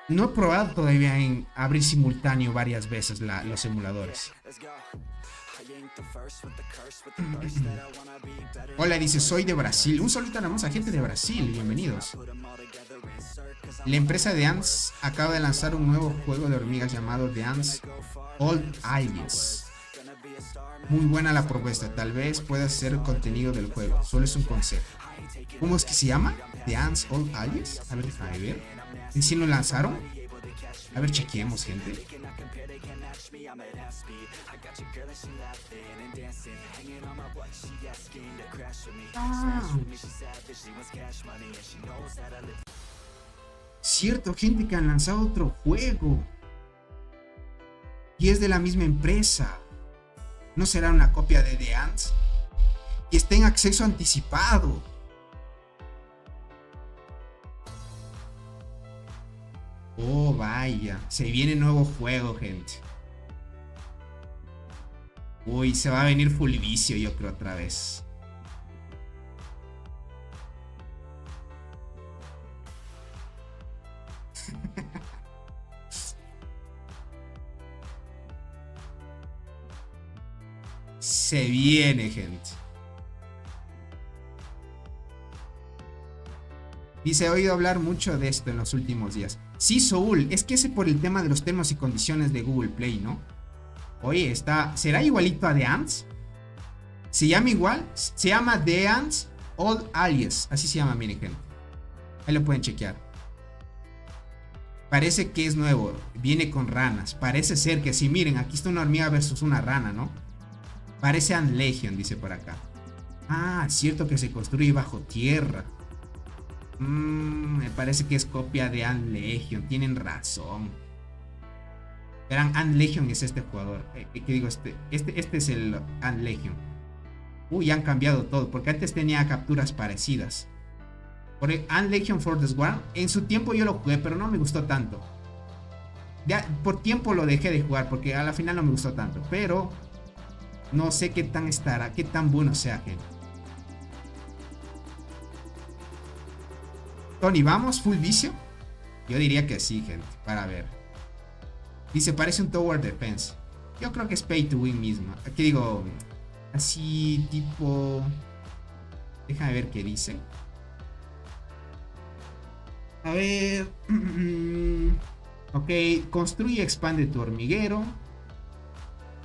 B: no he probado todavía en abrir simultáneo varias veces los emuladores. Hola, dice, soy de Brasil. Un saludo a la hermosa gente de Brasil. Bienvenidos. La empresa de Ants acaba de lanzar un nuevo juego de hormigas llamado The Ants Old Alias. Muy buena la propuesta, tal vez pueda ser contenido del juego, solo es un consejo. ¿Cómo es que se llama? The Ants Old Alias. A ver, déjame ver. ¿En sí lo lanzaron? A ver, chequeemos, gente. Cierto, gente, que han lanzado otro juego. Y es de la misma empresa. ¿No será una copia de The Ants? Y está en acceso anticipado. Oh, vaya. Se viene nuevo juego, gente. Uy, se va a venir full vicio, yo creo, otra vez. Se viene, gente. Dice, he oído hablar mucho de esto en los últimos días. Sí, Soul, es que ese por el tema de los términos y condiciones de Google Play, ¿no? Oye, ¿será igualito a The Ants? ¿Se llama igual? Se llama The Ants Old Alias. Así se llama, miren, gente. Ahí lo pueden chequear. Parece que es nuevo. Viene con ranas. Parece ser que sí, miren, aquí está una hormiga versus una rana, ¿no? Parece Ant Legion, dice por acá. Ah, es cierto que se construye bajo tierra. Me parece que es copia de Ant Legion. Tienen razón. Verán, Ant Legion es este jugador. ¿Qué digo? Este es el Ant Legion. Uy, han cambiado todo. Porque antes tenía capturas parecidas. Por el Ant Legion for the Swarm. En su tiempo yo lo jugué, pero no me gustó tanto. Ya, por tiempo lo dejé de jugar. Porque a la final no me gustó tanto. Pero no sé qué tan estará. Qué tan bueno sea, gente. Tony, ¿vamos? ¿Full vicio? Yo diría que sí, gente. Para ver. Dice, parece un Tower Defense. Yo creo que es Pay to Win mismo. Aquí digo, así tipo... Déjame ver qué dice. A ver... Ok, construye y expande tu hormiguero.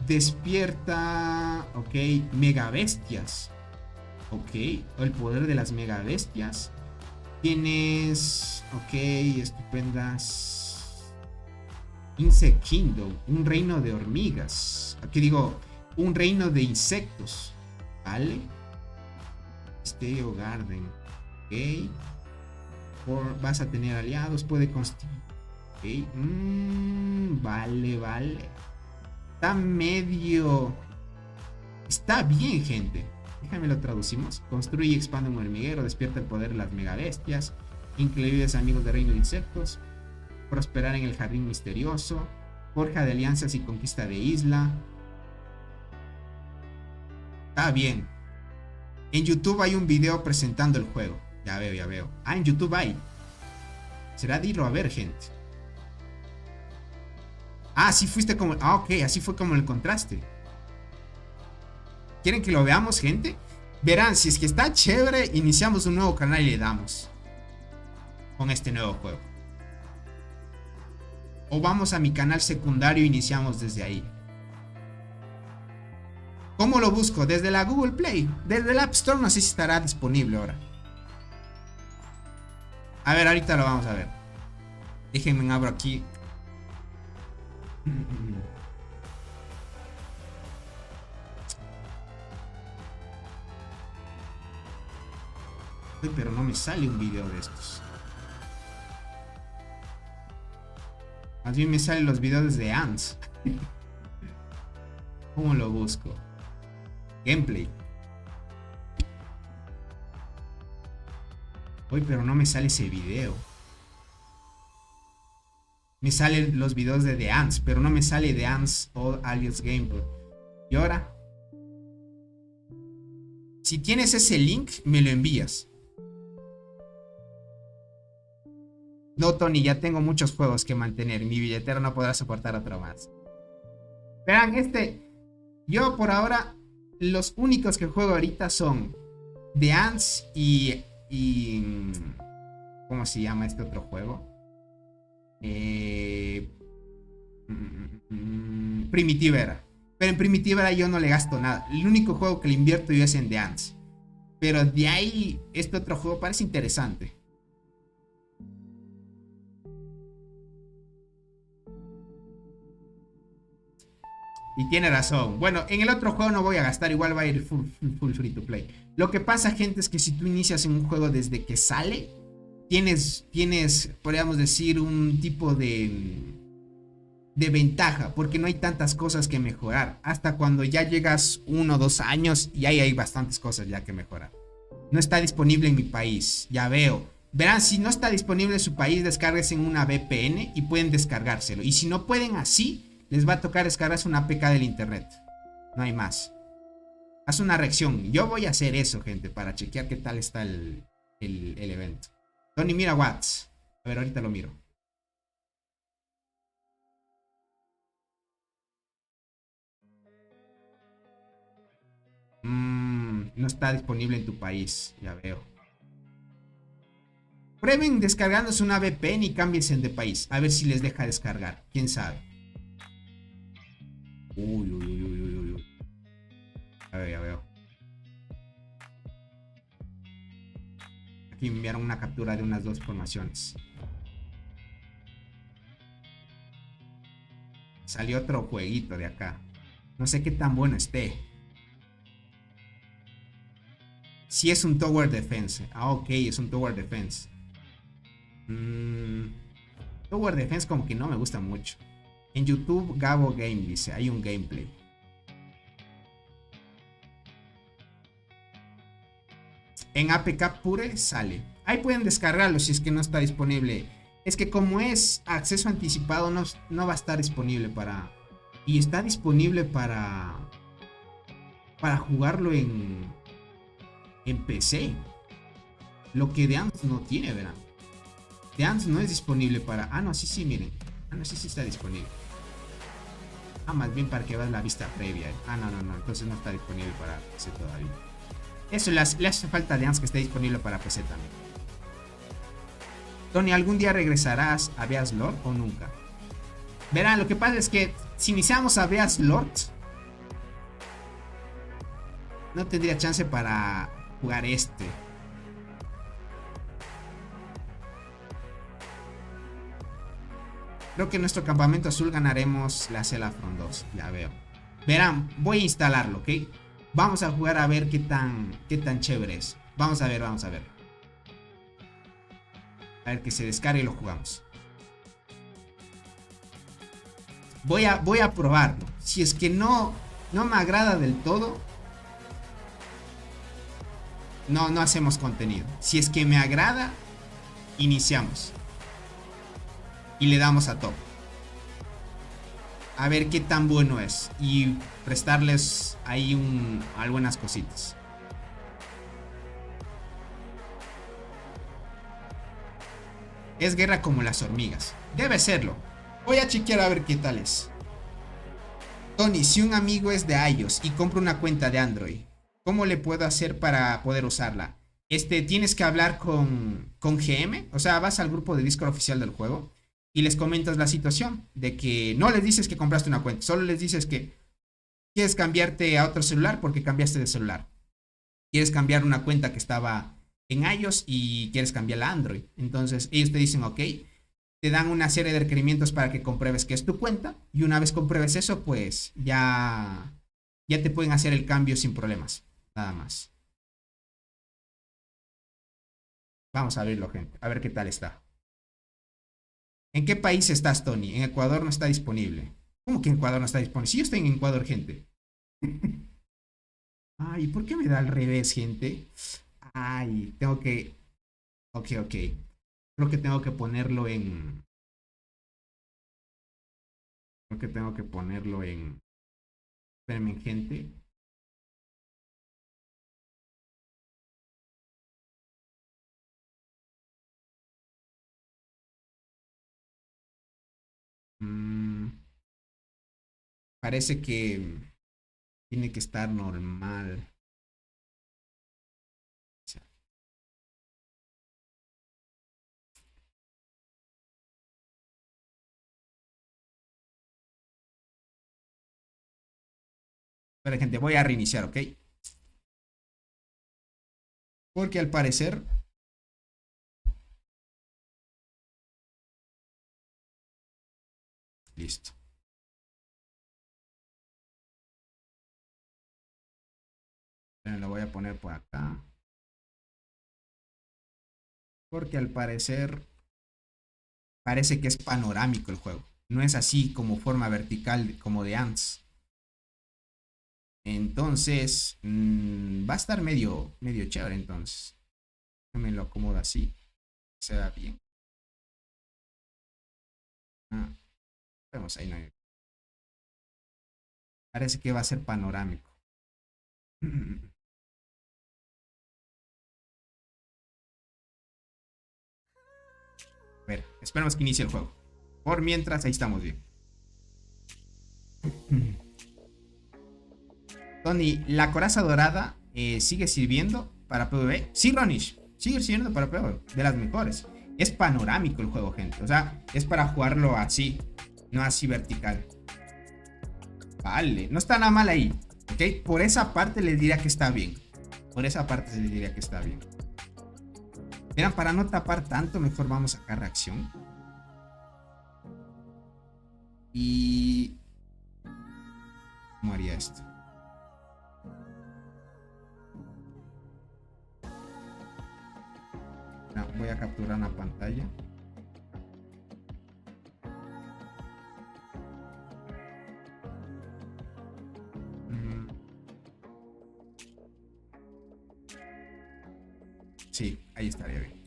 B: Despierta... Ok, mega bestias. Ok, el poder de las mega bestias. Tienes... Ok, estupendas... Insect Kingdom, un reino de hormigas. Aquí digo, un reino de insectos. ¿Vale? Stereo Garden. Ok. Vas a tener aliados, puede constituir. Ok. Vale. Está medio... Está bien, gente. Déjame lo traducimos. Construye y expande un hormiguero. Despierta el poder de las megabestias. Increíbles amigos de reino de insectos. Prosperar en el jardín misterioso. Forja de alianzas y conquista de isla. Está bien. En YouTube hay un video presentando el juego. Ya veo. Ah, en YouTube hay. Será de irlo a ver, gente. Ah, así fuiste como... Ah, ok, así fue como lo encontraste. ¿Quieren que lo veamos, gente? Verán, si es que está chévere, iniciamos un nuevo canal y le damos con este nuevo juego. O vamos a mi canal secundario e iniciamos desde ahí. ¿Cómo lo busco? Desde la Google Play. Desde el App Store no sé si estará disponible ahora. A ver, ahorita lo vamos a ver. Déjenme abro aquí. Uy, pero no me sale un video de estos. Más bien me salen los videos de Ants. ¿Cómo lo busco? Gameplay. Uy, pero no me sale ese video. Me salen los videos de The Ants, pero no me sale The Ants o Aliens Gameplay. ¿Y ahora? Si tienes ese link, me lo envías. No, Tony, ya tengo muchos juegos que mantener. Mi billetera no podrá soportar otro más. Verán, yo por ahora, los únicos que juego ahorita son The Ants y ¿cómo se llama este otro juego? Primitivera. Pero en Primitivera yo no le gasto nada. El único juego que le invierto yo es en The Ants. Pero de ahí, este otro juego parece interesante. Y tiene razón. Bueno, en el otro juego no voy a gastar. Igual va a ir full free to play. Lo que pasa, gente, es que si tú inicias en un juego desde que sale, tienes, podríamos decir, un tipo de ventaja. Porque no hay tantas cosas que mejorar. Hasta cuando ya llegas 1 o 2 años, y ahí hay bastantes cosas ya que mejorar. No está disponible en mi país. Ya veo. Verán, si no está disponible en su país, descárguense en una VPN y pueden descargárselo. Y si no pueden así, les va a tocar descargarse una APK del internet. No hay más. Haz una reacción. Yo voy a hacer eso, gente, para chequear qué tal está el evento. Tony, mira Watts. A ver, ahorita lo miro. No está disponible en tu país. Ya veo. Prueben descargándose una VPN y cámbiense de país. A ver si les deja descargar. ¿Quién sabe? Uy. A ver, ya veo. Aquí me enviaron una captura de unas 2 formaciones. Salió otro jueguito de acá. No sé qué tan bueno esté. Sí es un Tower Defense. Ah, ok, es un Tower Defense. Tower Defense como que no me gusta mucho. En YouTube, Gabo Game dice, hay un gameplay. En APK Pure sale. Ahí pueden descargarlo si es que no está disponible. Es que como es acceso anticipado, no va a estar disponible para... Y está disponible para jugarlo en PC. Lo que The Ants no tiene, verán. The Ants no es disponible para... Ah, no, sí, miren. Ah, no, sí está disponible. Ah, más bien para que veas la vista previa. Ah, no. Entonces no está disponible para PC todavía. Eso le hace falta de Ants que esté disponible para PC también. Tony, ¿algún día regresarás a Beast Lord o nunca? Verán, lo que pasa es que si iniciamos a Beast Lord, no tendría chance para jugar este. Creo que en nuestro campamento azul ganaremos la Celafron 2. Ya veo. Verán, voy a instalarlo, ¿ok? Vamos a jugar a ver qué tan chévere es. Vamos a ver. A ver que se descargue y lo jugamos. Voy a probarlo. Si es que no me agrada del todo, no hacemos contenido. Si es que me agrada, iniciamos. Y le damos a top. A ver qué tan bueno es. Y prestarles ahí algunas cositas. Es guerra como las hormigas. Debe serlo. Voy a chequear a ver qué tal es. Tony, si un amigo es de iOS y compra una cuenta de Android, ¿cómo le puedo hacer para poder usarla? Tienes que hablar con GM, o sea, vas al grupo de Discord oficial del juego y les comentas la situación de que no les dices que compraste una cuenta, solo les dices que quieres cambiarte a otro celular porque cambiaste de celular. Quieres cambiar una cuenta que estaba en iOS y quieres cambiarla a Android. Entonces ellos te dicen, ok, te dan una serie de requerimientos para que compruebes que es tu cuenta y una vez compruebes eso, pues ya te pueden hacer el cambio sin problemas. Nada más. Vamos a abrirlo, gente. A ver qué tal está. ¿En qué país estás, Tony? En Ecuador no está disponible. ¿Cómo que en Ecuador no está disponible? Si yo estoy en Ecuador, gente. Ay, ¿por qué me da al revés, gente? Ay, tengo que... Ok, ok. Creo que tengo que ponerlo en... Creo que tengo que ponerlo en... Espérenme, gente. Mm, parece que tiene que estar normal. Espera, gente, voy a reiniciar, ¿ok? Porque al parecer... Listo. Lo voy a poner por acá. Porque al parecer... Parece que es panorámico el juego. No es así como forma vertical como de Ants. Entonces... va a estar medio chévere entonces. Me lo acomodo así. Se va bien. Vemos ahí. No hay... Parece que va a ser panorámico. A ver, esperemos que inicie el juego. Por mientras, ahí estamos bien. Tony, la coraza dorada sigue sirviendo para PvP. Sí, Ronish, sigue sirviendo para PvP. De las mejores. Es panorámico el juego, gente. O sea, es para jugarlo así, no así vertical. Vale, no está nada mal ahí. Ok, por esa parte les diría que está bien. Por esa parte les diría que está bien. Miren, para no tapar tanto, mejor vamos a sacar reacción. Y... ¿cómo haría esto? No, voy a capturar una pantalla. Sí, ahí estaría bien.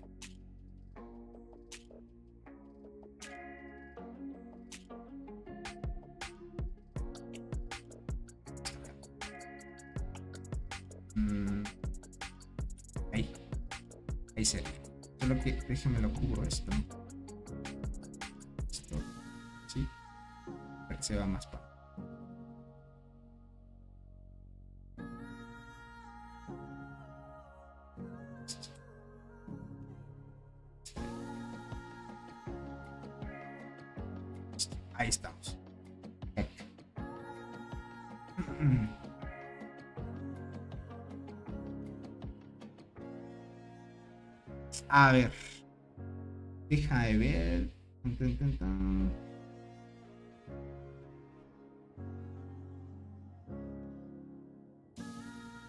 B: Ahí sería. Solo que déjeme lo cubro esto. Esto. Sí. Para que se vea más para. Ahí estamos. A ver. Deja de ver.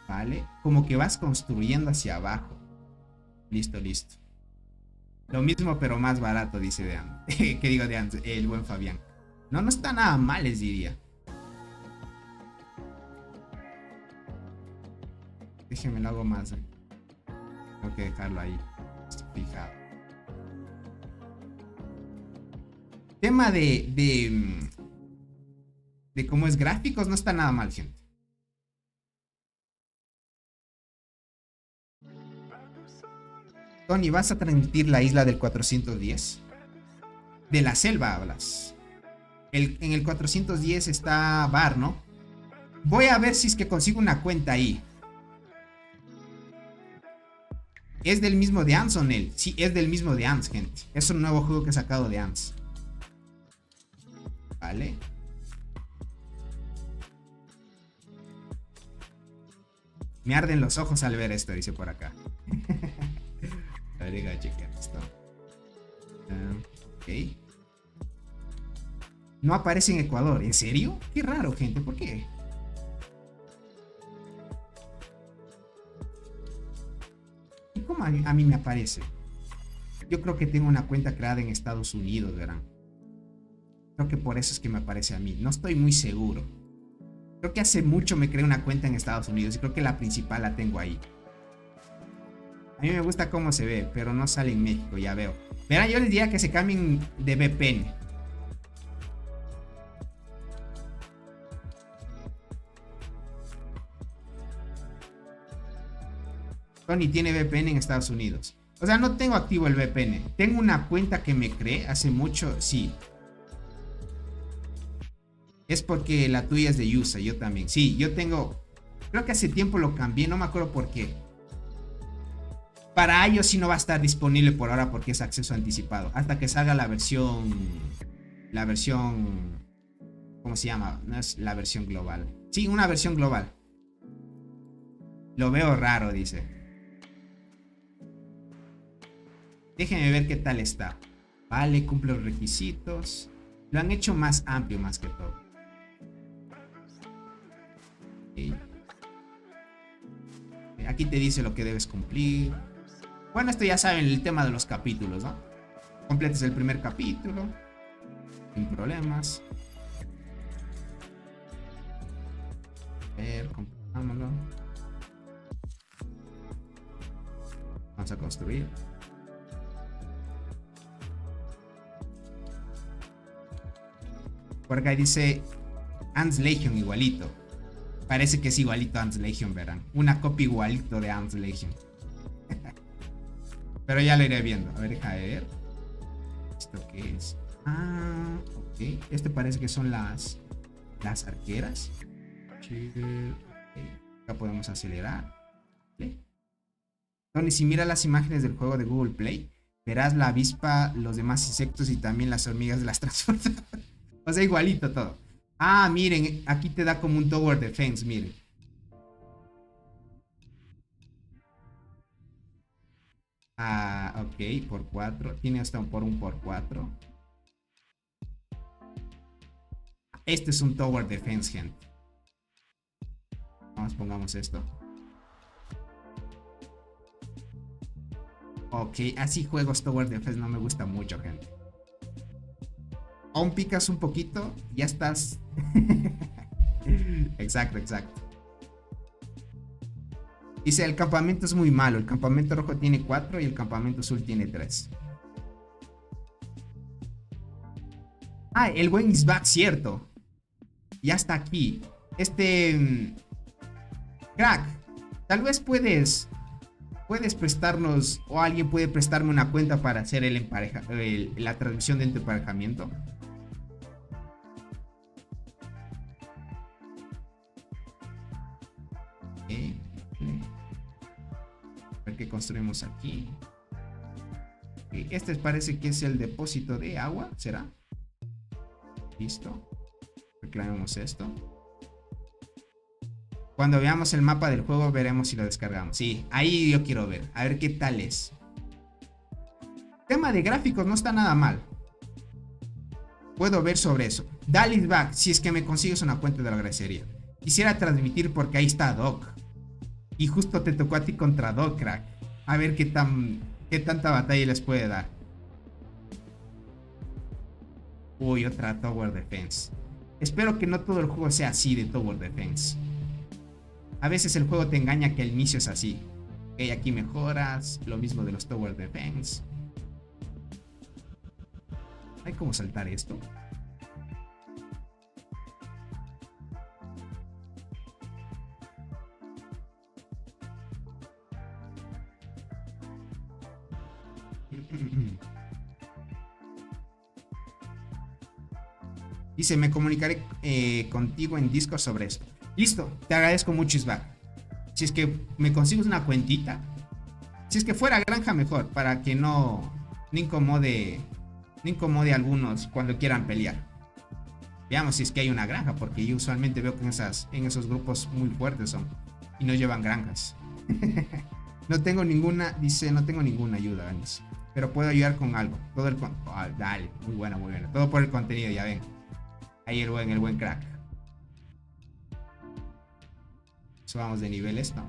B: Vale. Como que vas construyendo hacia abajo. Listo, listo. Lo mismo pero más barato, dice Dean. ¿Qué digo Dean? El buen Fabián. No, no está nada mal, les diría. Déjenme lo hago más. Tengo que dejarlo ahí. Fijado. Tema de cómo es gráficos, no está nada mal, gente. Tony, ¿vas a transmitir la isla del 410? De la selva hablas. En el 410 está Bar, ¿no? Voy a ver si es que consigo una cuenta ahí. ¿Es del mismo de Ants o Nel? Sí, es del mismo de Ants, gente. Es un nuevo juego que he sacado de Ants. Vale. Me arden los ojos al ver esto, dice por acá. A ver, voy a chequear esto. Ok. No aparece en Ecuador. ¿En serio? Qué raro, gente. ¿Por qué? ¿Y cómo a mí me aparece? Yo creo que tengo una cuenta creada en Estados Unidos, verán. Creo que por eso es que me aparece a mí. No estoy muy seguro. Creo que hace mucho me creé una cuenta en Estados Unidos y creo que la principal la tengo ahí. A mí me gusta cómo se ve, pero no sale en México, ya veo. Verán, yo les diría que se cambien de VPN. Tony tiene VPN en Estados Unidos. O sea, no tengo activo el VPN. Tengo una cuenta que me creé hace mucho, sí. Es porque la tuya es de USA, yo también. Sí, yo tengo... Creo que hace tiempo lo cambié, no me acuerdo por qué. Para iOS sí no va a estar disponible por ahora porque es acceso anticipado. Hasta que salga la versión... ¿Cómo se llama? No es la versión global. Sí, una versión global. Lo veo raro, dice. Déjenme ver qué tal está. Vale, cumple los requisitos. Lo han hecho más amplio más que todo. Okay. Aquí te dice lo que debes cumplir. Bueno, esto ya saben el tema de los capítulos, ¿no? Completes el primer capítulo sin problemas. A ver, completámoslo. Vamos a construir. Por acá dice Ants Legion igualito. Parece que es igualito a Ants Legion, verán. Una copia igualito de Ants Legion. Pero ya lo iré viendo. A ver, deja de ver. ¿Esto qué es? Ah, ok. Este parece que son las arqueras. Okay. Acá podemos acelerar. ¿Okay? Tony, si miras las imágenes del juego de Google Play, verás la avispa, los demás insectos y también las hormigas de las transformadoras. O sea, igualito todo. Ah, miren, aquí te da como un Tower Defense, miren. Ah, ok, por 4. Tiene hasta un por 4. Este es un Tower Defense, gente. Vamos, pongamos esto. Ok, así juegos Tower Defense no me gusta mucho, gente. Aún picas un poquito, ya estás. Exacto, exacto. Dice, el campamento es muy malo. El campamento rojo tiene 4 y el campamento azul tiene 3. Ah, el buen is back, cierto. Ya está aquí. Crack, tal vez puedes prestarnos, o alguien puede prestarme una cuenta para hacer la transmisión de emparejamiento. A ver qué construimos aquí. Este parece que es el depósito de agua, ¿será? Listo. Reclamemos esto. Cuando veamos el mapa del juego veremos si lo descargamos. Sí, ahí yo quiero ver. A ver qué tal es. Tema de gráficos no está nada mal. Puedo ver sobre eso. Dale back si es que me consigues una cuenta, te lo agradecería. Quisiera transmitir porque ahí está Doc. Y justo te tocó a ti contra Doc, crack. A ver qué tanta batalla les puede dar. Uy, otra Tower Defense. Espero que no todo el juego sea así de Tower Defense. A veces el juego te engaña que el inicio es así. Ok, aquí mejoras. Lo mismo de los Tower Defense. ¿Hay cómo saltar esto? Dice, me comunicaré contigo en Discord sobre esto. Listo, te agradezco mucho, Isbak. Si es que me consigues una cuentita. Si es que fuera granja, mejor. Para que no incomode a algunos cuando quieran pelear. Veamos si es que hay una granja. Porque yo usualmente veo que en esos grupos muy fuertes son. Y no llevan granjas. No tengo ninguna. Dice, no tengo ninguna ayuda, Anis. Pero puedo ayudar con algo. Todo el dale, muy buena, muy buena. Todo por el contenido, ya ven. Ahí el buen crack. Subamos de nivel esto.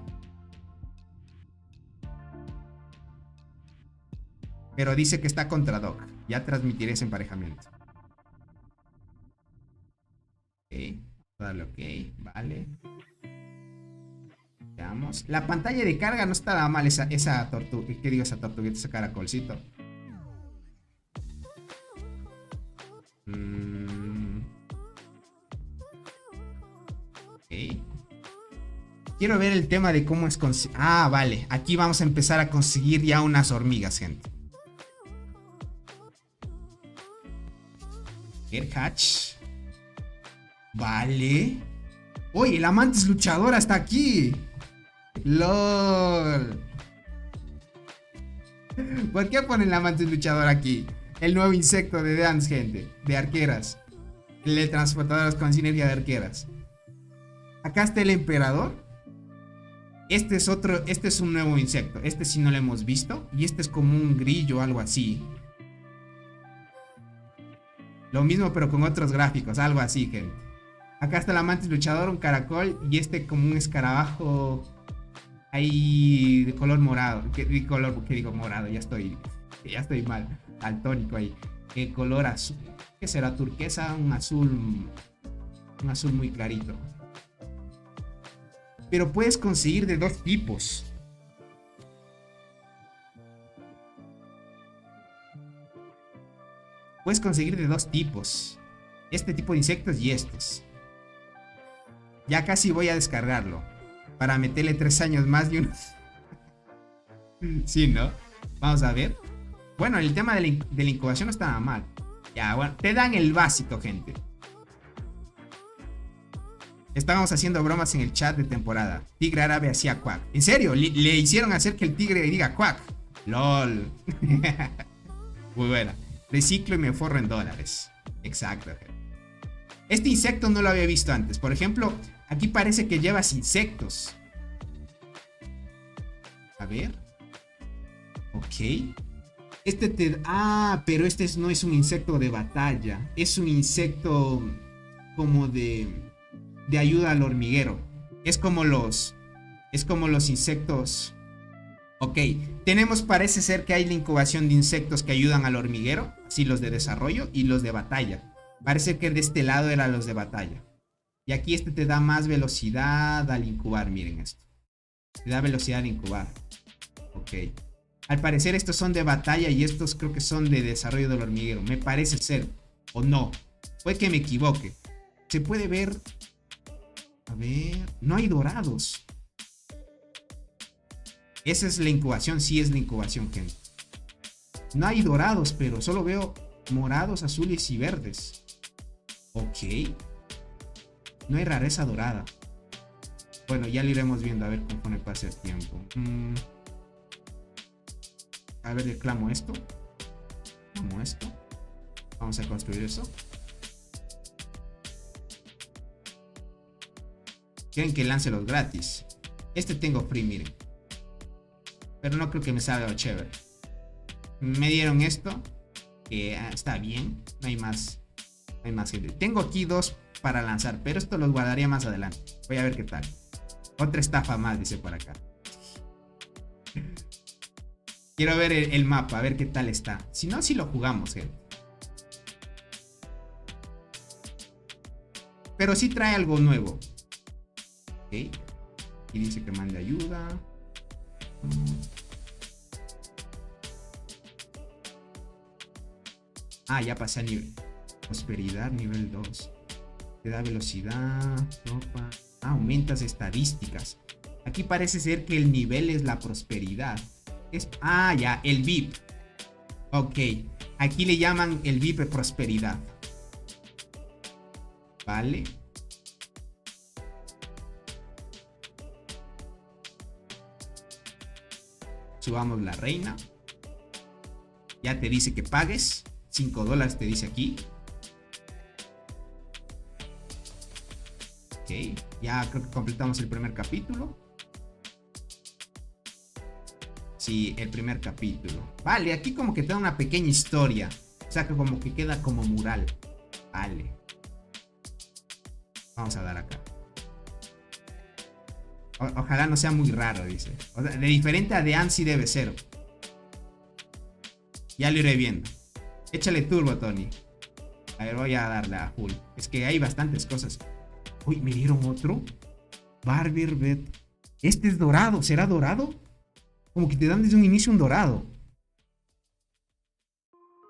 B: Pero dice que está contra Doc. Ya transmitiré ese emparejamiento. Ok. Darle ok. Vale. Veamos. La pantalla de carga no está nada mal. Esa tortuga. ¿Qué digo esa tortuguita? Ese caracolcito. Ok. Quiero ver el tema de cómo es conseguir. Ah, vale. Aquí vamos a empezar a conseguir ya unas hormigas, gente. Airhatch. Vale. Oye, la mantis luchadora está aquí. LOL. ¿Por qué ponen la mantis luchadora aquí? El nuevo insecto de Dance, gente. De arqueras. Teletransportadoras con sinergia de arqueras. Acá está el emperador. Este es un nuevo insecto. Este sí no lo hemos visto. Y este es como un grillo o algo así. Lo mismo pero con otros gráficos. Algo así, gente. Acá está la mantis luchador, un caracol. Y este como un escarabajo. Ahí de color morado. ¿Qué digo morado? Ya estoy mal. Daltónico ahí. El color azul. ¿Qué será? Turquesa. Un azul muy clarito. Pero puedes conseguir de dos tipos. Puedes conseguir de dos tipos. Este tipo de insectos y estos. Ya casi voy a descargarlo. Para meterle 3 años más de unos. Sí, ¿no? Vamos a ver. Bueno, el tema de la incubación no está nada mal. Ya, bueno, te dan el básico, gente. Estábamos haciendo bromas en el chat de temporada. Tigre árabe hacía quack. ¿En serio? Le hicieron hacer que el tigre diga quack. LOL. Muy buena. Reciclo y me forro en dólares. Exacto. Este insecto no lo había visto antes. Por ejemplo, aquí parece que llevas insectos. A ver. Ok. Pero este no es un insecto de batalla. Es un insecto como de ayuda al hormiguero. Es como los insectos. Ok, parece ser que hay la incubación de insectos que ayudan al hormiguero. Sí, los de desarrollo y los de batalla. Parece que de este lado eran los de batalla. Y aquí este te da más velocidad al incubar. Miren esto. Te da velocidad al incubar. Ok. Al parecer estos son de batalla y estos creo que son de desarrollo del hormiguero. Me parece ser. O no. Puede que me equivoque. Se puede ver. A ver. No hay dorados. Esa es la incubación. Sí es la incubación, gente. No hay dorados, pero solo veo morados, azules y verdes. Ok. No hay rareza dorada. Bueno, ya lo iremos viendo a ver conforme pase el tiempo. A ver, reclamo esto. Como esto. Vamos a construir eso. Quieren que lance los gratis. Este tengo free, miren. Pero no creo que me salga chévere. Me dieron esto. Que está bien. No hay más. No hay más gente. Tengo aquí 2 para lanzar. Pero esto los guardaría más adelante. Voy a ver qué tal. Otra estafa más, dice por acá. Quiero ver el mapa, a ver qué tal está. Si no, sí lo jugamos, gente. Pero sí trae algo nuevo. Ok. Y dice que mande ayuda. Ya pasé a nivel. Prosperidad, nivel 2. Te da velocidad. Tropa. Aumentas estadísticas. Aquí parece ser que el nivel es la prosperidad. Ya, el VIP. Ok. Aquí le llaman el VIP prosperidad. Vale. Subamos la reina. Ya te dice que pagues. $5 te dice aquí. Ok. Ya creo que completamos el primer capítulo. Sí, el primer capítulo. Vale, aquí como que te da una pequeña historia. O sea, que como que queda como mural. Vale. Vamos a dar acá. Ojalá no sea muy raro, dice. O sea, de diferente a The Ant sí debe ser. Ya lo iré viendo. Échale turbo, Tony. A ver, voy a darle a full. Es que hay bastantes cosas. Uy, ¿me dieron otro? Barber Bet. Este es dorado. ¿Será dorado? Como que te dan desde un inicio un dorado.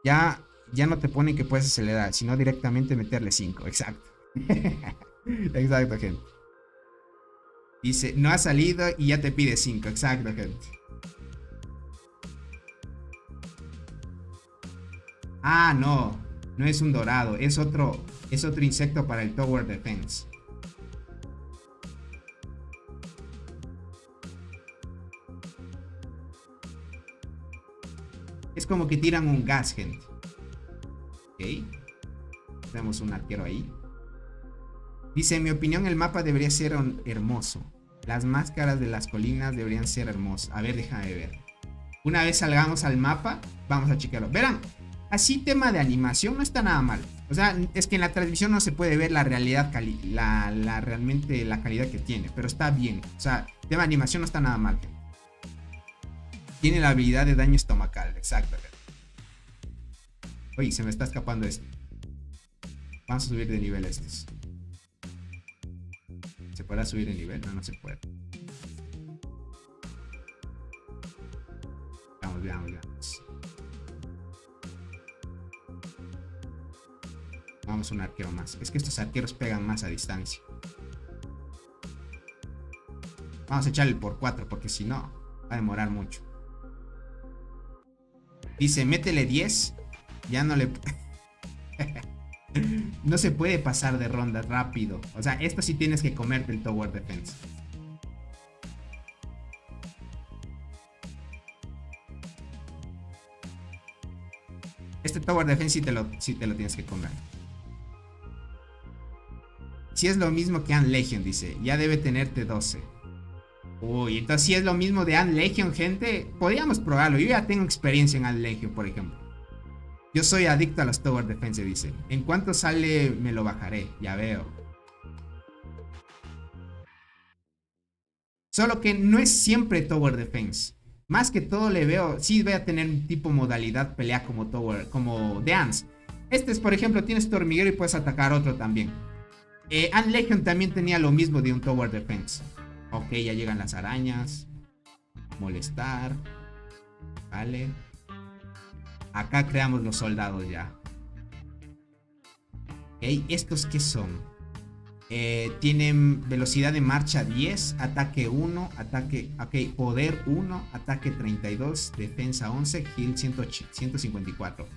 B: Ya no te ponen que puedes acelerar, sino directamente meterle 5. Exacto. Exacto, gente. Dice, no ha salido y ya te pide 5. Exacto, gente. Ah, no. No es un dorado. Es otro insecto para el Tower Defense. Es como que tiran un gas, gente. Ok. Tenemos un arquero ahí. Dice, en mi opinión el mapa debería ser hermoso. Las máscaras de las colinas deberían ser hermosas. A ver, déjame ver. Una vez salgamos al mapa, vamos a checarlo. Verán, así tema de animación no está nada mal. O sea, es que en la transmisión no se puede ver la realidad, realmente la calidad que tiene. Pero está bien. O sea, tema de animación no está nada mal. Tiene la habilidad de daño estomacal. Exacto. Oye, se me está escapando esto. Vamos a subir de nivel estos. ¿Se podrá subir de nivel? No, no se puede. Veamos. Vamos a un arquero más. Es que estos arqueros pegan más a distancia. Vamos a echarle por 4 porque si no va a demorar mucho. Dice, métele 10. Ya no le... No se puede pasar de ronda rápido. O sea, esto sí tienes que comerte el Tower Defense. Este Tower Defense sí te lo tienes que comer. Si es lo mismo que Ant Legion, dice. Ya debe tenerte 12. Uy, entonces si es lo mismo de Ant Legion, gente. Podríamos probarlo. Yo ya tengo experiencia en Ant Legion, por ejemplo. Yo soy adicto a los Tower Defense, dice. En cuanto sale, me lo bajaré. Ya veo. Solo que no es siempre Tower Defense. Más que todo le veo... Sí voy a tener un tipo modalidad pelea como Tower... Como The Ants. Este es, por ejemplo, tienes tu hormiguero y puedes atacar otro también. Ant Legion también tenía lo mismo de un Tower Defense. Ok, ya llegan las arañas. Molestar. Vale. Acá creamos los soldados ya. Ok, ¿estos qué son? Tienen velocidad de marcha 10, ataque 1, ataque... Ok, poder 1, ataque 32, defensa 11, heal 154.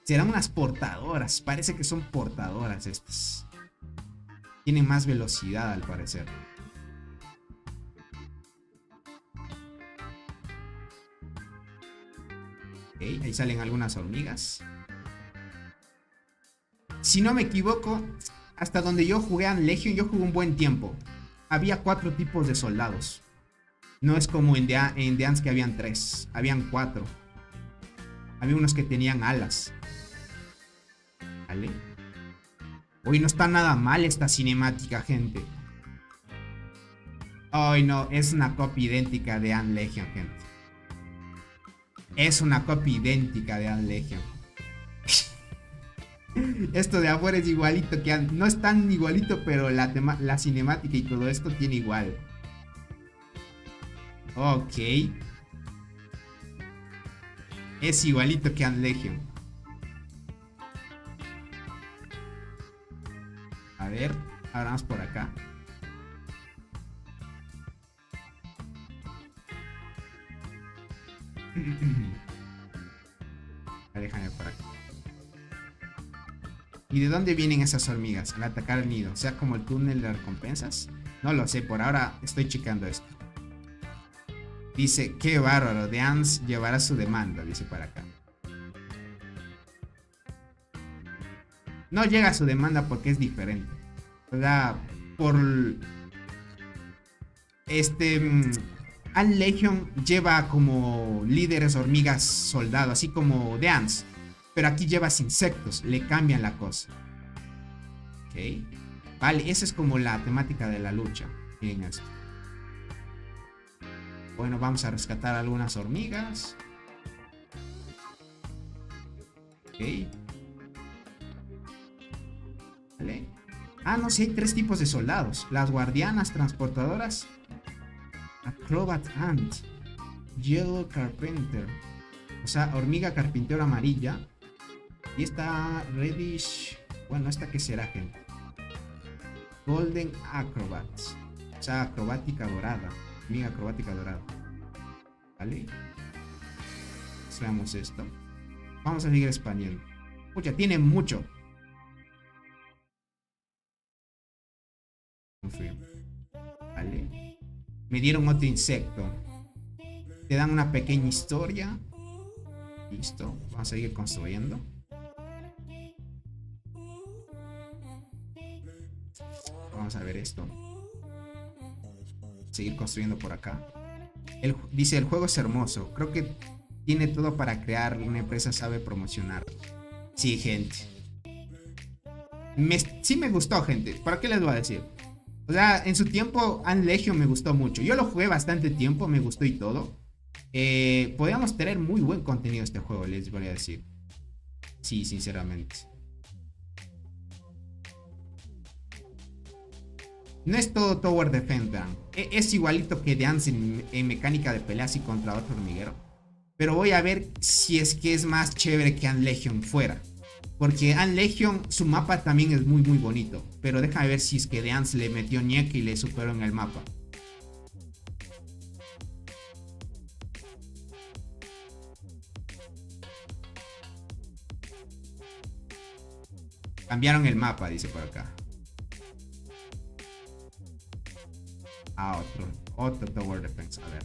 B: Serán unas portadoras. Parece que son portadoras estas. Tienen más velocidad al parecer. Ok, ahí salen algunas hormigas. Si no me equivoco, hasta donde yo jugué a Legion, yo jugué un buen tiempo. Había 4 tipos de soldados. No es como en The Ants que habían 3. Habían 4. Había unos que tenían alas. Vale. Hoy no está nada mal esta cinemática, gente. Hoy no, es una copia idéntica de Ant Legion, gente. Es una copia idéntica de Ant Legion. Esto de afuera es igualito que Ant. No es tan igualito, pero la cinemática y todo esto tiene igual. Ok. Es igualito que Ant Legion. A ver, ahora vamos por acá. Déjame por acá. ¿Y de dónde vienen esas hormigas al atacar el nido? O sea, como el túnel de recompensas. No lo sé, por ahora estoy checando esto. Dice, qué bárbaro, The Ants llevará su demanda, dice para acá. No llega a su demanda porque es diferente. O sea, por... Ant Legion lleva como líderes hormigas soldado, así como The Ants. Pero aquí llevas insectos, le cambian la cosa. Ok. Vale, esa es como la temática de la lucha. Miren esto. Bueno, vamos a rescatar algunas hormigas. Ok. Vale. Ah, no, sí hay 3 tipos de soldados. Las guardianas, transportadoras. Acrobat Ant. Yellow Carpenter. O sea, hormiga carpintero amarilla. Y esta reddish. Bueno, ¿esta qué será, gente? Golden Acrobats. O sea, acrobática dorada. Hormiga acrobática dorada. ¿Vale? Veamos esto. Vamos a seguir expandiendo. Pucha, tiene mucho. Confirmo. Vale. Me dieron otro insecto. Te dan una pequeña historia. Listo. Vamos a seguir construyendo. Vamos a ver esto. Seguir construyendo por acá. Dice, el juego es hermoso. Creo que tiene todo para crear. Una empresa sabe promocionar. Sí, gente. Sí me gustó, gente. ¿Para qué les voy a decir? O sea, en su tiempo Ant Legion me gustó mucho. Yo lo jugué bastante tiempo, me gustó y todo. Podríamos tener muy buen contenido este juego, les voy a decir. Sí, sinceramente. No es todo Tower Defense, vean. Es igualito que The Ants en mecánica de peleas y contra otro hormiguero. Pero voy a ver si es que es más chévere que Ant Legion fuera. Porque Ant Legion, su mapa también es muy muy bonito. Pero déjame ver si es que The Ants le metió ñeque y le superó en el mapa. Cambiaron el mapa, dice por acá. Ah, otro Tower Defense. A ver.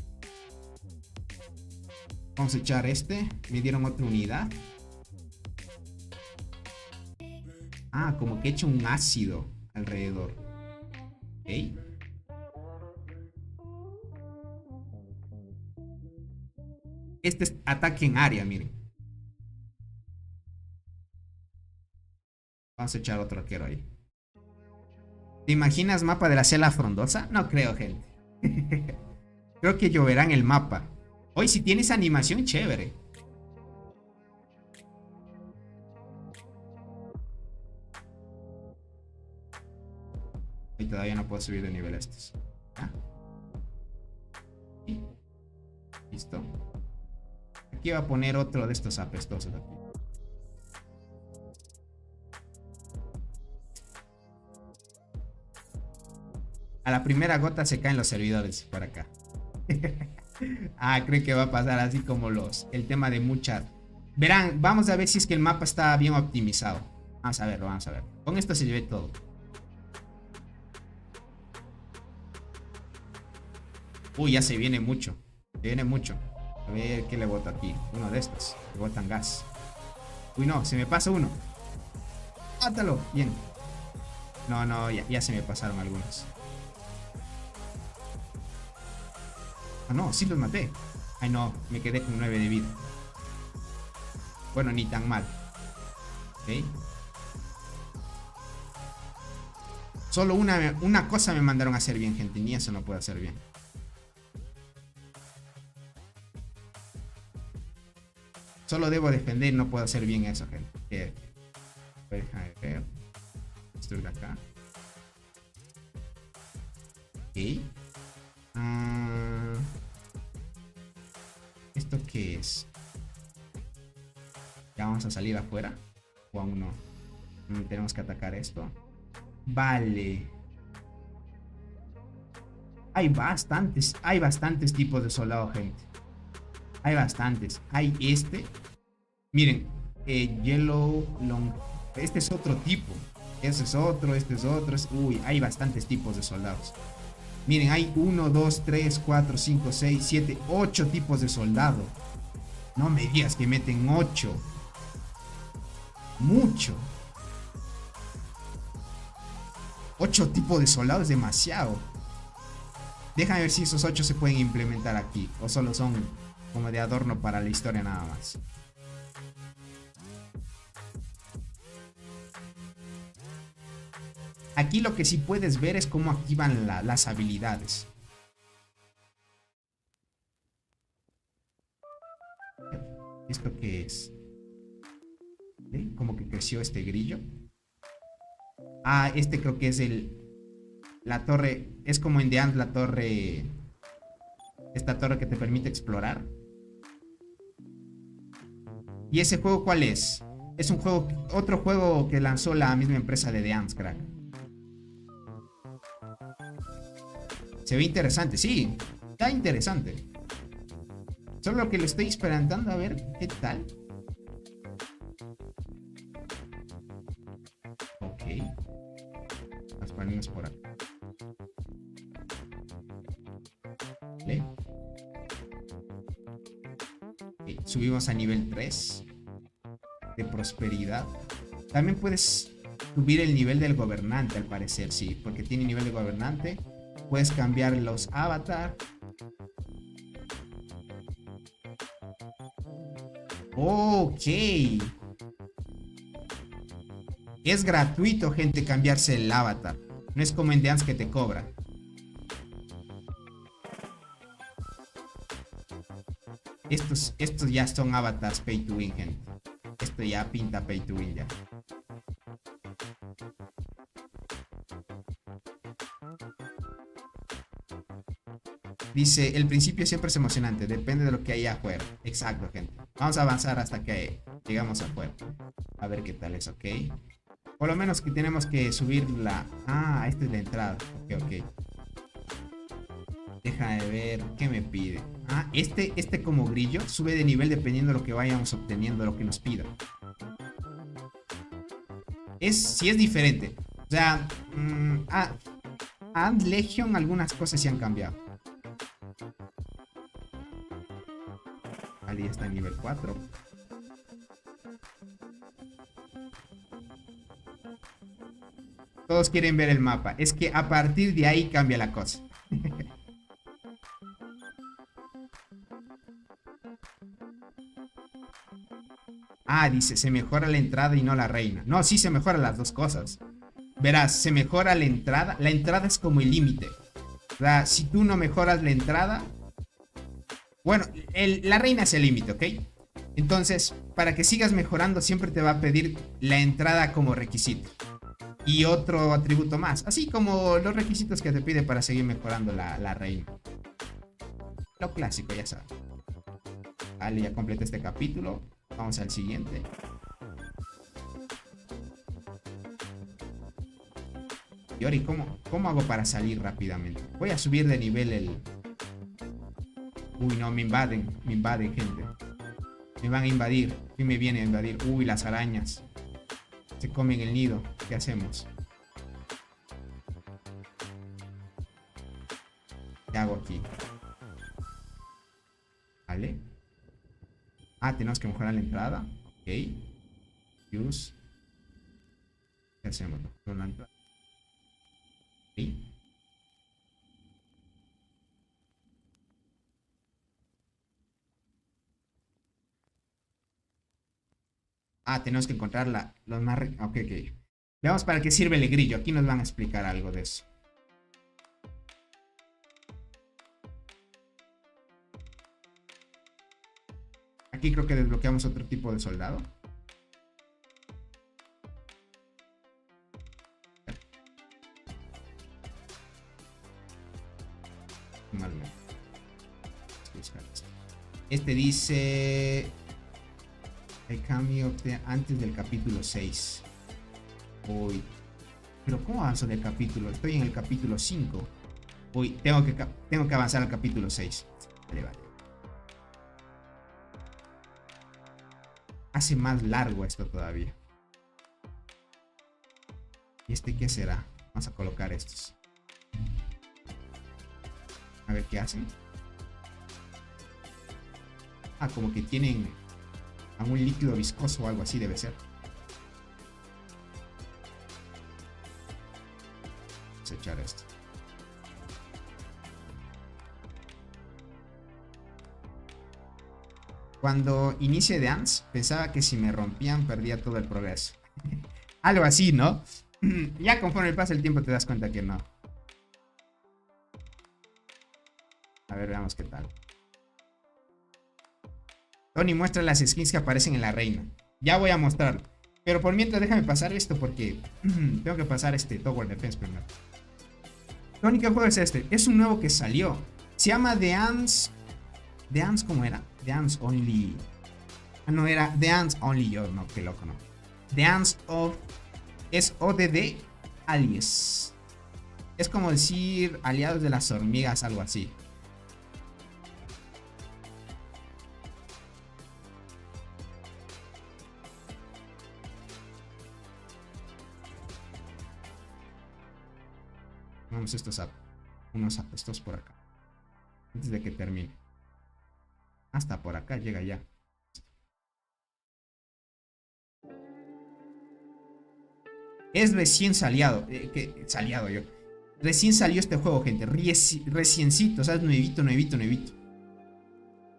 B: Vamos a echar este. Me dieron otra unidad. Ah, como que he hecho un ácido alrededor. Ok. Este es ataque en área, miren. Vamos a echar otro arquero ahí. ¿Te imaginas mapa de la selva frondosa? No creo, gente. Creo que lloverá en el mapa. Hoy si tienes animación, chévere. Y todavía no puedo subir de nivel estos. ¿Ah? Listo. Aquí voy a poner otro de estos apestosos aquí. A la primera gota se caen los servidores por acá. Ah, creo que va a pasar así como el tema de muchas. Verán, vamos a ver si es que el mapa está bien optimizado. Vamos a verlo, vamos a ver. Con esto se ve todo. Uy, ya se viene mucho. Se viene mucho. A ver qué le boto aquí. Uno de estos. Le botan gas. Uy, no, se me pasa uno. Mátalo. Bien. No, ya se me pasaron algunos. Ah, no, sí los maté. Ay, no, me quedé con 9 de vida. Bueno, ni tan mal. Ok. Solo una cosa me mandaron a hacer bien, gente. Ni eso no puedo hacer bien. Solo debo defender, no puedo hacer bien eso, gente. Déjame ver. Destruir acá. Ok. ¿Esto qué es? Ya vamos a salir afuera. O aún no. Tenemos que atacar esto. Vale. Hay bastantes tipos de soldado, gente. Hay bastantes. Hay este. Miren. Yellow Long Este es otro tipo. Ese es otro, este es otro. Uy, hay bastantes tipos de soldados. Miren, hay 1, 2, 3, 4, 5, 6, 7, 8 tipos de soldado. No me digas que meten 8. Mucho. 8 tipos de soldado es demasiado. Déjame ver si esos 8 se pueden implementar aquí. O solo son como de adorno para la historia nada más. Aquí lo que sí puedes ver es cómo activan las habilidades. ¿Esto qué es? ¿Eh? Como que creció este grillo. Ah, este creo que es la torre. Es como en The Ant la torre. Esta torre que te permite explorar. ¿Y ese juego cuál es? Es un juego, otro juego que lanzó la misma empresa de The Ant, crack. Se ve interesante, sí. Está interesante. Solo que lo estoy experimentando a ver qué tal. Ok. Las ponemos por acá. ¿Vale? Okay. Subimos a nivel 3 de prosperidad. También puedes subir el nivel del gobernante, al parecer, sí. Porque tiene nivel de gobernante. Puedes cambiar los avatar. Ok. Es gratuito, gente, cambiarse el avatar. No es como en The Ants que te cobra. Estos ya son avatars pay to win, gente. Esto ya pinta pay to win ya. Dice, el principio siempre es emocionante, depende de lo que haya afuera. Exacto, gente. Vamos a avanzar hasta que llegamos afuera. A ver qué tal es, ok. Por lo menos que tenemos que subir la... Ah, esta es la entrada. Ok, ok. Deja de ver, ¿qué me pide? Ah, este como grillo sube de nivel dependiendo de lo que vayamos obteniendo, lo que nos pida. Sí es diferente. O sea, Ant Legion algunas cosas sí han cambiado. Ali está en nivel 4. Todos quieren ver el mapa. Es que a partir de ahí cambia la cosa. Ah, dice, se mejora la entrada y no la reina. No, sí se mejoran las dos cosas. Verás, se mejora la entrada. La entrada es como el límite. O sea, si tú no mejoras la entrada... Bueno, la reina es el límite, ¿ok? Entonces, para que sigas mejorando, siempre te va a pedir la entrada como requisito. Y otro atributo más. Así como los requisitos que te pide para seguir mejorando la reina. Lo clásico, ya sabes. Vale, ya completé este capítulo. Vamos al siguiente. Y ahora, ¿cómo hago para salir rápidamente? Voy a subir de nivel el... Uy, no, me invaden, gente. Me van a invadir. ¿Quién me viene a invadir? Uy, las arañas. Se comen el nido. ¿Qué hacemos? ¿Qué hago aquí? ¿Vale? Ah, tenemos que mejorar la entrada. Ok. Use. ¿Qué hacemos? Con la entrada. Ok. Ah, tenemos que encontrar los más... Ok, ok. Veamos para qué sirve el grillo. Aquí nos van a explicar algo de eso. Aquí creo que desbloqueamos otro tipo de soldado. Este dice... El cambio antes del capítulo 6. Uy. Pero ¿cómo avanzo del capítulo? Estoy en el capítulo 5. Uy, tengo que avanzar al capítulo 6. Vale. Hace más largo esto todavía. ¿Y este qué será? Vamos a colocar estos. A ver qué hacen. Ah, como que tienen algún líquido viscoso o algo así debe ser. Vamos a echar esto. Cuando inicié Dance, pensaba que si me rompían perdía todo el progreso. Algo así, ¿no? Ya conforme pasa el tiempo te das cuenta que no. A ver, veamos qué tal. Tony muestra las skins que aparecen en la reina. Ya voy a mostrarlo. Pero por mientras déjame pasar esto porque tengo que pasar este Tower Defense primero. Tony, ¿qué juego es este? Es un nuevo que salió. Se llama The Ants. ¿The Ants cómo era? The Ants Only. Ah, no, era The Ants Only. Yo, no, qué loco, no. The Ants of. Es ODD Alias. Es como decir aliados de las hormigas, algo así. Vamos estos por acá. Antes de que termine. Hasta por acá llega ya. Es recién salido. Recién salió este juego, gente. Reciencito, o sea, es nuevito.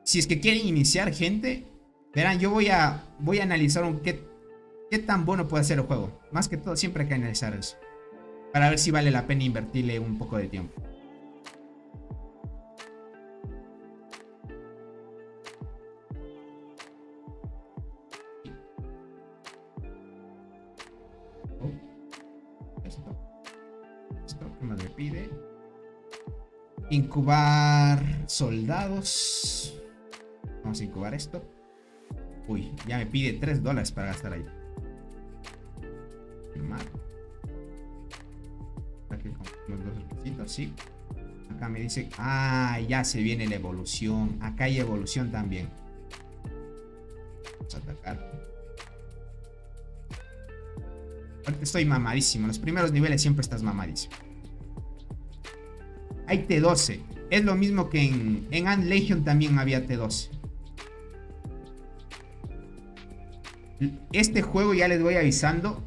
B: Si es que quieren iniciar, gente, verán, yo voy a analizar qué tan bueno puede ser el juego. Más que todo, siempre hay que analizar eso. Para ver si vale la pena invertirle un poco de tiempo. Esto, ¿qué más me pide? Incubar soldados. Vamos a incubar esto. Uy, ya me pide $3 para gastar ahí. Firmar. Aquí con los dos requisitos, sí. Acá me dice, ya se viene la evolución. Acá hay evolución también. Vamos a atacar. Ahorita estoy mamadísimo. En los primeros niveles siempre estás mamadísimo. Hay T12. Es lo mismo que en Ant Legion también había T12. Este juego, ya les voy avisando,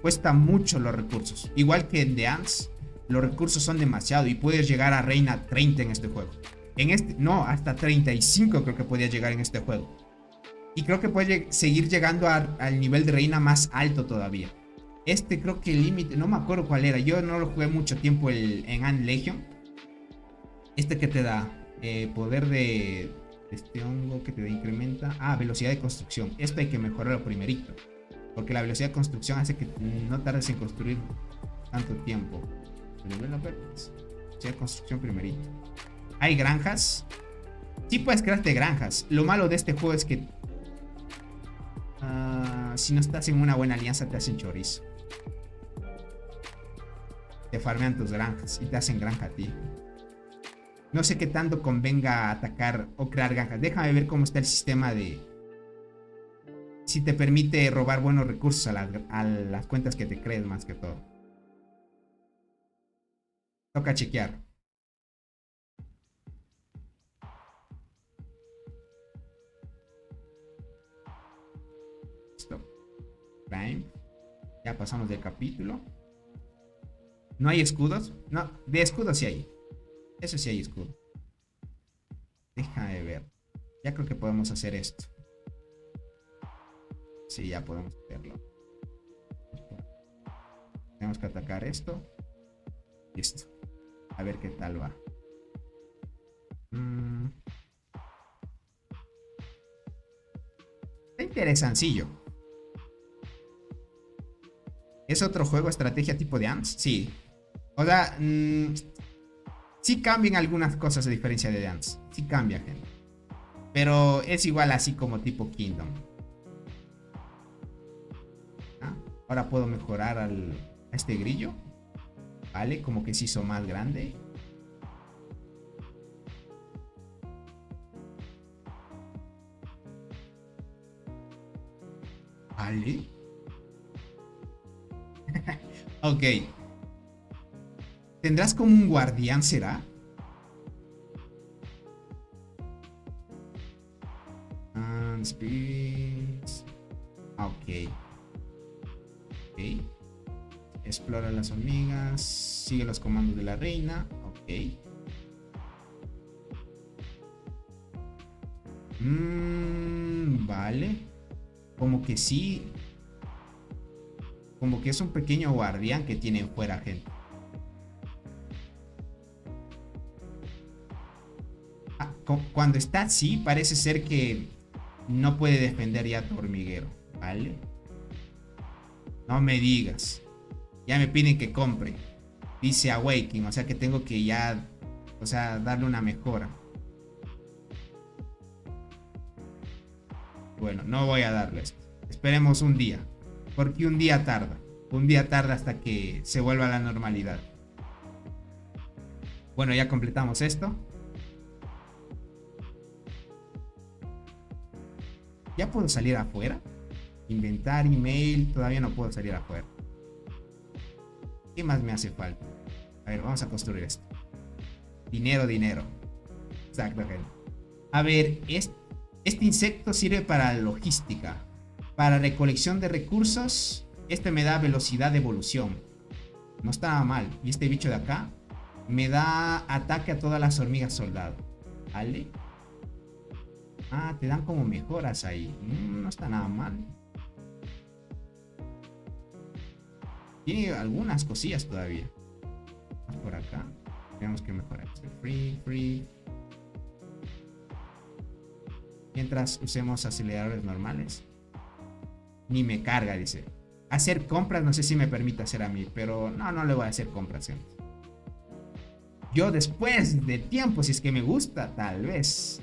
B: cuesta mucho los recursos. Igual que en The Ants, los recursos son demasiado y puedes llegar a Reina 30 en este juego. No, hasta 35 creo que podías llegar en este juego. Y creo que puedes seguir llegando al nivel de Reina más alto todavía. Este creo que el límite, no me acuerdo cuál era. Yo no lo jugué mucho tiempo en Ant Legion. Este que te da poder de este hongo que te da incrementa. Velocidad de construcción. Esto hay que mejorarlo primerito. Porque la velocidad de construcción hace que no tardes en construir tanto tiempo. Velocidad de construcción primerito. Hay granjas. Sí puedes crearte granjas. Lo malo de este juego es que si no estás en una buena alianza te hacen chorizo. Te farmean tus granjas y te hacen granja a ti. No sé qué tanto convenga atacar o crear granjas. Déjame ver cómo está el sistema de... Si te permite robar buenos recursos a las cuentas que te crees más que todo. Toca chequear. Listo. Prime. Ya pasamos del capítulo. ¿No hay escudos? No, de escudos sí hay. Eso sí hay escudo. Déjame ver. Ya creo que podemos hacer esto. Sí, ya podemos hacerlo. Tenemos que atacar esto. Listo. A ver qué tal va. Está interesancillo. ¿Es otro juego estrategia tipo de Ants? Sí. O sea, sí cambian algunas cosas a diferencia de Ants. Sí cambia, gente. Pero es igual así como tipo Kingdom. Ahora puedo mejorar a este grillo. Vale, como que se hizo más grande. Vale. Ok. ¿Tendrás como un guardián, será? Spirits. Ok. Ok. Explora las hormigas. Sigue los comandos de la reina. Ok. Vale. Como que sí. Como que es un pequeño guardián que tienen fuera, gente. Cuando está así, parece ser que no puede defender ya tu hormiguero. ¿Vale? No me digas. Ya me piden que compre. Dice Awakening, o sea que tengo que ya, o sea, darle una mejora. Bueno, no voy a darle esto. Esperemos un día. Porque un día tarda. Un día tarda hasta que se vuelva a la normalidad. Bueno, ya completamos esto. ¿Ya puedo salir afuera? Inventar, email. Todavía no puedo salir afuera. ¿Qué más me hace falta? A ver, vamos a construir esto. Dinero, dinero. Exacto, gente. A ver, este insecto sirve para logística. Para recolección de recursos. Este me da velocidad de evolución. No está mal. Y este bicho de acá me da ataque a todas las hormigas soldado. ¿Vale? Ah, te dan como mejoras ahí. No está nada mal. Tiene algunas cosillas todavía. Vamos por acá. Tenemos que mejorar esto. Free. Mientras usemos aceleradores normales. Ni me carga, dice. Hacer compras, no sé si me permite hacer a mí. Pero no le voy a hacer compras, gente. Yo después de tiempo, si es que me gusta, tal vez.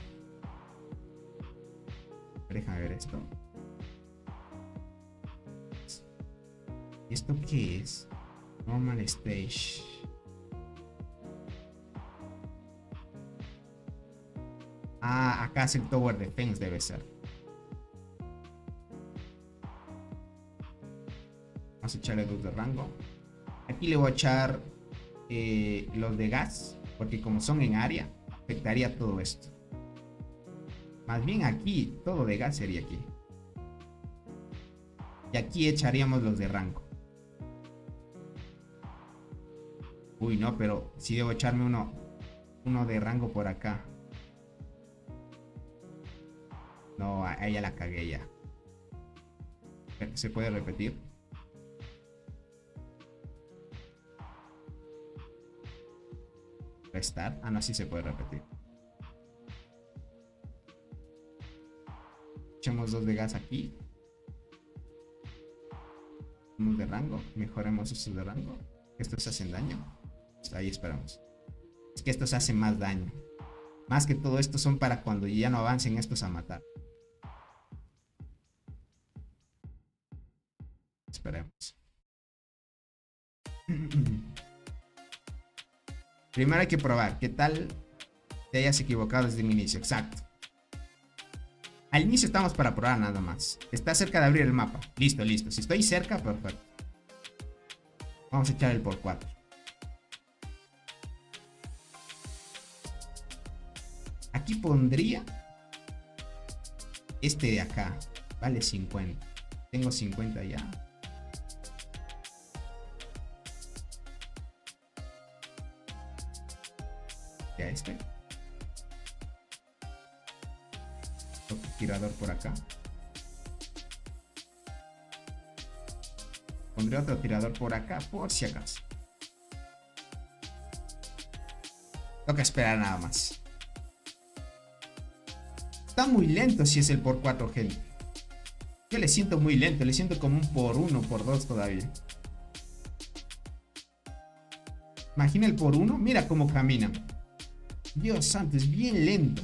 B: Déjame ver esto. ¿Y esto qué es? Normal stage. Ah, acá es el Tower Defense, debe ser. Vamos a echarle 2 de rango. Aquí le voy a echar los de gas, porque como son en área, afectaría todo esto. Más bien aquí, todo de gas sería aquí. Y aquí echaríamos los de rango. Uy, no, pero sí debo echarme uno de rango por acá. No, ahí ya la cagué ya. ¿Se puede repetir? Restart. Ah, no, sí se puede repetir. Echamos 2 de gas aquí. Unos de rango. Mejoremos estos de rango. Estos hacen daño. Ahí esperamos. Es que estos hacen más daño. Más que todo esto son para cuando ya no avancen estos a matar. Esperemos. Primero hay que probar qué tal te hayas equivocado desde el inicio. Exacto. Al inicio estamos para probar nada más. Está cerca de abrir el mapa. Listo. Si estoy cerca, perfecto. Vamos a echar el por 4. Aquí pondría este de acá. Vale 50. Tengo 50 ya. Ya este. Otro tirador por acá. Pondré otro tirador por acá por si acaso. Toca esperar nada más. Está muy lento si es el por 4, gente. Yo le siento muy lento. Le siento como un por 1, por 2 todavía. Imagina el por 1. Mira cómo camina. Dios santo, es bien lento.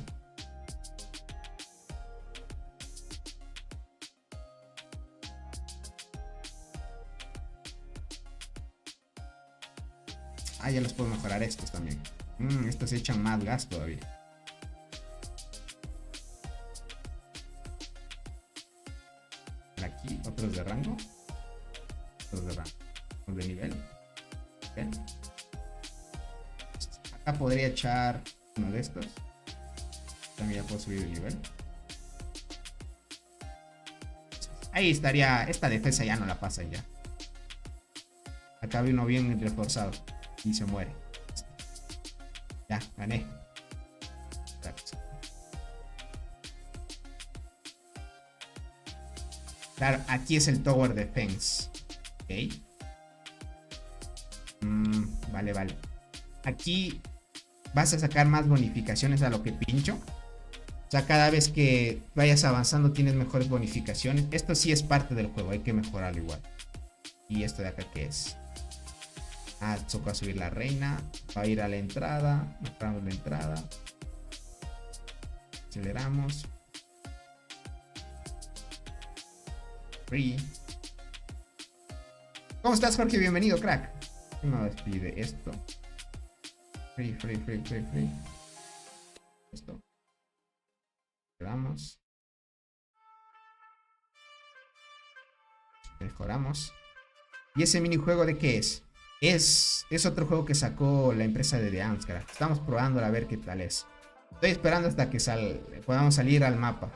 B: Ah, ya los puedo mejorar estos también. Estos echan más gas todavía. Por aquí, otros de rango. Otros de rango. de nivel. ¿Okay? Acá podría echar uno de estos. También ya puedo subir de nivel. Ahí estaría. Esta defensa ya no la pasan ya. Acá vi uno bien reforzado. Y se muere. Ya, gané. Claro, aquí es el Tower Defense. Ok. Vale, vale. Aquí vas a sacar más bonificaciones a lo que pincho. O sea, cada vez que vayas avanzando tienes mejores bonificaciones. Esto sí es parte del juego, hay que mejorarlo igual. ¿Y esto de acá qué es? Ah, toca subir la reina. Va a ir a la entrada. Mejoramos la entrada. Aceleramos. Free. ¿Cómo estás, Jorge? Bienvenido, crack. No despide esto. Free. Esto. Quedamos. Mejoramos. ¿Y ese minijuego de qué es? Es otro juego que sacó la empresa de The Ants, crack. Estamos probando a ver qué tal es. Estoy esperando hasta que podamos salir al mapa.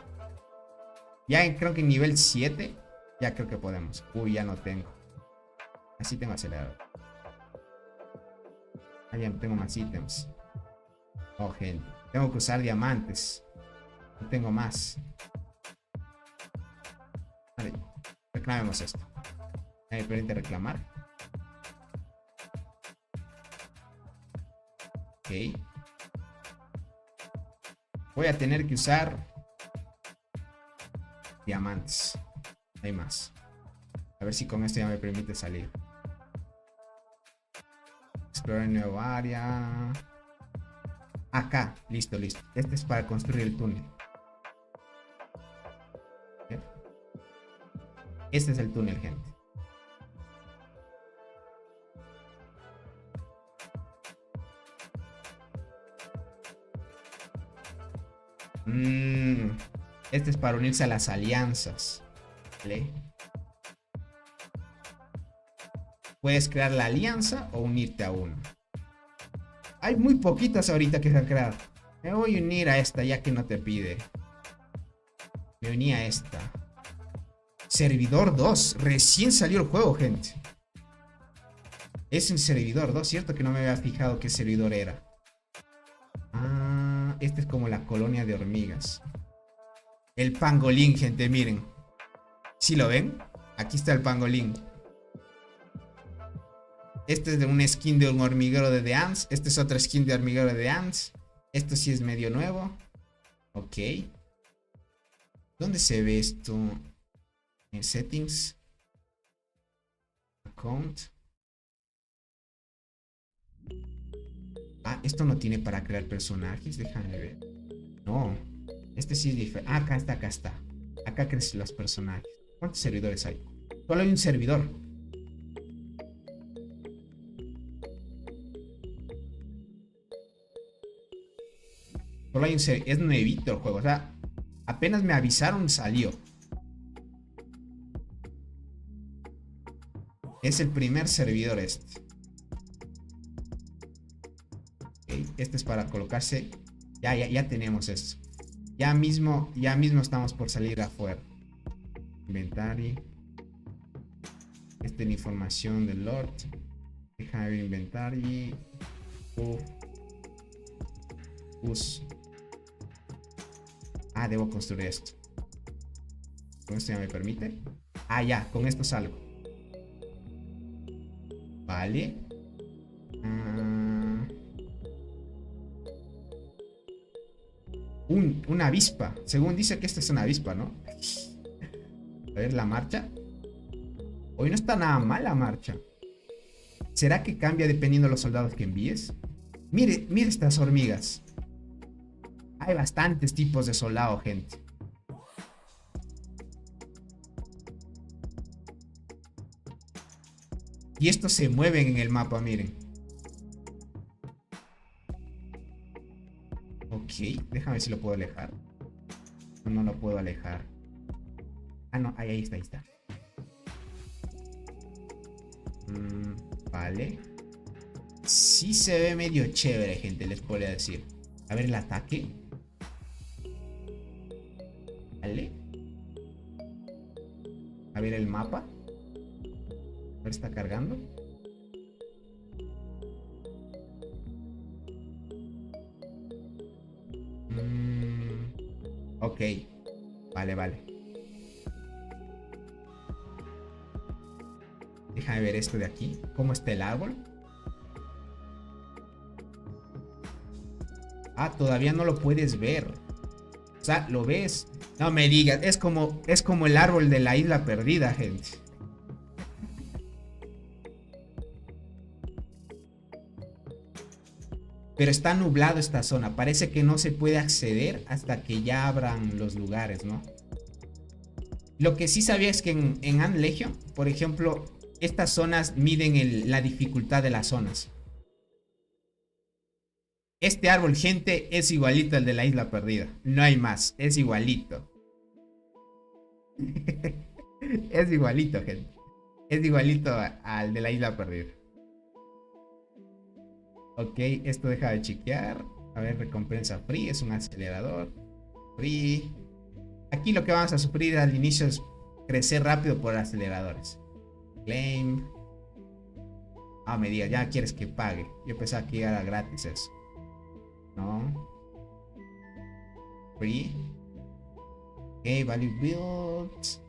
B: Ya creo que en nivel 7. Ya creo que podemos. Uy, ya no tengo. Así tengo acelerador. Ah, ya no tengo más ítems. Oh, gente. Tengo que usar diamantes. No tengo más. Vale. Reclamemos esto. Me permite reclamar. Ok. Voy a tener que usar diamantes. Hay más. A ver si con esto ya me permite salir. Explorar nuevo área. Acá. Listo. Este es para construir el túnel. Este es el túnel, gente. Este es para unirse a las alianzas. ¿Vale? Puedes crear la alianza o unirte a uno. Hay muy poquitas ahorita que se han creado. Me voy a unir a esta ya que no te pide. Me uní a esta. Servidor 2. Recién salió el juego, gente. Es un servidor 2, ¿cierto? Que no me había fijado qué servidor era. Ah, este es como la colonia de hormigas. El pangolín, gente, miren. ¿Sí lo ven? Aquí está el pangolín. Este es de un skin de un hormiguero de The Ants. Este es otra skin de hormiguero de The Ants. Esto sí es medio nuevo. Ok. ¿Dónde se ve esto? En settings. Account. Ah, esto no tiene para crear personajes. Déjame ver. No. Este sí es diferente. Ah, acá está. Acá crecen los personajes. ¿Cuántos servidores hay? Solo hay un servidor. Solo hay un servidor. Es nuevito el juego. O sea, apenas me avisaron, salió. Es el primer servidor este. Okay, este es para colocarse. Ya tenemos esto. Ya mismo estamos por salir afuera. Inventario. Esta es la información del Lord. Déjame ver inventario. Ah, debo construir esto. ¿Con esto ya me permite? Ah, ya, con esto salgo. Vale. Una avispa. Según dice que esta es una avispa, ¿no? A ver, la marcha. Hoy no está nada mal la marcha. ¿Será que cambia dependiendo de los soldados que envíes? Mire estas hormigas. Hay bastantes tipos de soldado, gente. Y estos se mueven en el mapa, miren. Ok, déjame ver si lo puedo alejar. No lo puedo alejar. Ah, no, ahí está. Vale. Sí se ve medio chévere, gente, les podría decir. A ver el ataque. Vale. A ver el mapa. A ver, está cargando. Ok. Vale, vale. Déjame ver esto de aquí. ¿Cómo está el árbol? Ah, todavía no lo puedes ver. O sea, ¿lo ves? No me digas. Es como el árbol de la isla perdida, gente. Pero está nublado esta zona. Parece que no se puede acceder hasta que ya abran los lugares, ¿no? Lo que sí sabía es que en Ant Legion, por ejemplo, estas zonas miden la dificultad de las zonas. Este árbol, gente, es igualito al de la isla perdida. No hay más, es igualito. Es igualito, gente. Es igualito al de la isla perdida. Ok, esto deja de chequear. A ver, recompensa free, es un acelerador. Free. Aquí lo que vamos a sufrir al inicio es crecer rápido por aceleradores. Claim. Ah, me diga, ya quieres que pague. Yo pensaba que era gratis eso. No. Free. Ok, value builds.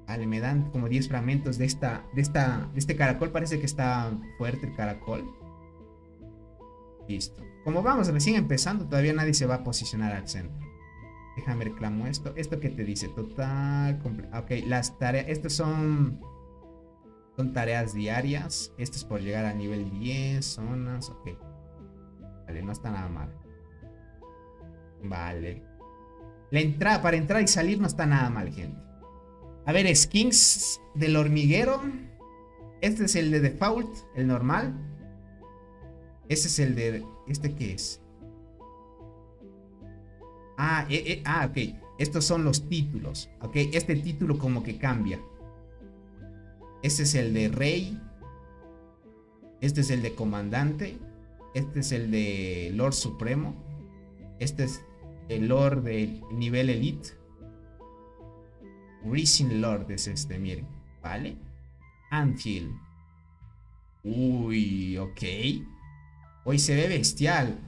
B: Vale, me dan como 10 fragmentos de este caracol. Parece que está fuerte el caracol. Listo. Como vamos recién empezando, todavía nadie se va a posicionar al centro. Déjame reclamo esto. ¿Esto qué te dice? Total. Ok, las tareas. Estos son tareas diarias. Esto es por llegar a nivel 10. Zonas. Ok. Vale, no está nada mal. Vale. Para entrar y salir no está nada mal, gente. A ver, skins del hormiguero. Este es el de default, el normal. Este es el de... ¿Este qué es? Ok. Estos son los títulos. Ok, este título como que cambia. Este es el de rey. Este es el de comandante. Este es el de Lord Supremo. Este es el Lord de nivel Elite. Rising Lord es este, miren. ¿Vale? Anfield. Uy, ok. Hoy se ve bestial.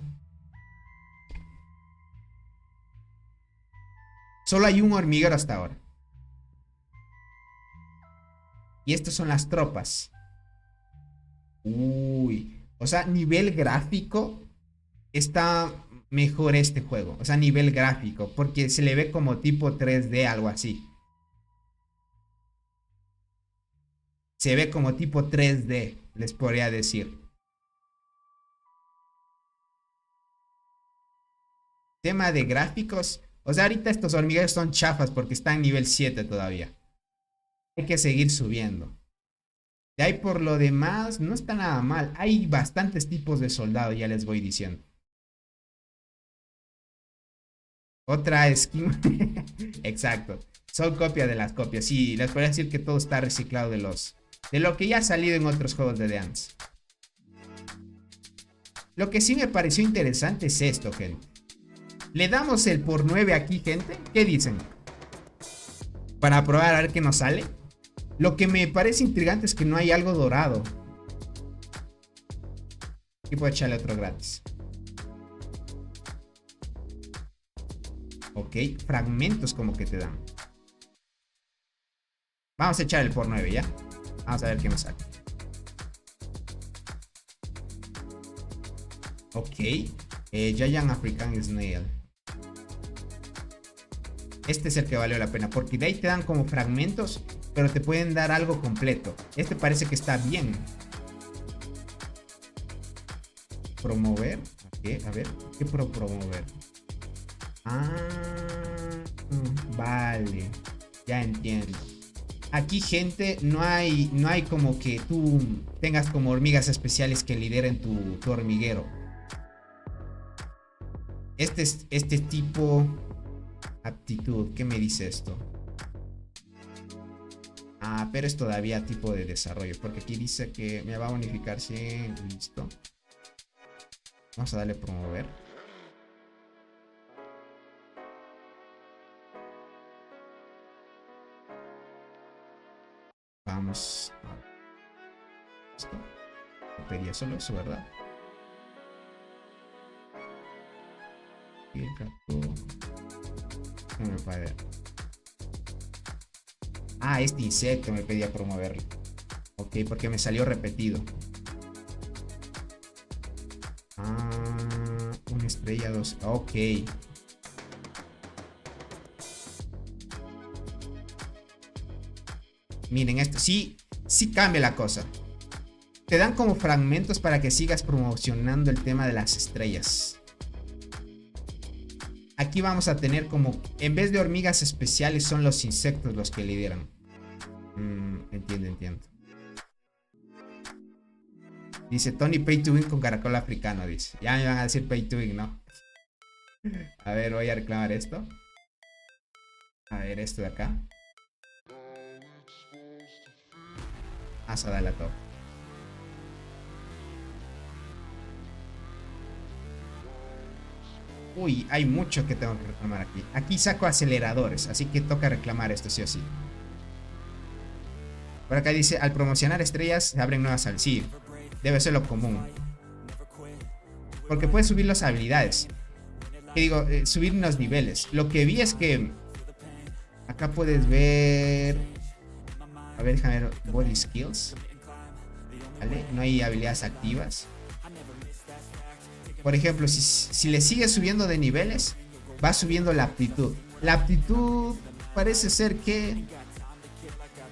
B: Solo hay un hormiguero hasta ahora. Y estas son las tropas. Uy. O sea, nivel gráfico está mejor este juego. O sea, nivel gráfico. Porque se le ve como tipo 3D, algo así. Se ve como tipo 3D, les podría decir. Tema de gráficos. O sea, ahorita estos hormigueros son chafas porque están en nivel 7 todavía. Hay que seguir subiendo. De ahí por lo demás, no está nada mal. Hay bastantes tipos de soldado, ya les voy diciendo. Otra skin. Exacto. Son copias de las copias. Sí, les podría decir que todo está reciclado de lo que ya ha salido en otros juegos de Dance. Lo que sí me pareció interesante es esto, gente. Le damos el por 9 aquí, gente. ¿Qué dicen? Para probar a ver qué nos sale. Lo que me parece intrigante es que no hay algo dorado. Aquí puedo echarle otro gratis. Ok, fragmentos como que te dan. Vamos a echar el por 9 ya. Vamos a ver qué nos sale. Ok. Giant African Snail. Este es el que valió la pena. Porque de ahí te dan como fragmentos, pero te pueden dar algo completo. Este parece que está bien. Promover. Okay, a ver. ¿Qué promover? Vale. Ya entiendo. Aquí, gente, no hay como que tú tengas como hormigas especiales que lideren tu hormiguero. Este tipo aptitud. ¿Qué me dice esto? Ah, pero es todavía tipo de desarrollo. Porque aquí dice que me va a bonificar 100. Listo. Vamos a darle promover. Vamos a... Listo. Me pedía solo eso, ¿verdad? Y el gato... No me puede... Ah, este insecto me pedía promoverlo. Ok, porque me salió repetido. Ah, una estrella, dos. Ok. Miren esto. Sí, sí cambia la cosa. Te dan como fragmentos para que sigas promocionando el tema de las estrellas. Aquí vamos a tener como, en vez de hormigas especiales, son los insectos los que lideran. Entiendo. Dice Tony Pay to Win con caracol africano, dice. Ya me van a decir Pay to Win, ¿no? A ver, voy a reclamar esto. A ver, esto de acá. Vamos a darle a todo. Uy, hay mucho que tengo que reclamar aquí. Aquí saco aceleradores, así que toca reclamar esto sí o sí. Por acá dice, al promocionar estrellas se abren nuevas al sí. Debe ser lo común. Porque puedes subir las habilidades. ¿Qué digo? Subir los niveles. Lo que vi es que acá puedes ver... A ver, déjame ver. Body skills. ¿Vale? No hay habilidades activas. Por ejemplo, si le sigues subiendo de niveles, va subiendo la aptitud. La aptitud parece ser que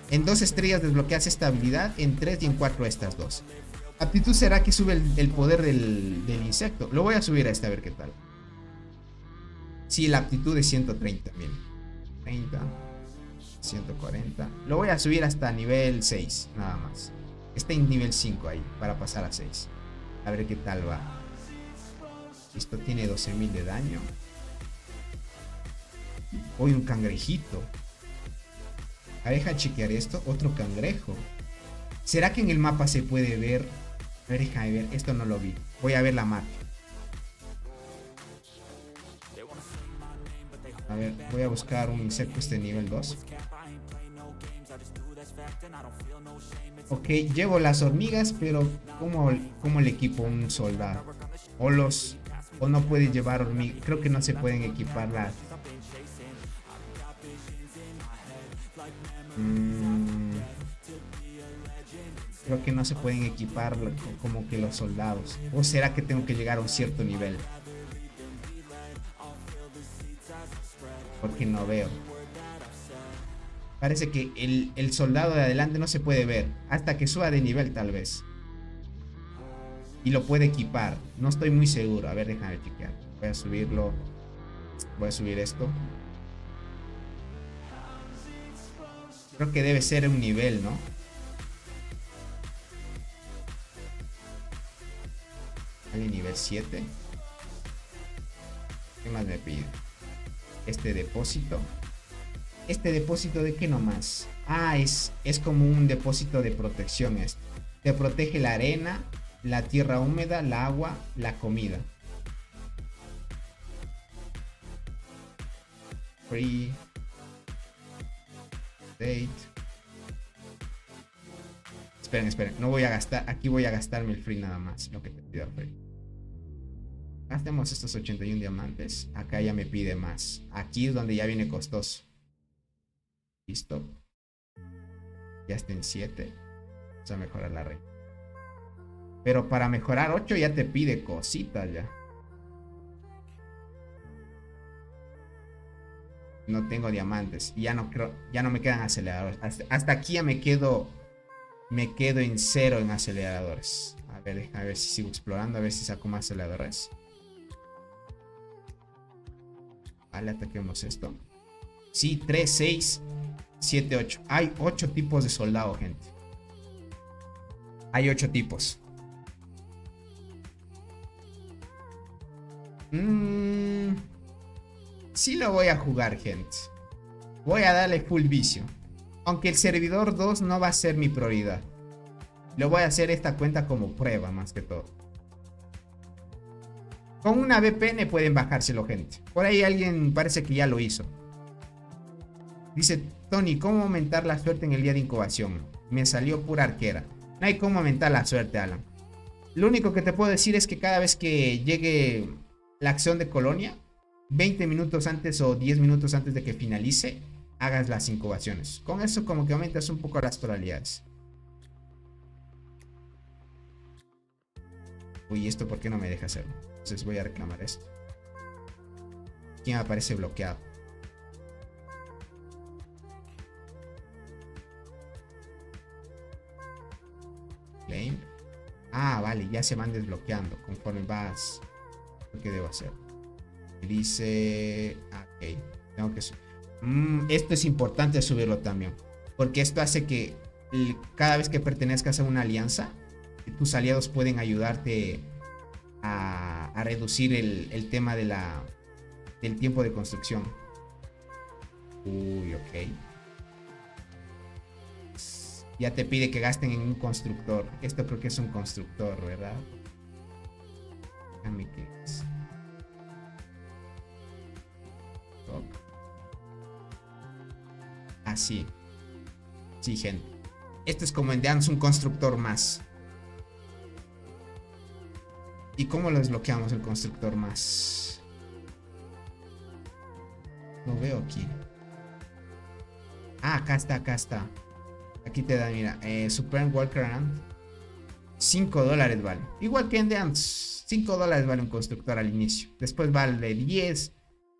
B: en 2 estrellas desbloqueas esta habilidad, en 3 y en 4 estas dos. Aptitud será que sube el poder del insecto. Lo voy a subir a este a ver qué tal. Sí, la aptitud es 130, miren. 30, 140. Lo voy a subir hasta nivel 6, nada más. Está en nivel 5 ahí, para pasar a 6. A ver qué tal va. Esto tiene 12.000 de daño. Hoy un cangrejito. A ver, deja chequear esto. Otro cangrejo. ¿Será que en el mapa se puede ver? A ver, déjame ver. Esto no lo vi. Voy a ver la mapa. A ver, voy a buscar un insecto este nivel 2. Ok, llevo las hormigas, pero ¿cómo le equipo un soldado? O no puede llevar hormigas. Creo que no se pueden equipar las... Creo que no se pueden equipar como que los soldados. ¿O será que tengo que llegar a un cierto nivel? Porque no veo. Parece que el soldado de adelante no se puede ver. Hasta que suba de nivel tal vez. Y lo puede equipar. No estoy muy seguro. A ver, déjame chequear. Voy a subirlo. Voy a subir esto. Creo que debe ser un nivel, ¿no? Vale, nivel 7. ¿Qué más me pide? Este depósito. ¿Este depósito de qué nomás? Ah, es como un depósito de protección esto. Te protege la arena, la tierra húmeda, el agua, la comida. Free. Date. Esperen. No voy a gastar. Aquí voy a gastarme el free nada más. Lo que te pido free. Gastemos estos 81 diamantes. Acá ya me pide más. Aquí es donde ya viene costoso. Listo. Ya está en 7. Vamos a mejorar la red. Pero para mejorar 8 ya te pide cositas ya. No tengo diamantes. Y ya no me quedan aceleradores. Hasta aquí ya me quedo en 0 en aceleradores. A ver si sigo explorando. A ver si saco más aceleradores. Vale, ataquemos esto. Sí, 3, 6, 7, 8. Hay 8 tipos de soldado, gente. Hay 8 tipos. Sí lo voy a jugar, gente. Voy a darle full vicio. Aunque el servidor 2 no va a ser mi prioridad. Lo voy a hacer esta cuenta como prueba más que todo. Con una VPN pueden bajárselo, gente. Por ahí alguien parece que ya lo hizo. Dice Tony, ¿cómo aumentar la suerte en el día de incubación? Me salió pura arquera. No hay cómo aumentar la suerte, Alan. Lo único que te puedo decir es que cada vez que llegue la acción de colonia, 20 minutos antes o 10 minutos antes de que finalice, hagas las incubaciones. Con eso como que aumentas un poco las probabilidades. Uy, ¿esto por qué no me deja hacerlo? Entonces voy a reclamar esto. Aquí me aparece bloqueado. Claim. Ah, vale, ya se van desbloqueando conforme vas. ¿Qué debo hacer? Dice... Ok, tengo que subir. Esto es importante subirlo también. Porque esto hace que cada vez que pertenezcas a una alianza, tus aliados pueden ayudarte a reducir el tema de del tiempo de construcción. Uy, ok. Ya te pide que gasten en un constructor. Esto creo que es un constructor, ¿verdad? Déjame que es. Así. Sí, gente. Esto es como enviarnos un constructor más. ¿Y cómo lo desbloqueamos el constructor más? Lo veo aquí. Ah, acá está, acá está. Aquí te da, mira, Supreme Workaround. $5 vale. Igual que en The Ants. $5 vale un constructor al inicio. Después vale 10.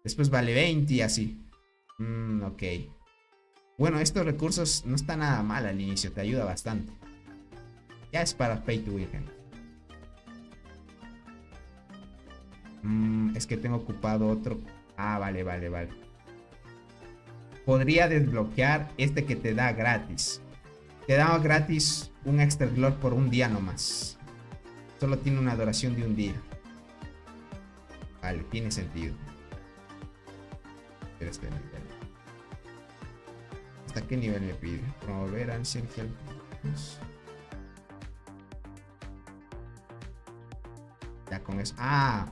B: Después vale 20 y así. Ok. Bueno, estos recursos no están nada mal al inicio. Te ayuda bastante. Ya es para pay to win, gente. Es que tengo ocupado otro. Ah, vale. Podría desbloquear este que te da gratis. Te da gratis un extra glor por un día nomás. Solo tiene una duración de un día. Vale, tiene sentido. Pero este nivel. ¿Hasta qué nivel me pide? Promover Ancient Help. Ya con eso. Ah,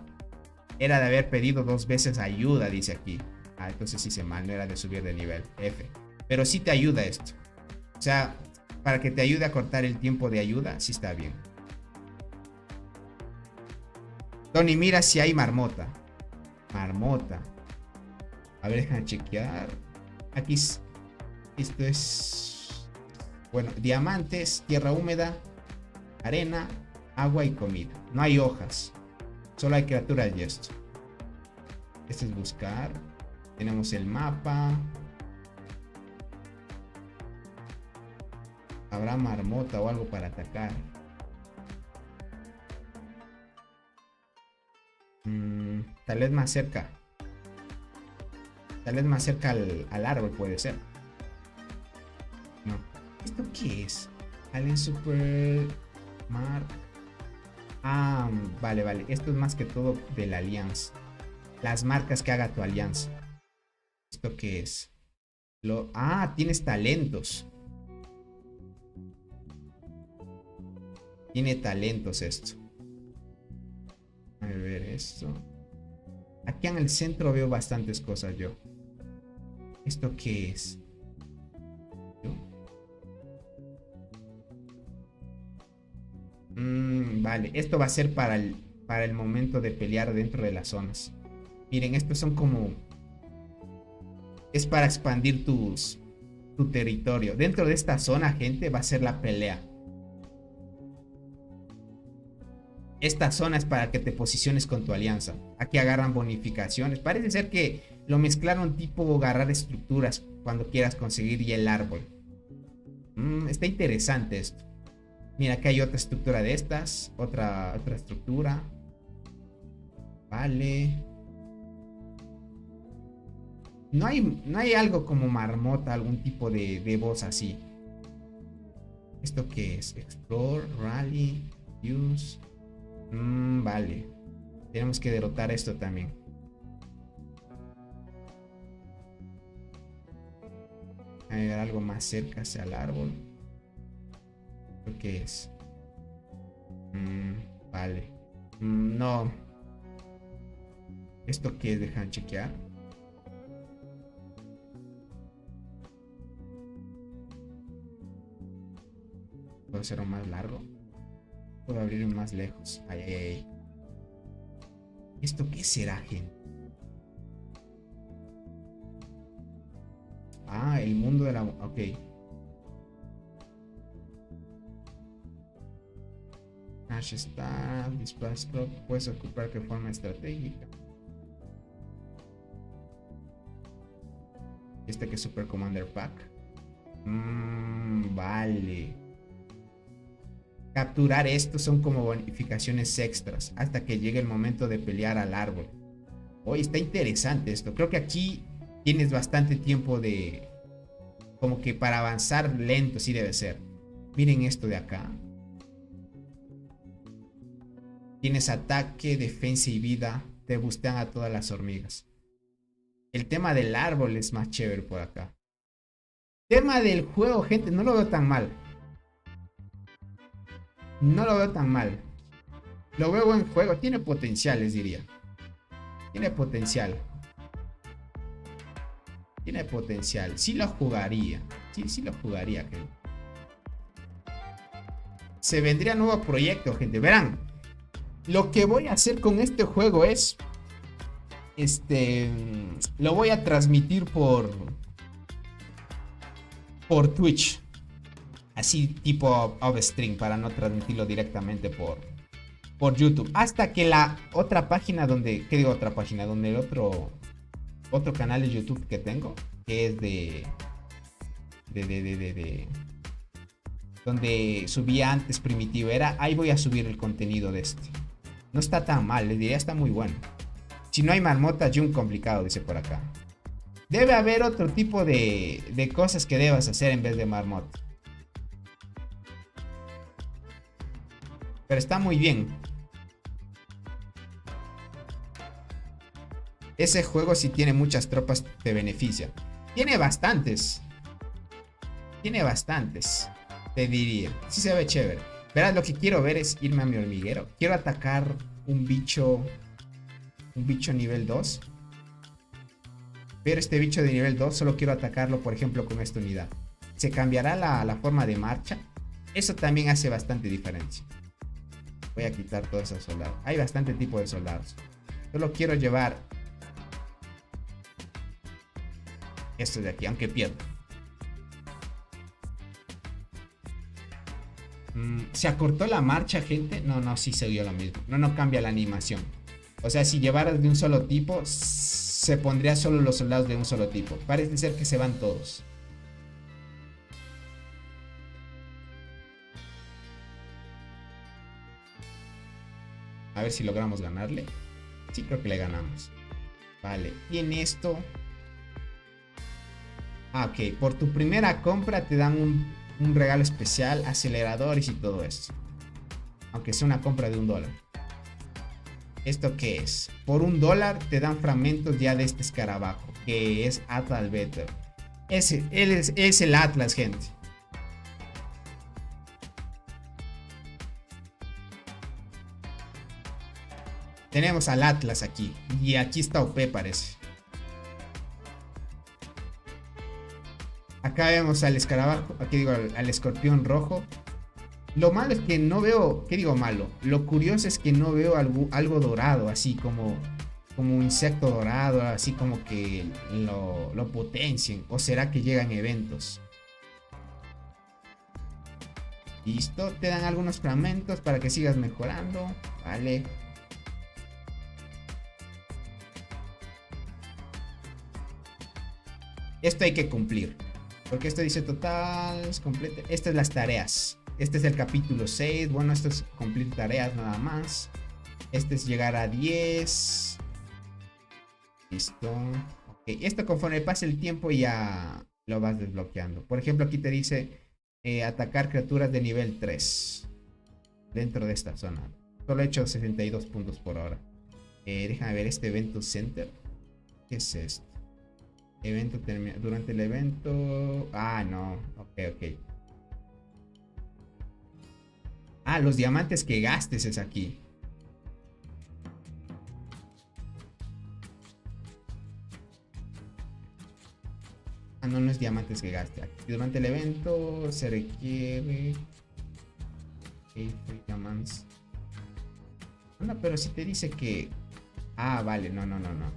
B: era de haber pedido 2 veces ayuda, dice aquí. Ah, entonces hice mal, no era de subir de nivel. F. Pero sí te ayuda esto. O sea, para que te ayude a cortar el tiempo de ayuda, sí está bien. Tony, mira si hay marmota. Marmota. A ver, déjame chequear. Aquí esto es... Bueno, diamantes, tierra húmeda, arena, agua y comida. No hay hojas. Solo hay criaturas y esto. Esto es buscar. Tenemos el mapa. Habrá marmota o algo para atacar. Tal vez más cerca. Tal vez más cerca al árbol puede ser. No. ¿Esto qué es? Alien Super Mark. Ah, vale. Esto es más que todo de la alianza. Las marcas que haga tu alianza. ¿Esto qué es? Tienes talentos. Tiene talentos esto. A ver esto. Aquí en el centro veo bastantes cosas yo. ¿Esto qué es? Vale, esto va a ser para el momento de pelear dentro de las zonas. Miren, estos son como... Es para expandir tu territorio. Dentro de esta zona, gente, va a ser la pelea. Esta zona es para que te posiciones con tu alianza. Aquí agarran bonificaciones. Parece ser que lo mezclaron tipo agarrar estructuras cuando quieras conseguir ya el árbol. Está interesante esto. Mira, aquí hay otra estructura de estas. Otra estructura. Vale. No hay algo como marmota, algún tipo de boss así. ¿Esto qué es? Explore, Rally, Use. Vale. Tenemos que derrotar esto también. Hay algo más cerca hacia el árbol. ¿Qué es? Vale. No. ¿Esto qué es? Dejan chequear. ¿Puedo hacerlo más largo? Puedo abrirlo más lejos. Ay, ay, ay. ¿Esto qué será, gente? Ah, el mundo de la... Ok. Ash está... Displace Club. Puedes ocupar de forma estratégica. Este que es Super Commander Pack. Vale. Capturar estos son como bonificaciones extras hasta que llegue el momento de pelear al árbol. Oye, está interesante esto. Creo que aquí tienes bastante tiempo de... Como que para avanzar lento, sí debe ser. Miren esto de acá. Tienes ataque, defensa y vida. Te bustean a todas las hormigas. El tema del árbol es más chévere por acá. Tema del juego, gente, no lo veo tan mal. No lo veo tan mal. Lo veo buen juego. Tiene potencial, les diría. Tiene potencial. Tiene potencial. Sí lo jugaría. Sí lo jugaría, gente. Se vendría nuevo proyecto, gente. Verán. Lo que voy a hacer con este juego es... Lo voy a transmitir por Twitch. Así tipo off-stream, para no transmitirlo directamente por YouTube. Hasta que la otra página donde... ¿Qué digo otra página? Donde el otro canal de YouTube que tengo, que es donde subía antes Primitivo Era, ahí voy a subir el contenido de este. No está tan mal, les diría, está muy bueno. Si no hay marmotas, Jun complicado, dice por acá. Debe haber otro tipo de cosas que debas hacer en vez de marmota. Pero está muy bien. Ese juego, si tiene muchas tropas, te beneficia. Tiene bastantes. Te diría. Sí se ve chévere. Verás, lo que quiero ver es irme a mi hormiguero. Quiero atacar un bicho nivel 2. Pero este bicho de nivel 2 solo quiero atacarlo, por ejemplo, con esta unidad. Se cambiará la forma de marcha. Eso también hace bastante diferencia. Voy a quitar todos esos soldados. Hay bastante tipo de soldados. Solo quiero llevar esto de aquí, aunque pierda. ¿Se acortó la marcha, gente? No, sí se dio lo mismo. No cambia la animación. O sea, si llevaras de un solo tipo, se pondría solo los soldados de un solo tipo. Parece ser que se van todos. A ver si logramos ganarle. Sí, creo que le ganamos. Vale, y en esto... Ah, ok. Por tu primera compra te dan un regalo especial, aceleradores y todo esto. Aunque sea una compra de $1. ¿Esto qué es? Por $1 te dan fragmentos ya de este escarabajo, que es Atlas Better. Es el Atlas, gente. Tenemos al Atlas aquí. Y aquí está OP, parece. Acá vemos al escarabajo. Aquí digo al escorpión rojo. Lo malo es que no veo... ¿Qué digo malo? Lo curioso es que no veo algo dorado. Así como un insecto dorado. Así como que lo potencien. ¿O será que llegan eventos? Listo. Te dan algunos fragmentos para que sigas mejorando. Vale. Esto hay que cumplir. Porque esto dice total, complete. Estas son las tareas. Este es el capítulo 6. Bueno, esto es cumplir tareas nada más. Este es llegar a 10. Listo. Ok, esto conforme pase el tiempo ya lo vas desbloqueando. Por ejemplo, aquí te dice atacar criaturas de nivel 3. Dentro de esta zona. Solo he hecho 62 puntos por hora. Déjame ver este Evento Center. ¿Qué es esto? Evento termina. Durante el evento. Ah, no. Ok, ok. Ah, los diamantes que gastes es aquí. Ah, no, no es diamantes que gaste. Durante el evento se requiere. Ok, diamantes. No, pero si te dice que. Ah, vale, no, no, no, no.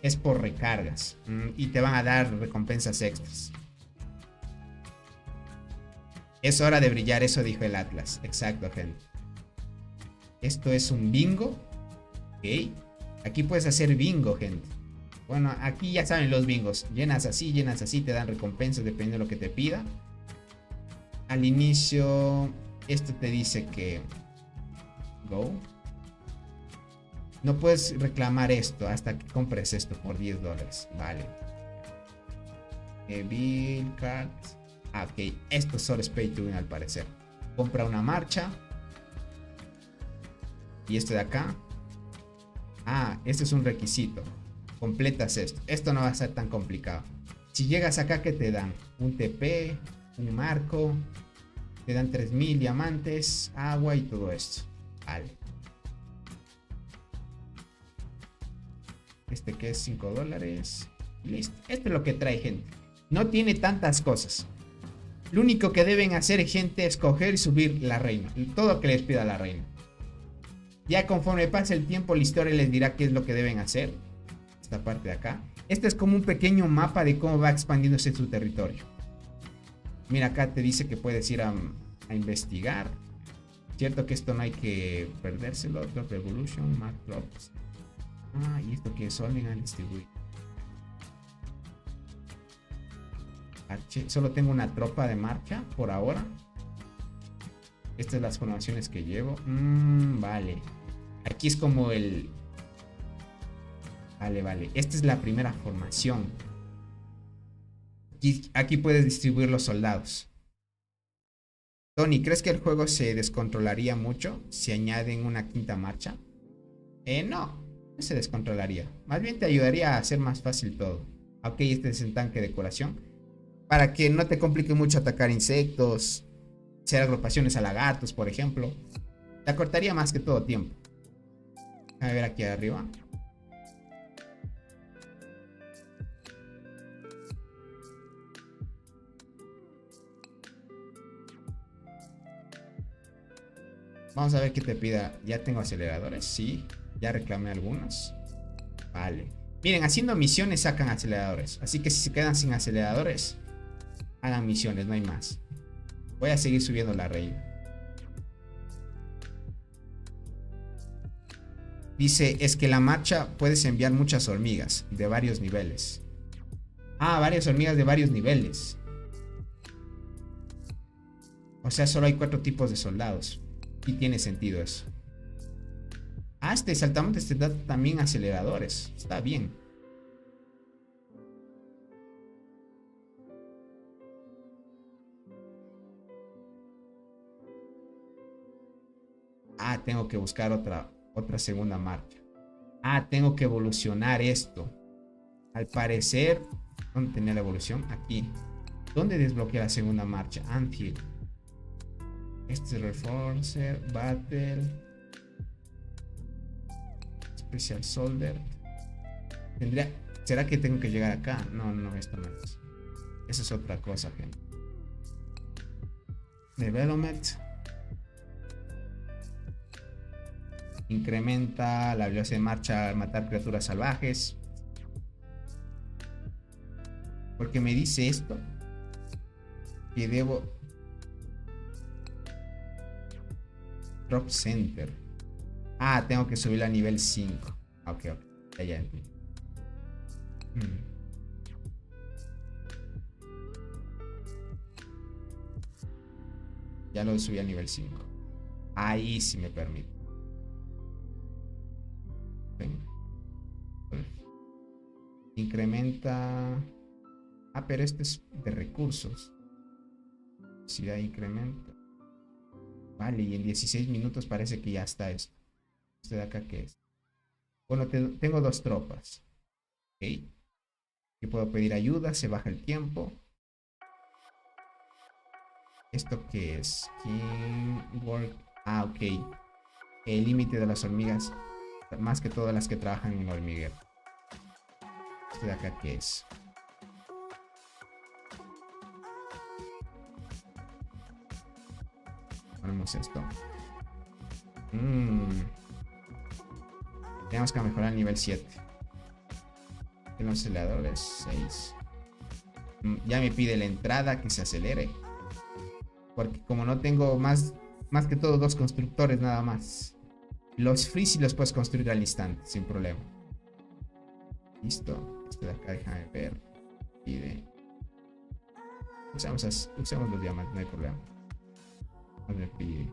B: Es por recargas. Y te van a dar recompensas extras. Es hora de brillar, eso dijo el Atlas. Exacto, gente. Esto es un bingo. Ok. Aquí puedes hacer bingo, gente. Bueno, aquí ya saben los bingos. Llenas así, te dan recompensas dependiendo de lo que te pida. Al inicio, esto te dice que... Go. No puedes reclamar esto hasta que compres esto por $10. Vale. Bill Cards. Ah, ok. Esto solo es pay to win al parecer. Compra una marcha. Y esto de acá. Ah, este es un requisito. Completas esto. Esto no va a ser tan complicado. Si llegas acá, ¿qué te dan? Un TP, un marco. Te dan 3000 diamantes, agua y todo esto. Vale. Este que es $5. Listo. Esto es lo que trae, gente. No tiene tantas cosas. Lo único que deben hacer, gente, es coger y subir la reina. Todo lo que les pida la reina. Ya conforme pase el tiempo, la historia les dirá qué es lo que deben hacer. Esta parte de acá. Este es como un pequeño mapa de cómo va expandiéndose su territorio. Mira, acá te dice que puedes ir a investigar. Cierto que esto no hay que perdérselo. Drop Evolution, Mark Drops. Ah, y esto que es Solving and Distribute. Solo tengo una tropa de marcha por ahora. Estas son las formaciones que llevo. Vale. Aquí es como el... Vale, vale. Esta es la primera formación. Aquí puedes distribuir los soldados. Tony, ¿crees que el juego se descontrolaría mucho si añaden una quinta marcha? No se descontrolaría. Más bien te ayudaría a hacer más fácil todo. Ok, este es el tanque de curación. Para que no te complique mucho atacar insectos, hacer agrupaciones a lagartos, por ejemplo. Te acortaría más que todo tiempo. A ver aquí arriba. Vamos a ver qué te pida. ¿Ya tengo aceleradores? Sí. Ya reclamé algunos. Vale. Miren, haciendo misiones sacan aceleradores. Así que si se quedan sin aceleradores, hagan misiones, no hay más. Voy a seguir subiendo la reina. Dice, es que la marcha puedes enviar muchas hormigas de varios niveles. Ah, varias hormigas de varios niveles. O sea, solo hay 4 tipos de soldados. Y tiene sentido eso. Ah, este saltamontes te da también aceleradores. Está bien. Ah, tengo que buscar otra segunda marcha. Ah, tengo que evolucionar esto. Al parecer, ¿dónde tenía la evolución? Aquí. ¿Dónde desbloquea la segunda marcha? Anfield. Este es Reforcer, Battle, Special Soldier. ¿Será que tengo que llegar acá? No, no, esto no es. Esa es otra cosa, gente. Development. Incrementa la velocidad de marcha al matar criaturas salvajes. Porque me dice esto. Que debo... Drop Center. Ah, tengo que subir a nivel 5. Ok, ok. Ya entendí. Ya lo subí a nivel 5. Ahí sí me permite. Incrementa. Ah, pero este es de recursos. Si da incrementa. Vale, y en 16 minutos parece que ya está esto. ¿Este de acá qué es? Bueno, tengo 2 tropas. Ok. Aquí puedo pedir ayuda, se baja el tiempo. ¿Esto qué es? King Work. Ah, ok. El límite de las hormigas. Más que todas las que trabajan en el hormiguero. ¿Esto de acá qué es? Ponemos esto. Tenemos que mejorar el nivel 7. Los aceleradores 6. Ya me pide la entrada que se acelere. Porque como no tengo más que todo 2 constructores nada más. Los freeze los puedes construir al instante, sin problema. Listo. Esto de acá, déjame ver. Pide. Usamos los diamantes, no hay problema. Me pide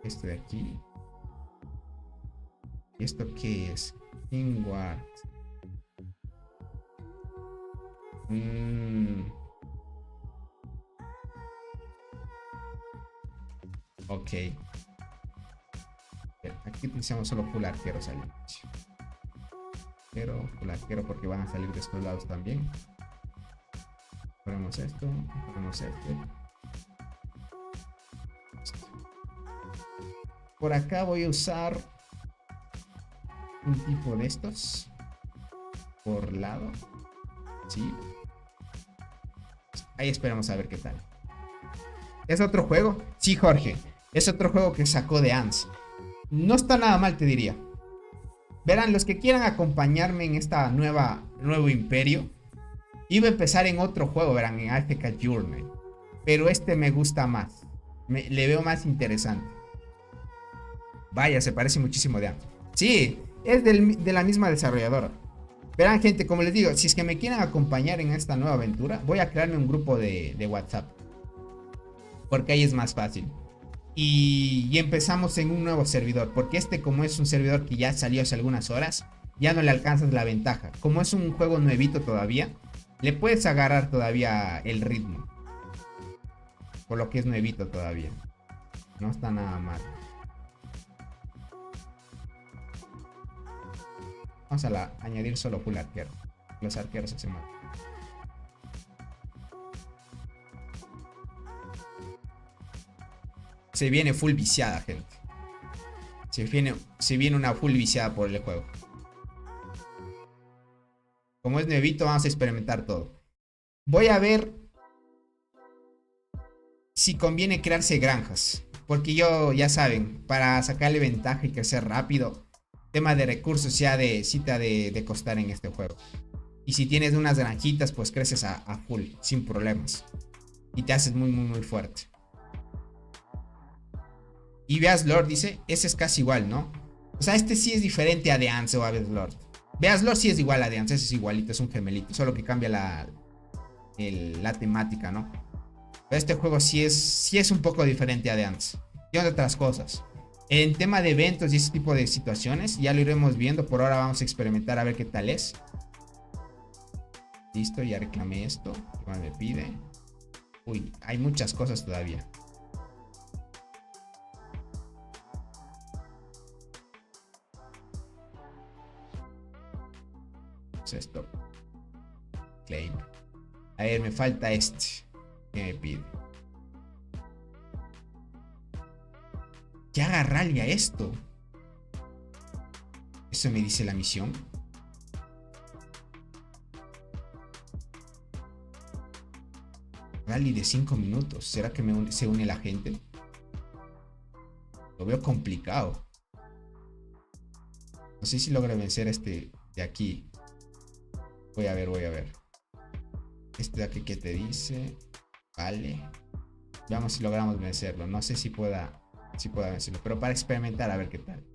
B: esto de aquí. ¿Y esto qué es? Ingward. Ok. Aquí utilizamos solo full arqueros al inicio. Pero full arquero porque van a salir de estos lados también. Ponemos esto. Ponemos esto. Por acá voy a usar un tipo de estos por lado. Sí. Ahí esperamos a ver qué tal. ¿Es otro juego? Sí, Jorge. Es otro juego que sacó de Ants. No está nada mal, te diría. Verán, los que quieran acompañarme en esta nuevo imperio. Iba a empezar en otro juego, verán, en AFK Journey. Pero este me gusta más. Le veo más interesante. Vaya, se parece muchísimo de Ants. Sí, es de la misma desarrolladora. Verán, gente, como les digo, si es que me quieren acompañar en esta nueva aventura, voy a crearme un grupo de WhatsApp. Porque ahí es más fácil. Y empezamos en un nuevo servidor. Porque este, como es un servidor que ya salió hace algunas horas, ya no le alcanzas la ventaja. Como es un juego nuevito todavía, le puedes agarrar todavía el ritmo. Por lo que es nuevito todavía. No está nada mal. Vamos a añadir solo full arquero. Los arqueros se matan. Se viene full viciada, gente. Se viene una full viciada por el juego. Como es nuevito, vamos a experimentar todo. Voy a ver si conviene crearse granjas. Porque ya saben, para sacarle ventaja y crecer rápido, tema de recursos sí te ha de costar en este juego. Y si tienes unas granjitas, pues creces a full, sin problemas. Y te haces muy, muy, muy fuerte. Y Beast Lord dice, ese es casi igual, ¿no? O sea, este sí es diferente a The Ants o a Beast Lord. Beast Lord sí es igual a The Ants, ese es igualito, es un gemelito. Solo que cambia la temática, ¿no? Pero este juego sí es un poco diferente a The Ants. Tiene otras cosas. En tema de eventos y ese tipo de situaciones, ya lo iremos viendo. Por ahora vamos a experimentar a ver qué tal es. Listo, ya reclamé esto. ¿Qué más me pide? Uy, hay muchas cosas todavía. Esto. Claim. A ver, me falta este. ¿Qué me pide? ¿Qué haga rally a esto? ¿Eso me dice la misión? Rally de 5 minutos. ¿Será que se une la gente? Lo veo complicado. No sé si logra vencer este de aquí. Voy a ver. Este de aquí que te dice. Vale. Veamos si logramos vencerlo. No sé si pueda vencerlo. Pero para experimentar a ver qué tal.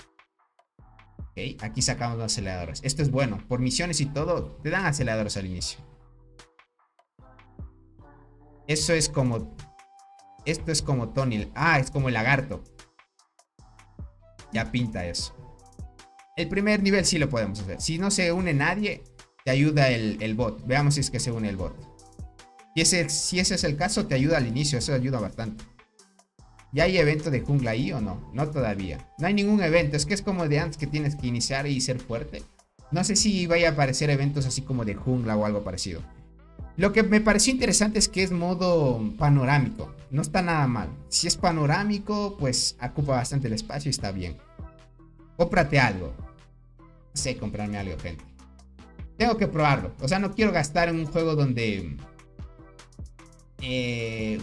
B: Ok. Aquí sacamos los aceleradores. Esto es bueno. Por misiones y todo. Te dan aceleradores al inicio. Eso es como. Esto es como Tony. Ah, es como el lagarto. Ya pinta eso. El primer nivel sí lo podemos hacer. Si no se une nadie, te ayuda el bot. Veamos si es que se une el bot. Si ese es el caso, te ayuda al inicio. Eso ayuda bastante. ¿Ya hay evento de jungla ahí o no? No todavía. No hay ningún evento. Es que es como de antes que tienes que iniciar y ser fuerte. No sé si vaya a aparecer eventos así como de jungla o algo parecido. Lo que me pareció interesante es que es modo panorámico. No está nada mal. Si es panorámico, pues ocupa bastante el espacio y está bien. Cómprate algo. No sé comprarme algo, gente. Tengo que probarlo. O sea, no quiero gastar en un juego donde...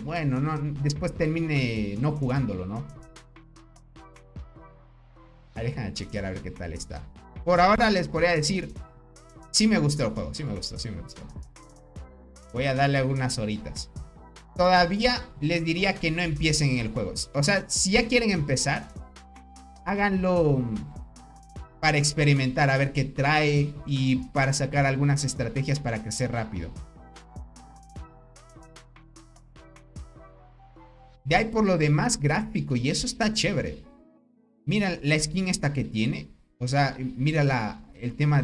B: bueno, no, después termine no jugándolo, ¿no? Déjame chequear a ver qué tal está. Por ahora les podría decir... Sí me gustó el juego, sí me gustó. Voy a darle algunas horitas. Todavía les diría que no empiecen en el juego. O sea, si ya quieren empezar, háganlo para experimentar, a ver qué trae y para sacar algunas estrategias para crecer rápido. De ahí por lo demás, gráfico, y eso está chévere. Mira la skin esta que tiene. O sea, mira el tema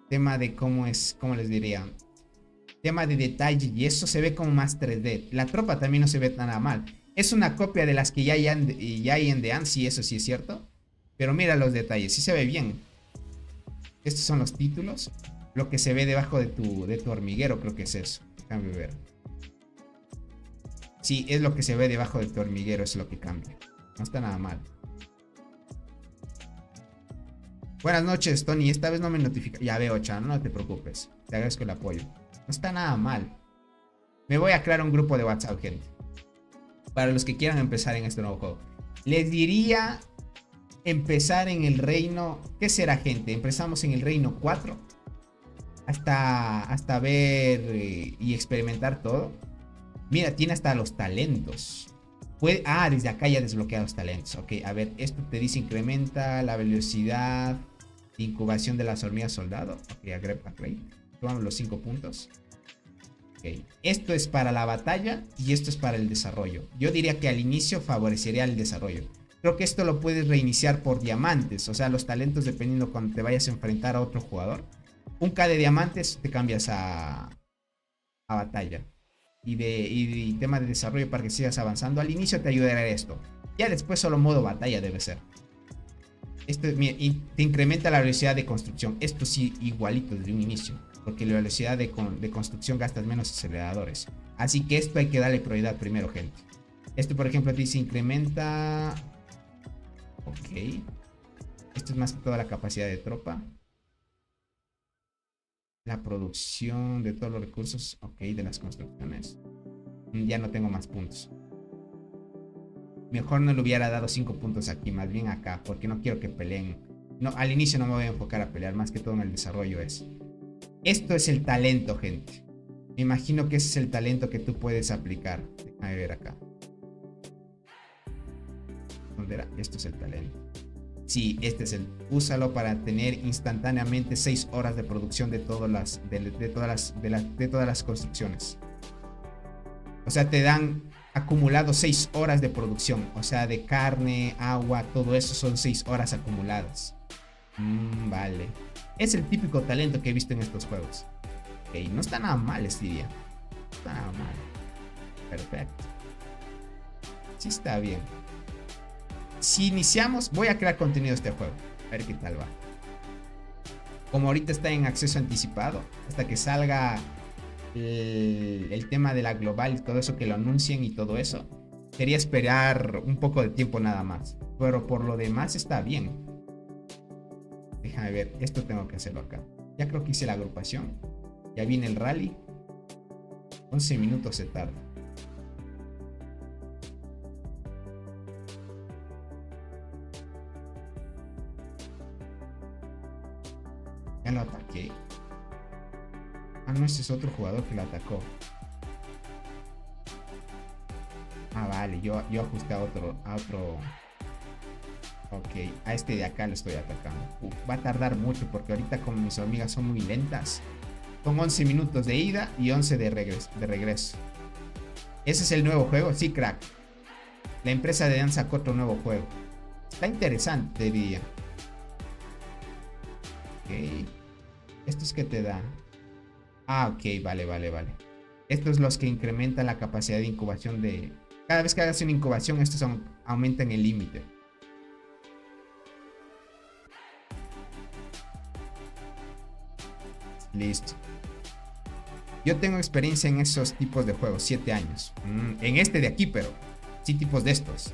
B: tema de cómo es, cómo les diría, tema de detalle, y eso se ve como más 3D. La tropa también no se ve tan mal. Es una copia de las que ya hay en The Ant, sí, eso sí es cierto. Pero mira los detalles, sí se ve bien. Estos son los títulos. Lo que se ve debajo de tu hormiguero, creo que es eso. Déjame ver. Sí, es lo que se ve debajo de tu hormiguero, es lo que cambia. No está nada mal. Buenas noches, Tony. Esta vez no me notifica. Ya veo, Chan, no te preocupes. Te agradezco el apoyo. No está nada mal. Me voy a crear un grupo de WhatsApp, gente. Para los que quieran empezar en este nuevo juego. Les diría empezar en el reino. ¿Qué será, gente? Empezamos en el reino 4. Hasta ver y experimentar todo. Mira, tiene hasta los talentos. Desde acá ya desbloquea los talentos. Ok, a ver, esto te dice incrementa la velocidad de incubación de las hormigas soldado. Ok, upgrade. Tomamos los 5 puntos. Ok, esto es para la batalla y esto es para el desarrollo. Yo diría que al inicio favorecería el desarrollo. Creo que esto lo puedes reiniciar por diamantes. O sea, los talentos dependiendo cuando te vayas a enfrentar a otro jugador. Un K de diamantes te cambias a batalla. Y tema de desarrollo para que sigas avanzando. Al inicio te ayudará esto. Ya después solo modo batalla debe ser. Esto te incrementa la velocidad de construcción. Esto sí, igualito desde un inicio. Porque la velocidad de construcción gastas menos aceleradores. Así que esto hay que darle prioridad primero, gente. Esto, por ejemplo, te dice incrementa... Ok. Esto es más que toda la capacidad de tropa. La producción de todos los recursos. Ok, de las construcciones. Ya no tengo más puntos. Mejor no le hubiera dado 5 puntos aquí, más bien acá, porque no quiero que peleen. No, al inicio no me voy a enfocar a pelear, más que todo en el desarrollo es. Esto es el talento, gente. Me imagino que ese es el talento que tú puedes aplicar. Déjame ver acá. ¿Dónde era? Esto es el talento. Sí, este es el. Úsalo para tener instantáneamente 6 horas de producción de todas las construcciones. O sea, te dan acumulado 6 horas de producción. O sea, de carne, agua, todo eso son 6 horas acumuladas. Vale. Es el típico talento que he visto en estos juegos. Ok, no está nada mal este día. No está nada mal. Perfecto. Sí está bien. Si iniciamos, voy a crear contenido de este juego. A ver qué tal va. Como ahorita está en acceso anticipado, hasta que salga el tema de la global y todo eso, que lo anuncien y todo eso, quería esperar un poco de tiempo nada más. Pero por lo demás está bien. Déjame ver, esto tengo que hacerlo acá. Ya creo que hice la agrupación. Ya viene el rally. 11 minutos se tarda. Ya lo ataqué. Ah, no, ese es otro jugador que lo atacó. Ah, vale, yo ajusté a otro. Ok, a este de acá lo estoy atacando. Va a tardar mucho porque ahorita como mis hormigas son muy lentas. Son 11 minutos de ida y 11 de regreso. ¿Ese es el nuevo juego? Sí, crack. La empresa de Dan sacó otro nuevo juego. Está interesante, diría. Ok. ¿Estos es que te dan? Ah, ok, vale. Estos son los que incrementan la capacidad de incubación de... Cada vez que hagas una incubación, estos aumentan el límite. Listo. Yo tengo experiencia en esos tipos de juegos, 7 años. En este de aquí, pero sí tipos de estos.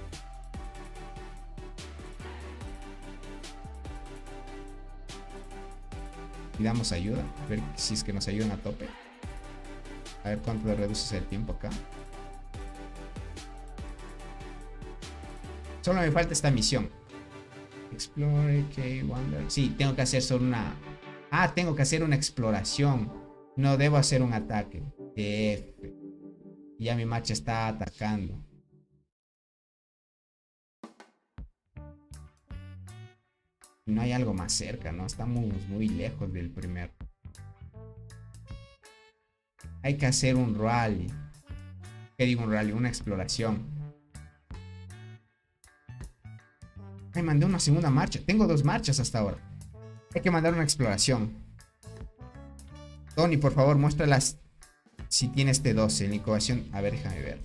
B: Y damos ayuda, a ver si es que nos ayudan a tope. A ver cuánto le reduces el tiempo acá. Solo me falta esta misión. Explore, Wonder. Sí, tengo que hacer solo una... Ah, tengo que hacer una exploración. No debo hacer un ataque. F. Ya mi marcha está atacando. No hay algo más cerca, ¿no? Estamos muy lejos del primero. Hay que hacer un rally. ¿Qué digo un rally? Una exploración. Ay, mandé una segunda marcha. Tengo 2 marchas hasta ahora. Hay que mandar una exploración. Tony, por favor, muéstralas si tienes T12 en la incubación. A ver, déjame ver.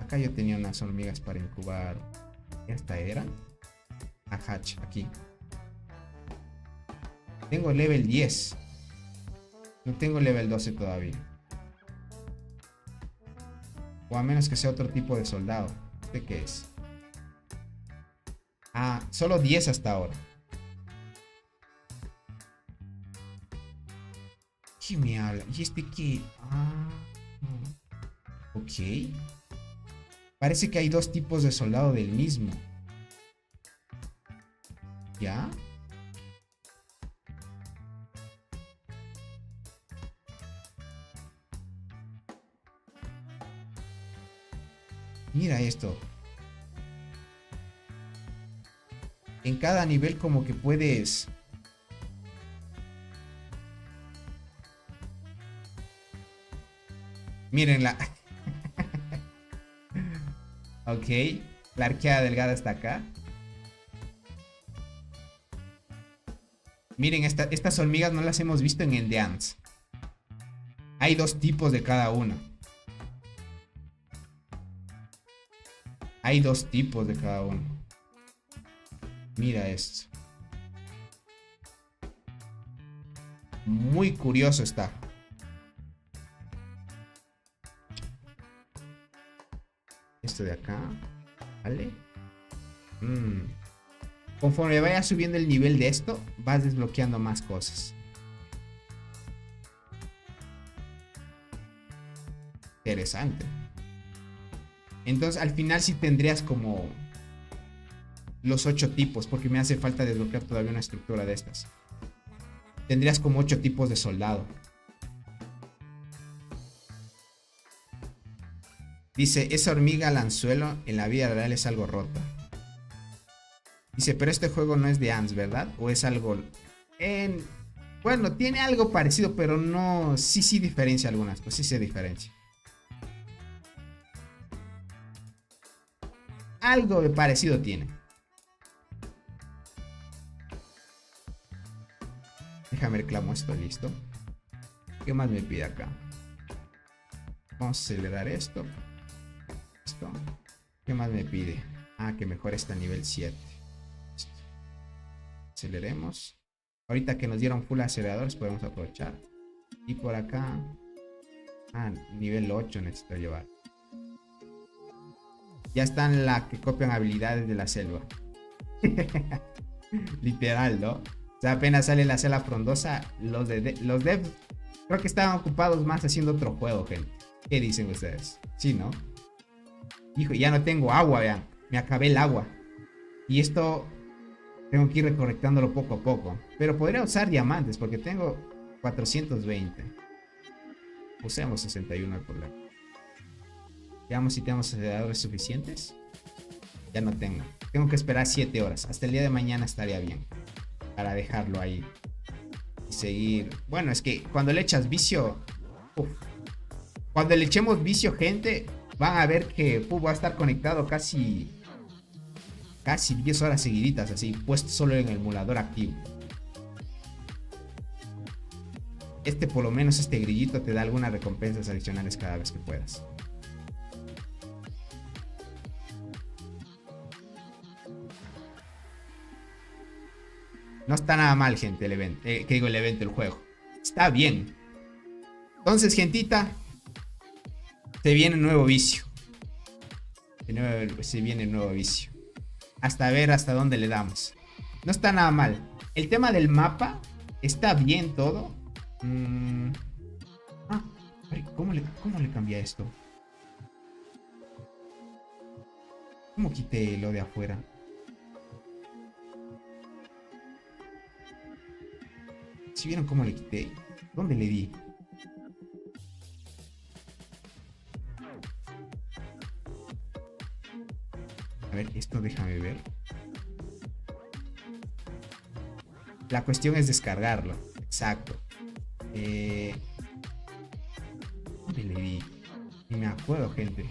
B: Acá yo tenía unas hormigas para incubar. ¿Esta era? A hatch, aquí. Tengo level 10. No tengo level 12 todavía. O a menos que sea otro tipo de soldado. ¿De qué es? Ah, solo 10 hasta ahora. ¿Qué me habla? ¿Y este qué? Ah, ok. Parece que hay 2 tipos de soldado del mismo. ¿Ya? Mira esto. En cada nivel como que puedes... Mírenla. Ok. La arqueada delgada está acá. Miren, estas hormigas no las hemos visto en Endeans. Hay 2 tipos de cada una. Hay 2 tipos de cada uno. Mira esto. Muy curioso está. Esto de acá. ¿Vale? Conforme vayas subiendo el nivel de esto, vas desbloqueando más cosas. Interesante. Entonces al final sí tendrías como los 8 tipos, porque me hace falta desbloquear todavía una estructura de estas. Tendrías como 8 tipos de soldado. Dice, esa hormiga lanzuelo en la vida real es algo rota. Dice, pero este juego no es de Ants, ¿verdad? ¿O es algo...? Bueno, tiene algo parecido, pero no... Sí diferencia algunas cosas, sí se diferencia. Algo de parecido tiene. Déjame reclamo esto, listo. ¿Qué más me pide acá? Vamos a acelerar esto. Listo. ¿Qué más me pide? Ah, que mejore hasta nivel 7. Listo. Aceleremos. Ahorita que nos dieron full aceleradores podemos aprovechar. Y por acá... Ah, nivel 8 necesito llevar. Ya están las que copian habilidades de la selva. Literal, ¿no? O sea, apenas sale la selva frondosa, los devs creo que estaban ocupados más haciendo otro juego, gente. ¿Qué dicen ustedes? Sí, ¿no? Hijo, ya no tengo agua, vean. Me acabé el agua. Y esto tengo que ir recolectándolo poco a poco. Pero podría usar diamantes porque tengo 420. Usemos 61 al problema. Veamos si tenemos aceleradores suficientes. Ya no tengo. Tengo que esperar 7 horas. Hasta el día de mañana estaría bien. Para dejarlo ahí. Y seguir. Bueno, es que cuando le echas vicio... Cuando le echemos vicio, gente, van a ver que va a estar conectado casi 10 horas seguiditas, así, puesto solo en el emulador activo. Por lo menos este grillito te da algunas recompensas adicionales cada vez que puedas. No está nada mal, gente, el evento. Que digo, el evento, el juego. Está bien. Entonces, gentita, se viene un nuevo vicio. Se viene un nuevo vicio. Hasta ver hasta dónde le damos. No está nada mal. El tema del mapa está bien todo. ¿Cómo le cambié esto? ¿Cómo quité lo de afuera? ¿Sí vieron cómo le quité? ¿Dónde le di? A ver, esto déjame ver. La cuestión es descargarlo. Exacto. ¿Dónde le di? Ni me acuerdo, gente.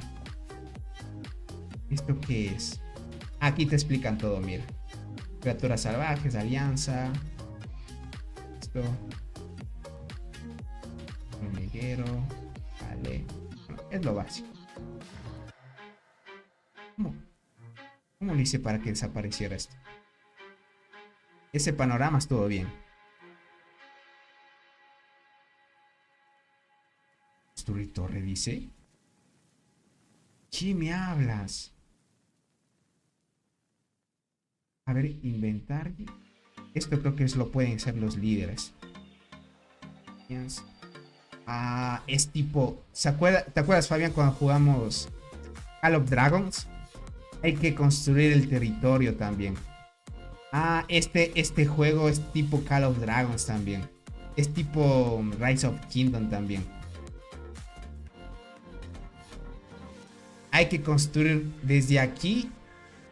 B: ¿Esto qué es? Aquí te explican todo, mira. Criaturas salvajes, alianza. Esto. Hormiguero. Vale. Bueno, es lo básico. ¿Cómo lo hice para que desapareciera esto? Ese panorama estuvo bien. Construir torre, dice. ¿Qué me hablas? A ver, inventario. Esto creo que lo pueden ser los líderes. Es tipo... ¿te acuerdas, Fabián, cuando jugamos Call of Dragons? Hay que construir el territorio también. Este juego es tipo Call of Dragons también. Es tipo Rise of Kingdom también. Hay que construir desde aquí,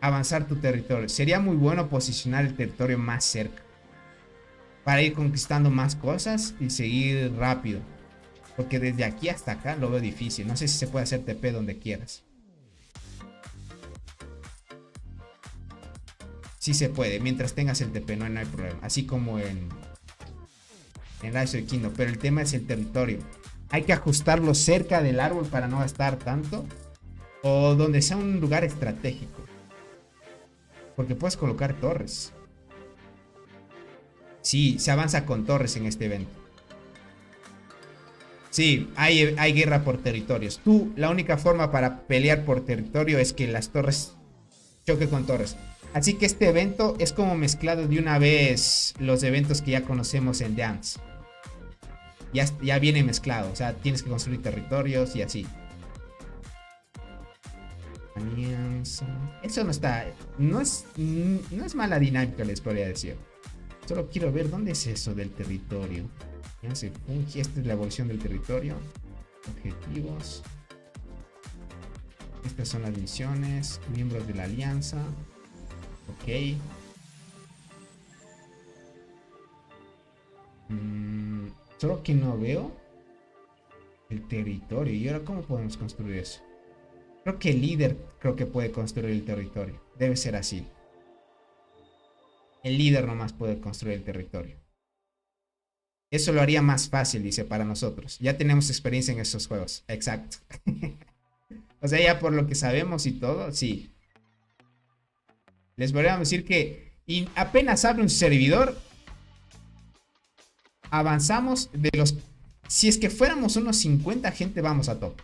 B: avanzar tu territorio. Sería muy bueno posicionar el territorio más cerca para ir conquistando más cosas y seguir rápido. Porque desde aquí hasta acá lo veo difícil. No sé si se puede hacer TP donde quieras. Sí se puede, mientras tengas el TP, no hay problema. Así como en Rise of Kingdom. Pero el tema es el territorio. Hay que ajustarlo cerca del árbol para no gastar tanto. O donde sea un lugar estratégico. Porque puedes colocar torres. Sí, se avanza con torres en este evento. Sí, hay guerra por territorios. La única forma para pelear por territorio es que las torres choquen con torres. Así que este evento es como mezclado de una vez los eventos que ya conocemos en Dance. Ya viene mezclado, o sea, tienes que construir territorios y así. Alianza. Eso no es mala dinámica, les podría decir. Solo quiero ver dónde es eso del territorio. Ya se funge. Esta es la evolución del territorio. Objetivos. Estas son las misiones. Miembros de la alianza. Ok. Solo que no veo el territorio. ¿Y ahora cómo podemos construir eso? Creo que el líder puede construir el territorio. Debe ser así. El líder nomás puede construir el territorio. Eso lo haría más fácil, dice, para nosotros. Ya tenemos experiencia en esos juegos. Exacto. O sea, ya por lo que sabemos y todo, sí. Les podríamos decir que apenas abre un servidor, avanzamos de los... Si es que fuéramos unos 50 gente, vamos a top.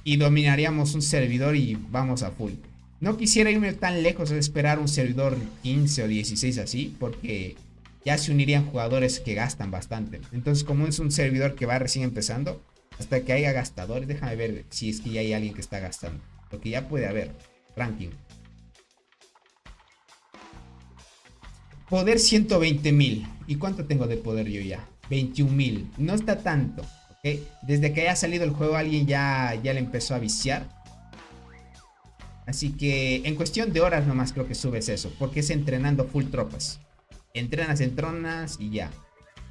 B: Y dominaríamos un servidor y vamos a full. No quisiera irme tan lejos de esperar un servidor 15 o 16 así, porque ya se unirían jugadores que gastan bastante. Entonces, como es un servidor que va recién empezando, hasta que haya gastadores, déjame ver si es que ya hay alguien que está gastando. Porque ya puede haber ranking. Poder 120.000. ¿Y cuánto tengo de poder yo ya? 21.000. No está tanto. ¿Okay? Desde que haya salido el juego alguien ya le empezó a viciar. Así que en cuestión de horas nomás creo que subes eso. Porque es entrenando full tropas. Entrenas en tronas y ya.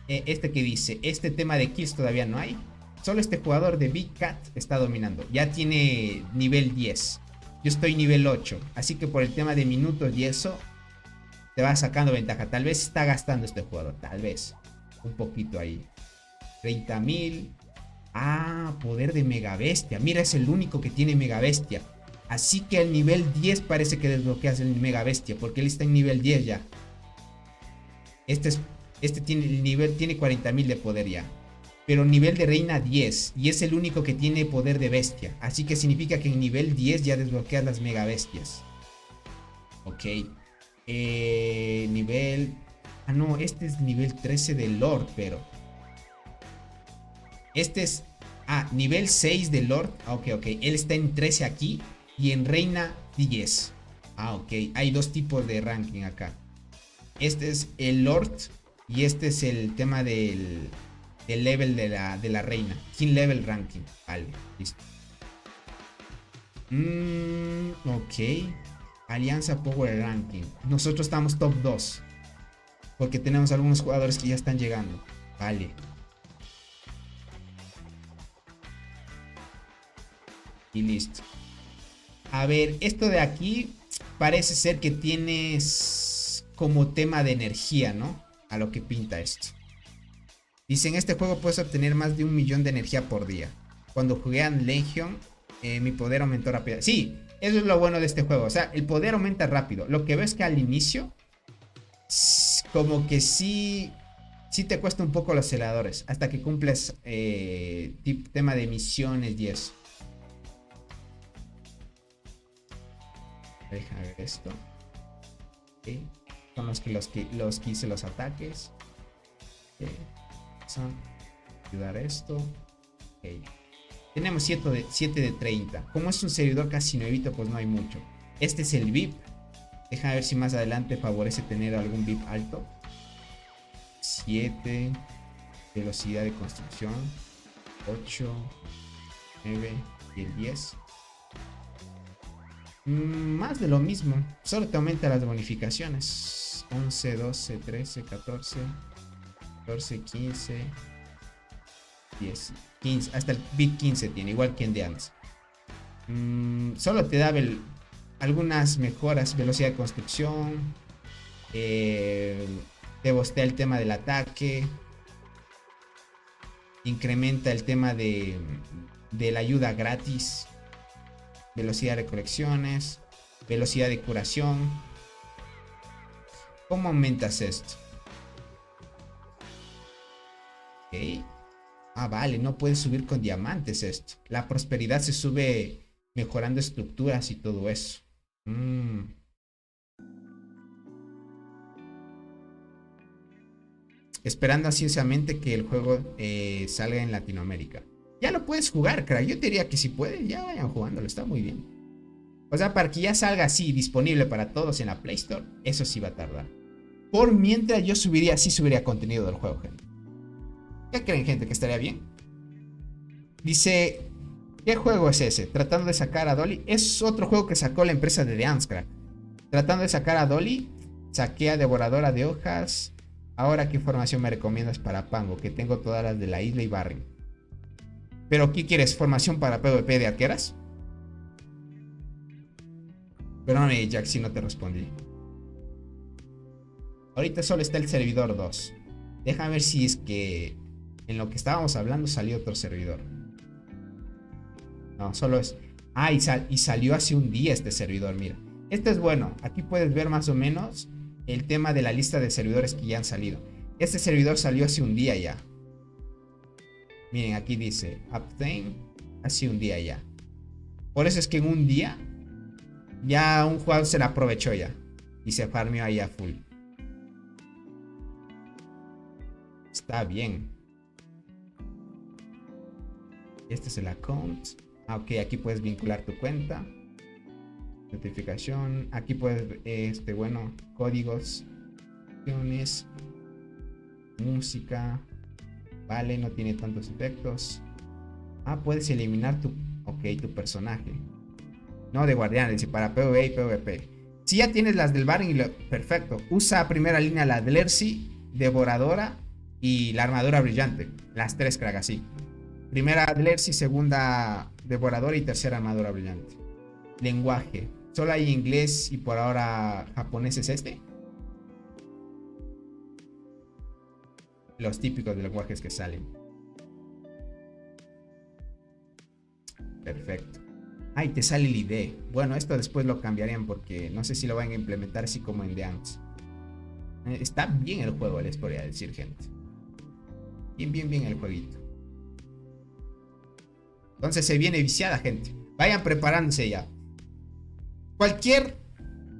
B: Este que dice, este tema de kills todavía no hay. Solo este jugador de Big Cat está dominando. Ya tiene nivel 10. Yo estoy nivel 8. Así que por el tema de minutos y eso, te va sacando ventaja. Tal vez está gastando este jugador. Tal vez. Un poquito ahí. 30.000. Poder de Mega Bestia. Mira, es el único que tiene Mega Bestia. Así que el nivel 10 parece que desbloqueas el Mega Bestia. Porque él está en nivel 10 ya. Este, es, este tiene el nivel, tiene 40.000 de poder ya. Pero nivel de reina 10. Y es el único que tiene poder de bestia. Así que significa que en nivel 10 ya desbloqueas las mega bestias. Ok. Nivel... Ah, no, este es nivel 13 de Lord, pero... Este es... Ah, nivel 6 de Lord. Ok, ok. Él está en 13 aquí. Y en reina 10. Ah, ok. Hay dos tipos de ranking acá. Este es el Lord. Y este es el tema del level de la reina. King level ranking. Vale, listo. Ok. Alianza Power Ranking. Nosotros estamos top 2. Porque tenemos algunos jugadores que ya están llegando. Vale. Y listo. A ver, esto de aquí parece ser que tienes como tema de energía, ¿no? A lo que pinta esto. Dice, en este juego puedes obtener más de 1 millón de energía por día. Cuando jugué a Legion, mi poder aumentó rápido. Sí, eso es lo bueno de este juego. O sea, el poder aumenta rápido. Lo que ves que al inicio, como que sí te cuesta un poco los aceleradores. Hasta que cumples tema de misiones y eso. Déjame ver esto. Okay. Son los que hice los ataques. Okay. Son ayudar a esto. Okay. Tenemos 7 de 30. Como es un servidor casi nuevito, pues no hay mucho. Este es el VIP. Déjame ver si más adelante favorece tener algún VIP alto. 7. Velocidad de construcción. 8. 9. Y el 10. Más de lo mismo. Solo te aumenta las bonificaciones. 11, 12, 13, 14. 14, 15. 10, 15. Hasta el VIP 15 tiene. Igual que en The Ants. Solo te da algunas mejoras. Velocidad de construcción. Te bostea el tema del ataque. Incrementa el tema de la ayuda gratis. Velocidad de colecciones. Velocidad de curación. ¿Cómo aumentas esto? Ok. Ah, vale, no puedes subir con diamantes esto. La prosperidad se sube mejorando estructuras y todo eso. Esperando ansiosamente que el juego salga en Latinoamérica. Ya lo puedes jugar, crack. Yo te diría que si puedes, ya vayan jugándolo. Está muy bien. O sea, para que ya salga así, disponible para todos en la Play Store, eso sí va a tardar. Por mientras yo subiría contenido del juego, gente. ¿Qué creen, gente? ¿Que estaría bien? Dice, ¿qué juego es ese? Tratando de sacar a Dolly. Es otro juego que sacó la empresa de The Ants, crack. Tratando de sacar a Dolly. Saqué a Devoradora de Hojas. Ahora, ¿qué formación me recomiendas para Pango? Que tengo todas las de la isla y Barry. ¿Pero qué quieres? ¿Formación para PvP de arqueras? Perdóname, Jack, si no te respondí. Ahorita solo está el servidor 2. Déjame ver si es que en lo que estábamos hablando salió otro servidor. No, solo es... Ah, y salió hace un día este servidor, mira. Este es bueno. Aquí puedes ver más o menos el tema de la lista de servidores que ya han salido. Este servidor salió hace un día ya. Miren, aquí dice Update hace un día ya. Por eso es que en un día ya un jugador se la aprovechó ya y se farmeó ahí a full. Está bien. Este es el account. Ah, ok, aquí puedes vincular tu cuenta. Notificación. Aquí puedes ver, bueno, códigos, opciones, música. Vale, no tiene tantos efectos. Ah, puedes eliminar tu personaje. No, de guardián, dice para PvE y PvP. Si ya tienes las del Baron, perfecto. Usa primera línea la del Ersi, Devoradora y la armadura brillante. Las tres, crack, así. Primera del Ersi, segunda Devoradora y tercera armadura brillante. Lenguaje. Solo hay inglés y por ahora japonés es este. Los típicos de lenguajes que salen. Perfecto. Ay, te sale el ID. Bueno, esto después lo cambiarían porque no sé si lo van a implementar así como en The Ants. Está bien el juego, les podría decir, gente. Bien el jueguito. Entonces se viene viciada, gente. Vayan preparándose ya.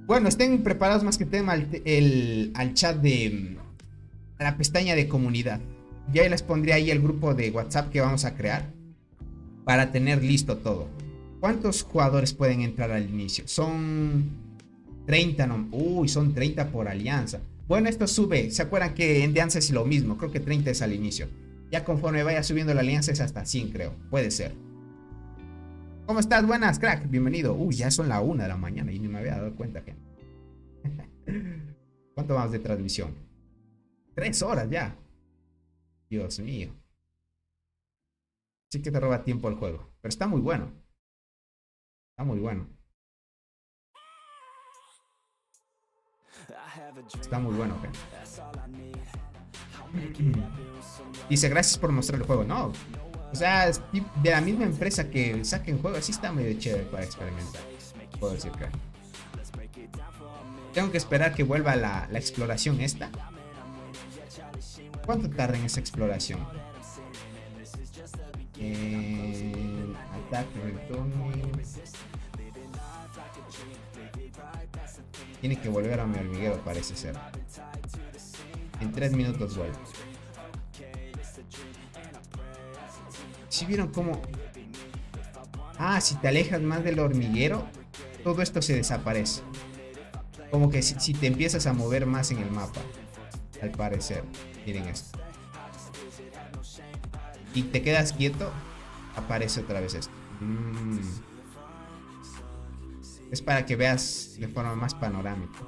B: Bueno, estén preparados más que tema al chat de la pestaña de comunidad. Ya les pondré ahí el grupo de WhatsApp que vamos a crear para tener listo todo. ¿Cuántos jugadores pueden entrar al inicio? Son 30, no. Uy, son 30 por alianza. Bueno, esto sube. ¿Se acuerdan que en alianza es lo mismo? Creo que 30 es al inicio. Ya conforme vaya subiendo la alianza es hasta 100, creo. Puede ser. ¿Cómo estás? Buenas, crack. Bienvenido. Uy, ya son la 1 de la mañana y ni me había dado cuenta, gente. ¿Cuánto vamos de transmisión? 3 horas ya. Dios mío. Sí que te roba tiempo el juego. Pero está muy bueno. Está muy bueno. Está muy bueno, gente. Dice, gracias por mostrar el juego. No. O sea, es de la misma empresa que saquen juegos. Así está medio chévere para experimentar. Puedo decir que. Tengo que esperar que vuelva la exploración esta. ¿Cuánto tarda en esa exploración? Ataque, retorno. Tiene que volver a mi hormiguero, parece ser. En 3 minutos vuelve. ¿Sí vieron cómo? Ah, si te alejas más del hormiguero, todo esto se desaparece. Como que si te empiezas a mover más en el mapa, al parecer. Miren esto. Y te quedas quieto, aparece otra vez esto. Es para que veas de forma más panorámica.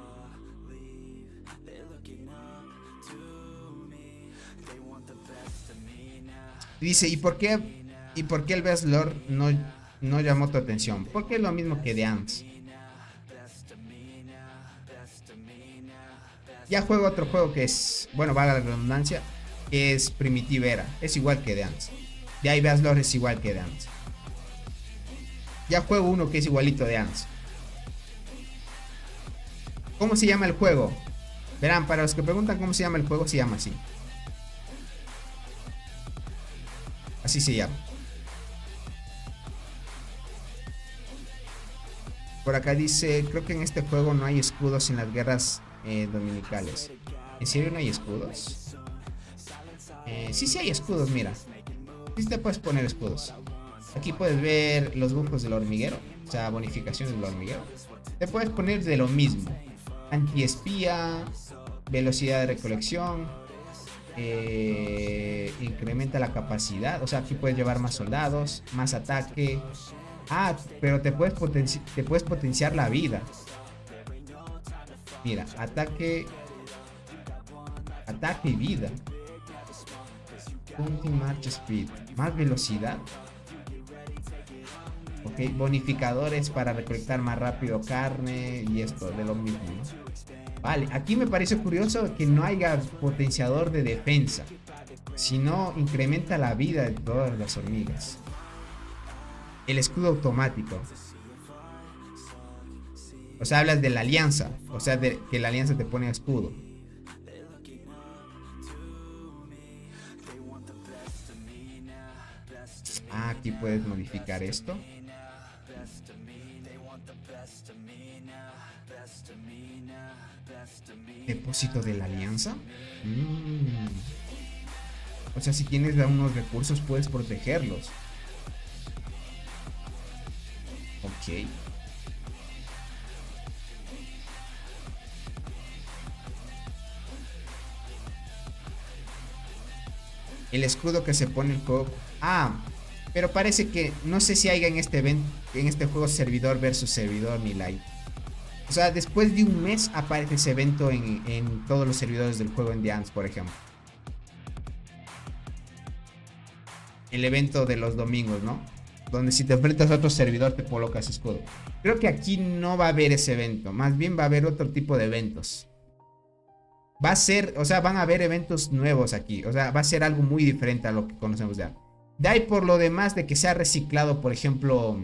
B: Dice, ¿y por qué el Best Lord no llamó tu atención? Porque es lo mismo que The Ants. Ya juego otro juego que es, bueno, valga la redundancia, que es Primitivera. Es igual que The Ants. De ahí Best Lord es igual que The Ants. Ya juego uno que es igualito de Ants. ¿Cómo se llama el juego? Verán, para los que preguntan cómo se llama el juego, se llama así. Así se llama. Por acá dice, creo que en este juego no hay escudos en las guerras dominicales. ¿En serio no hay escudos? Sí hay escudos, mira. Sí te puedes poner escudos. Aquí puedes ver los buffos del hormiguero. O sea, bonificaciones del hormiguero. Te puedes poner de lo mismo. Antiespía, velocidad de recolección, incrementa la capacidad. O sea, aquí puedes llevar más soldados, más ataque. Ah, pero te puedes potenciar la vida. Mira, ataque y vida. Counting March Speed. Más velocidad. Ok, bonificadores para recolectar más rápido carne y esto, de lo mismo, ¿no? Vale, aquí me parece curioso que no haya potenciador de defensa, sino incrementa la vida de todas las hormigas. El escudo automático. O sea, hablas de la alianza, o sea, de que la alianza te pone escudo. Ah, aquí puedes modificar esto. Depósito de la alianza. O sea, si tienes unos recursos puedes protegerlos. Ok. El escudo que se pone el juego. Ah, pero parece que no sé si haya en este juego servidor versus servidor ni live. O sea, después de un mes aparece ese evento en todos los servidores del juego en The Ants, por ejemplo. El evento de los domingos, ¿no? Donde si te enfrentas a otro servidor te colocas escudo. Creo que aquí no va a haber ese evento. Más bien va a haber otro tipo de eventos. Va a ser, o sea, van a haber eventos nuevos aquí. O sea, va a ser algo muy diferente a lo que conocemos de Ants. De ahí por lo demás de que se ha reciclado, por ejemplo,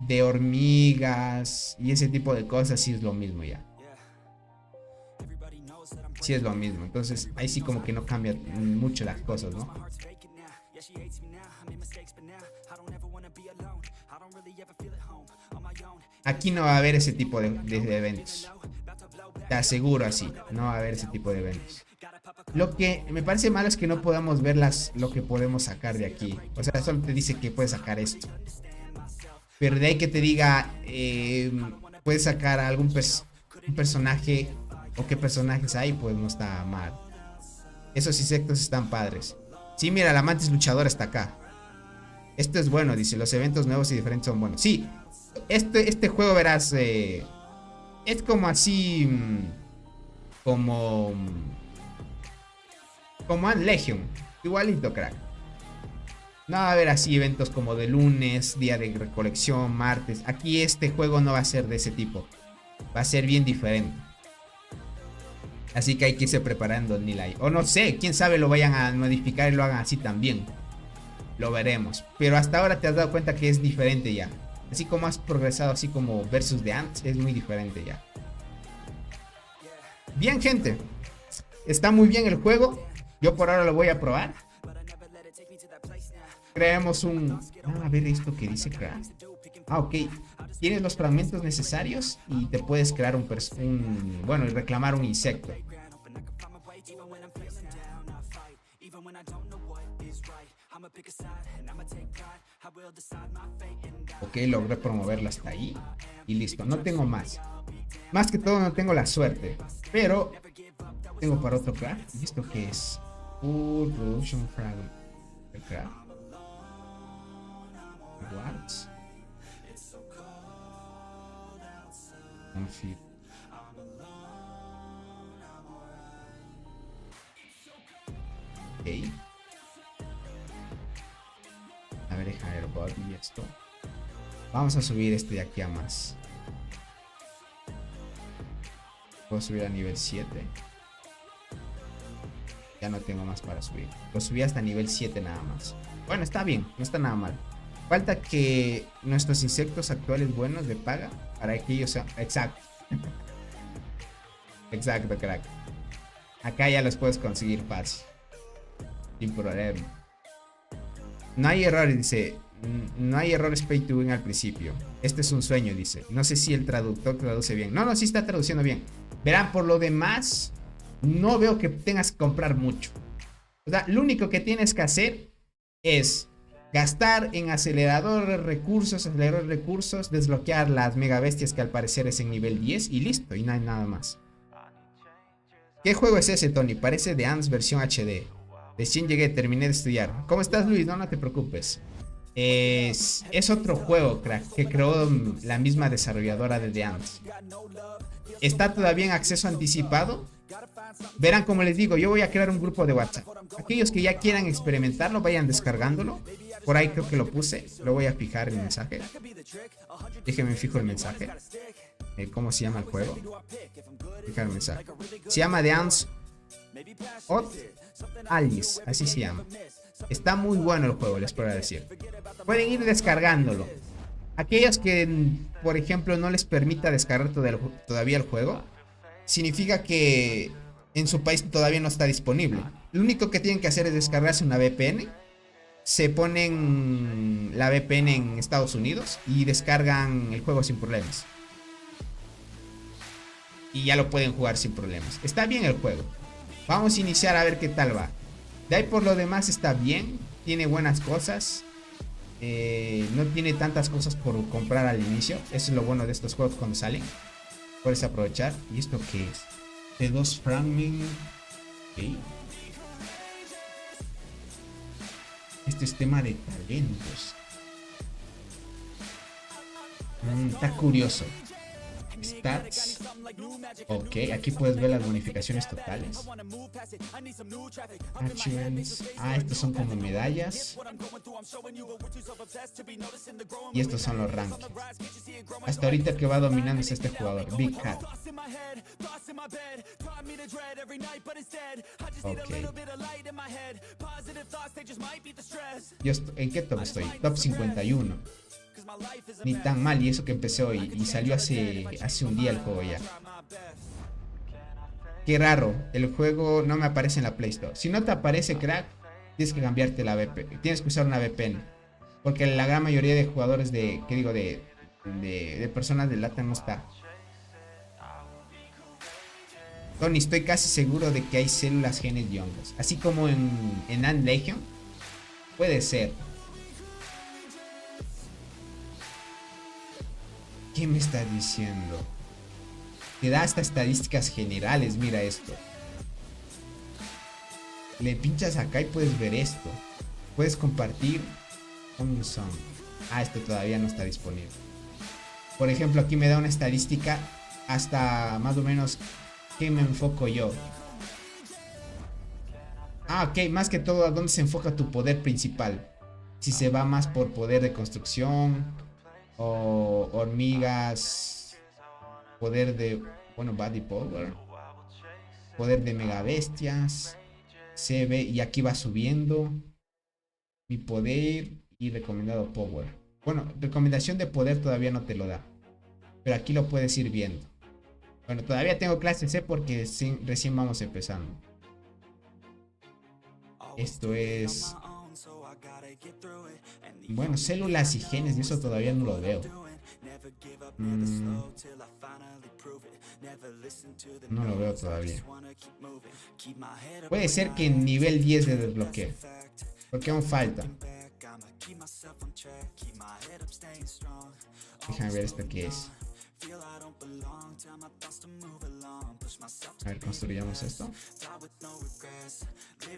B: de hormigas y ese tipo de cosas, sí es lo mismo ya. sí es lo mismo. Entonces ahí sí como que no cambia mucho las cosas, ¿no? Aquí no va a haber ese tipo de eventos. Te aseguro así, no va a haber ese tipo de eventos. Lo que me parece malo es que no podamos ver lo que podemos sacar de aquí. O sea, solo te dice que puedes sacar esto. Pero de ahí que te diga, puedes sacar algún un personaje o qué personajes hay, pues no está mal. Esos insectos están padres. Sí, mira, la mantis luchadora está acá. Esto es bueno, dice, los eventos nuevos y diferentes son buenos. Sí, este juego, verás, es como así, como Legion, igualito, crack. No va a haber así eventos como de lunes, día de recolección, martes. Aquí este juego no va a ser de ese tipo. Va a ser bien diferente. Así que hay que irse preparando el Nilay. O no sé, quién sabe lo vayan a modificar y lo hagan así también. Lo veremos. Pero hasta ahora te has dado cuenta que es diferente ya. Así como has progresado, así como versus The Ants, es muy diferente ya. Bien, gente. Está muy bien el juego. Yo por ahora lo voy a probar. Creemos un... a ver esto que dice crear. Ok. Tienes los fragmentos necesarios y te puedes crear bueno, y reclamar un insecto. Ok, logré promoverlo hasta ahí. Y listo, no tengo más. Más que todo no tengo la suerte. Pero tengo para otro craft. ¿Y esto qué es? Production Fragment. What? Ok. A ver, deja el body y esto. Vamos a subir este de aquí a más. Puedo subir a nivel 7. Ya no tengo más para subir. Lo subí hasta nivel 7 nada más. Bueno, está bien, no está nada mal. Falta que nuestros insectos actuales buenos de paga para que ellos sean... Exacto. Exacto, crack. Acá ya los puedes conseguir fácil. Sin problema. No hay errores, dice. No hay errores pay to win al principio. Este es un sueño, dice. No sé si el traductor traduce bien. No, sí está traduciendo bien. Verán, por lo demás, no veo que tengas que comprar mucho. O sea, lo único que tienes que hacer es gastar en acelerador de recursos, desbloquear las mega bestias que al parecer es en nivel 10 y listo, y no hay nada más. ¿Qué juego es ese, Tony? Parece The Ants versión HD. Recién llegué, terminé de estudiar. ¿Cómo estás, Luis? No te preocupes. Es otro juego, crack, que creó la misma desarrolladora de The Ants. Está todavía en acceso anticipado. Verán, como les digo, yo voy a crear un grupo de WhatsApp. Aquellos que ya quieran experimentarlo, vayan descargándolo. Por ahí creo que lo puse. Lo voy a fijar el mensaje. Déjenme fijo el mensaje. ¿Cómo se llama el juego? Fijar el mensaje. Se llama The Ants Hot Alice, así se llama. Está muy bueno el juego, les puedo decir. Pueden ir descargándolo. Aquellos que, por ejemplo, no les permita descargar todavía el juego, significa que en su país todavía no está disponible. Lo único que tienen que hacer es descargarse una VPN. Se ponen la VPN en Estados Unidos y descargan el juego sin problemas. Y ya lo pueden jugar sin problemas. Está bien el juego. Vamos a iniciar a ver qué tal va. De ahí por lo demás está bien. Tiene buenas cosas. No tiene tantas cosas por comprar al inicio. Eso es lo bueno de estos juegos cuando salen. Puedes aprovechar. ¿Y esto qué es? T2 Framing. Okay. Este es tema de talentos. Está curioso. Stats. Ok, aquí puedes ver las bonificaciones totales. Achievements. Estos son como medallas. Y estos son los rankings. Hasta ahorita que va dominando es este jugador, Big Cat. Ok. ¿En qué top estoy? Top 51. Ni tan mal, y eso que empecé hoy. Y salió hace un día el juego ya. Qué raro, el juego no me aparece en la Play Store. Si no te aparece, crack, tienes que cambiarte la VPN. Tienes que usar una VPN. Porque la gran mayoría de jugadores de personas de LATAM no está. Tony, estoy casi seguro de que hay células genes y hongos. Así como en Ant Legion. Puede ser. ¿Qué me estás diciendo? Te da hasta estadísticas generales, mira esto. Le pinchas acá y puedes ver esto. Puedes compartir un song. Ah, esto todavía no está disponible. Por ejemplo, aquí me da una estadística hasta más o menos qué me enfoco yo. Ah, ok, más que todo a dónde se enfoca tu poder principal. Si se va más por poder de construcción o hormigas, poder de, bueno, body power, poder de mega bestias, se ve y aquí va subiendo mi poder y recomendado power. Bueno, recomendación de poder todavía no te lo da, pero aquí lo puedes ir viendo. Bueno, todavía tengo clase C porque recién vamos empezando. Esto es, bueno, células y genes, y eso todavía no lo veo. No lo veo todavía. Puede ser que en nivel 10 de desbloquee, porque aún falta. Déjame ver esto que es. A ver, construyamos esto.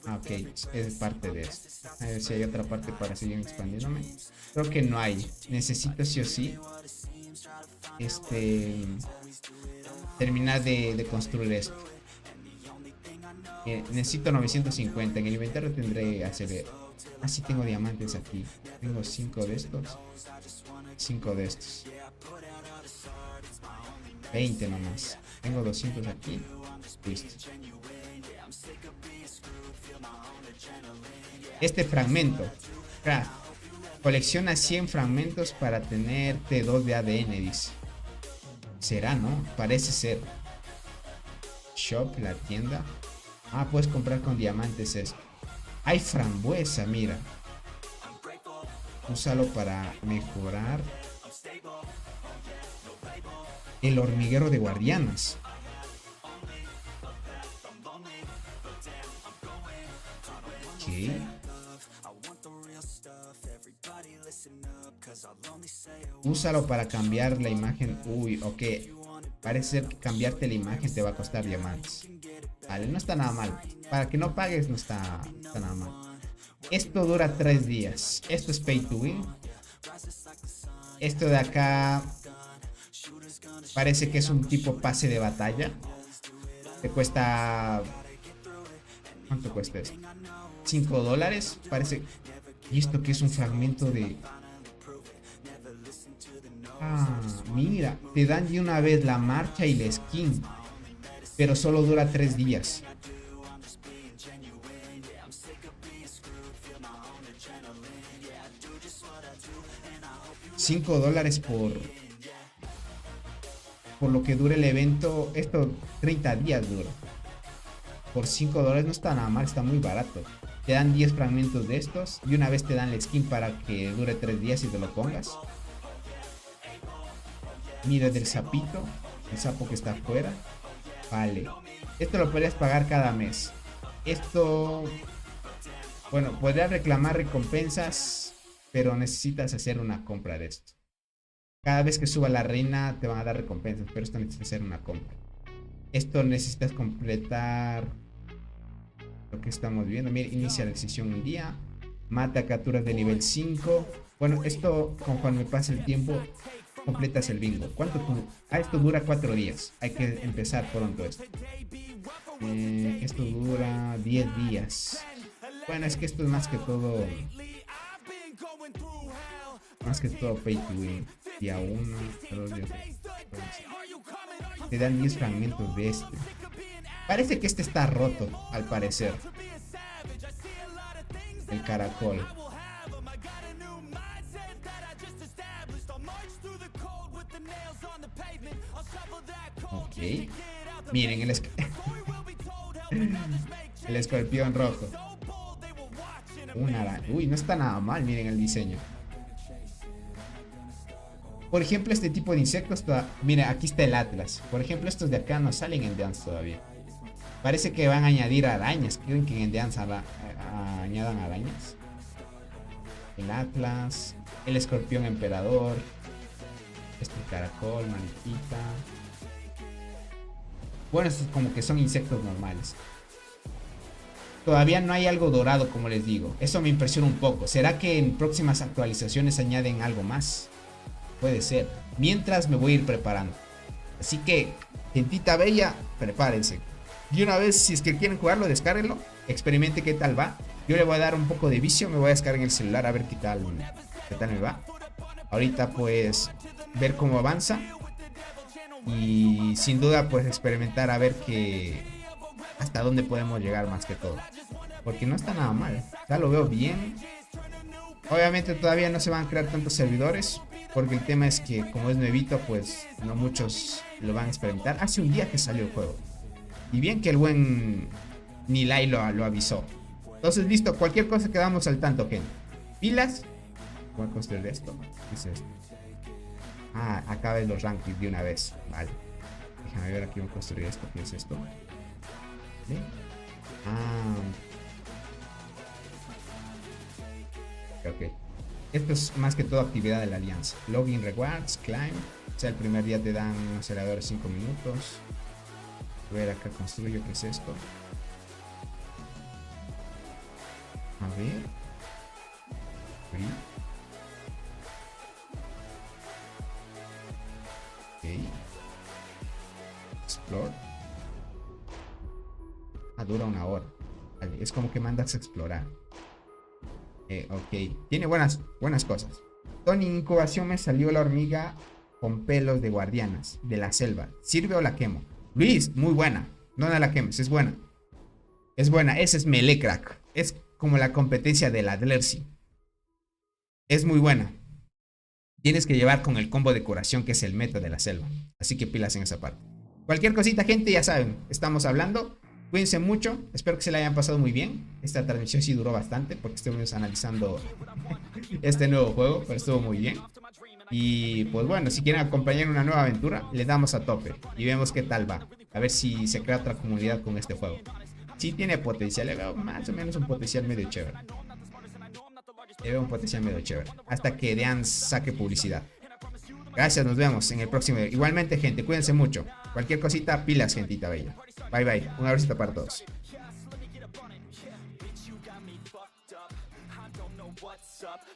B: Ah, ok, es parte de esto. A ver si hay otra parte para seguir expandiéndome. Creo que no hay. Necesito sí o sí terminar de construir esto. Necesito 950. En el inventario tendré ACB. Ah, sí tengo diamantes aquí. Tengo 5 de estos. 5 de estos. 20 nomás. Tengo 200 aquí. Listo. Este fragmento. Craft. Colecciona 100 fragmentos para tener T2 de ADN, dice. Será, ¿no? Parece ser. Shop, la tienda. Ah, puedes comprar con diamantes esto. Hay frambuesa, mira. Úsalo para mejorar el hormiguero de guardianas. ¿Qué? Úsalo para cambiar la imagen. Uy, ok. Parece ser que cambiarte la imagen te va a costar diamantes. Vale, no está nada mal. Para que no pagues no está nada mal. Esto dura 3 días. Esto es pay to win. Esto de acá parece que es un tipo pase de batalla. Te cuesta... ¿Cuánto cuesta esto? $5. Parece... ¿Y esto que es un fragmento de...? Ah, mira. Te dan de una vez la marcha y la skin. Pero solo dura 3 días. $5 por lo que dure el evento. Esto 30 días dura. Por $5 no está nada mal, está muy barato. Te dan 10 fragmentos de estos y una vez te dan la skin para que dure 3 días y te lo pongas. Mira del sapito, el sapo que está afuera. Vale, esto lo podrías pagar cada mes. Esto, bueno, podrías reclamar recompensas, pero necesitas hacer una compra de esto. Cada vez que suba la reina te van a dar recompensas, pero esto necesitas hacer una compra. Esto necesitas completar lo que estamos viendo. Mira, inicia la sesión un día. Mata capturas de nivel 5. Bueno, esto conforme pasa el tiempo completas el bingo. ¿Cuánto tú? Ah, esto dura 4 días. Hay que empezar pronto esto. Esto dura 10 días. Bueno, es que esto es más que todo pay to win. Día 1, 2 días. Te dan 10 fragmentos de este. Parece que este está roto, al parecer. El caracol. Ok. Miren, El escorpión rojo. Uy, no está nada mal, miren el diseño. Por ejemplo, este tipo de insectos, mira, aquí está el Atlas. Por ejemplo, estos de acá no salen en Dance todavía. Parece que van a añadir arañas. ¿Quieren que en Dance añadan arañas? El Atlas, el escorpión emperador, este caracol, mariquita. Bueno, estos como que son insectos normales. Todavía no hay algo dorado, como les digo. Eso me impresiona un poco. ¿Será que en próximas actualizaciones añaden algo más? Puede ser. Mientras me voy a ir preparando. Así que, gentita bella, prepárense. Y una vez, si es que quieren jugarlo, descárguenlo. Experimente qué tal va. Yo le voy a dar un poco de vicio. Me voy a descargar en el celular a ver qué tal me va. Ahorita pues ver cómo avanza. Y sin duda pues experimentar a ver hasta dónde podemos llegar más que todo. Porque no está nada mal. Ya lo veo bien. Obviamente todavía no se van a crear tantos servidores. Porque el tema es que como es nuevito, pues no muchos lo van a experimentar. Hace un día que salió el juego. Y bien que el buen Nilay lo avisó. Entonces listo, cualquier cosa quedamos al tanto, gente. Pilas. Voy a construir esto. ¿Qué es esto? Ah, acá ven los rankings de una vez. Vale. Déjame ver aquí, voy a construir esto. ¿Qué es esto? ¿Sí? Ok. Esto es más que todo actividad de la alianza. Login rewards, climb. O sea, el primer día te dan un acelerador de 5 minutos. A ver, acá construyo. ¿Qué es esto? A ver. Ok. Explore. Dura una hora. Vale, es como que mandas a explorar. Ok. Tiene buenas cosas. Tony, en incubación me salió la hormiga con pelos de guardianas de la selva. ¿Sirve o la quemo? Luis, muy buena. No la quemes, es buena. Es buena. Ese es Melecrack. Es como la competencia de la Dlercy. Es muy buena. Tienes que llevar con el combo de curación, que es el meta de la selva. Así que pilas en esa parte. Cualquier cosita, gente, ya saben. Estamos hablando. Cuídense mucho. Espero que se la hayan pasado muy bien. Esta transmisión sí duró bastante porque estuvimos analizando este nuevo juego, pero estuvo muy bien. Y pues bueno, si quieren acompañar en una nueva aventura, le damos a tope y vemos qué tal va. A ver si se crea otra comunidad con este juego. Sí tiene potencial, le veo más o menos un potencial medio chévere. Hasta que Dance saque publicidad. Gracias, nos vemos en el próximo video. Igualmente, gente, cuídense mucho. Cualquier cosita, pilas, gentita bella. Bye, bye. Un abrazo para todos.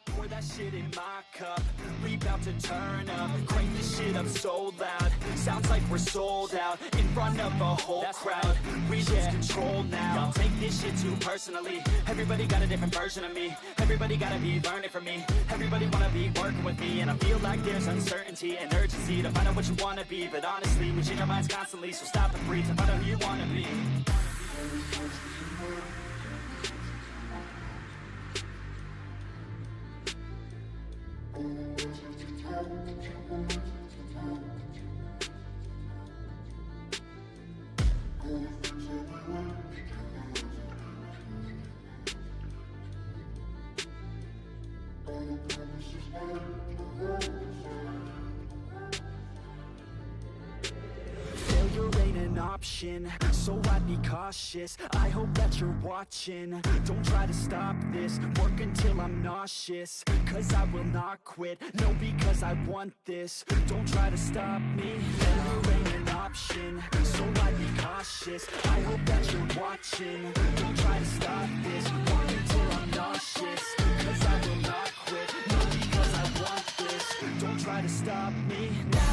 A: Pour that shit in my cup. We bout to turn up. Crank this shit up so loud. Sounds like we're sold out in front of a whole crowd. We lose control now. I'll take this shit too personally. Everybody got a different version of me. Everybody gotta be learning from me. Everybody wanna be working with me. And I feel like there's uncertainty and urgency to find out what you wanna be. But honestly, we change our minds constantly. So stop and breathe and find out who you wanna be. Failure ain't an option, so I'd be cautious. I hope that you're watching. Don't try to stop this, work until I'm nauseous. Cause I will not quit, no, because I want this. Don't try to stop me, failure ain't an option, so I'd be cautious. I hope that you're watching. Don't try to stop this, work until I'm nauseous. Cause I will not quit, no, because I want this. Don't try to stop me now.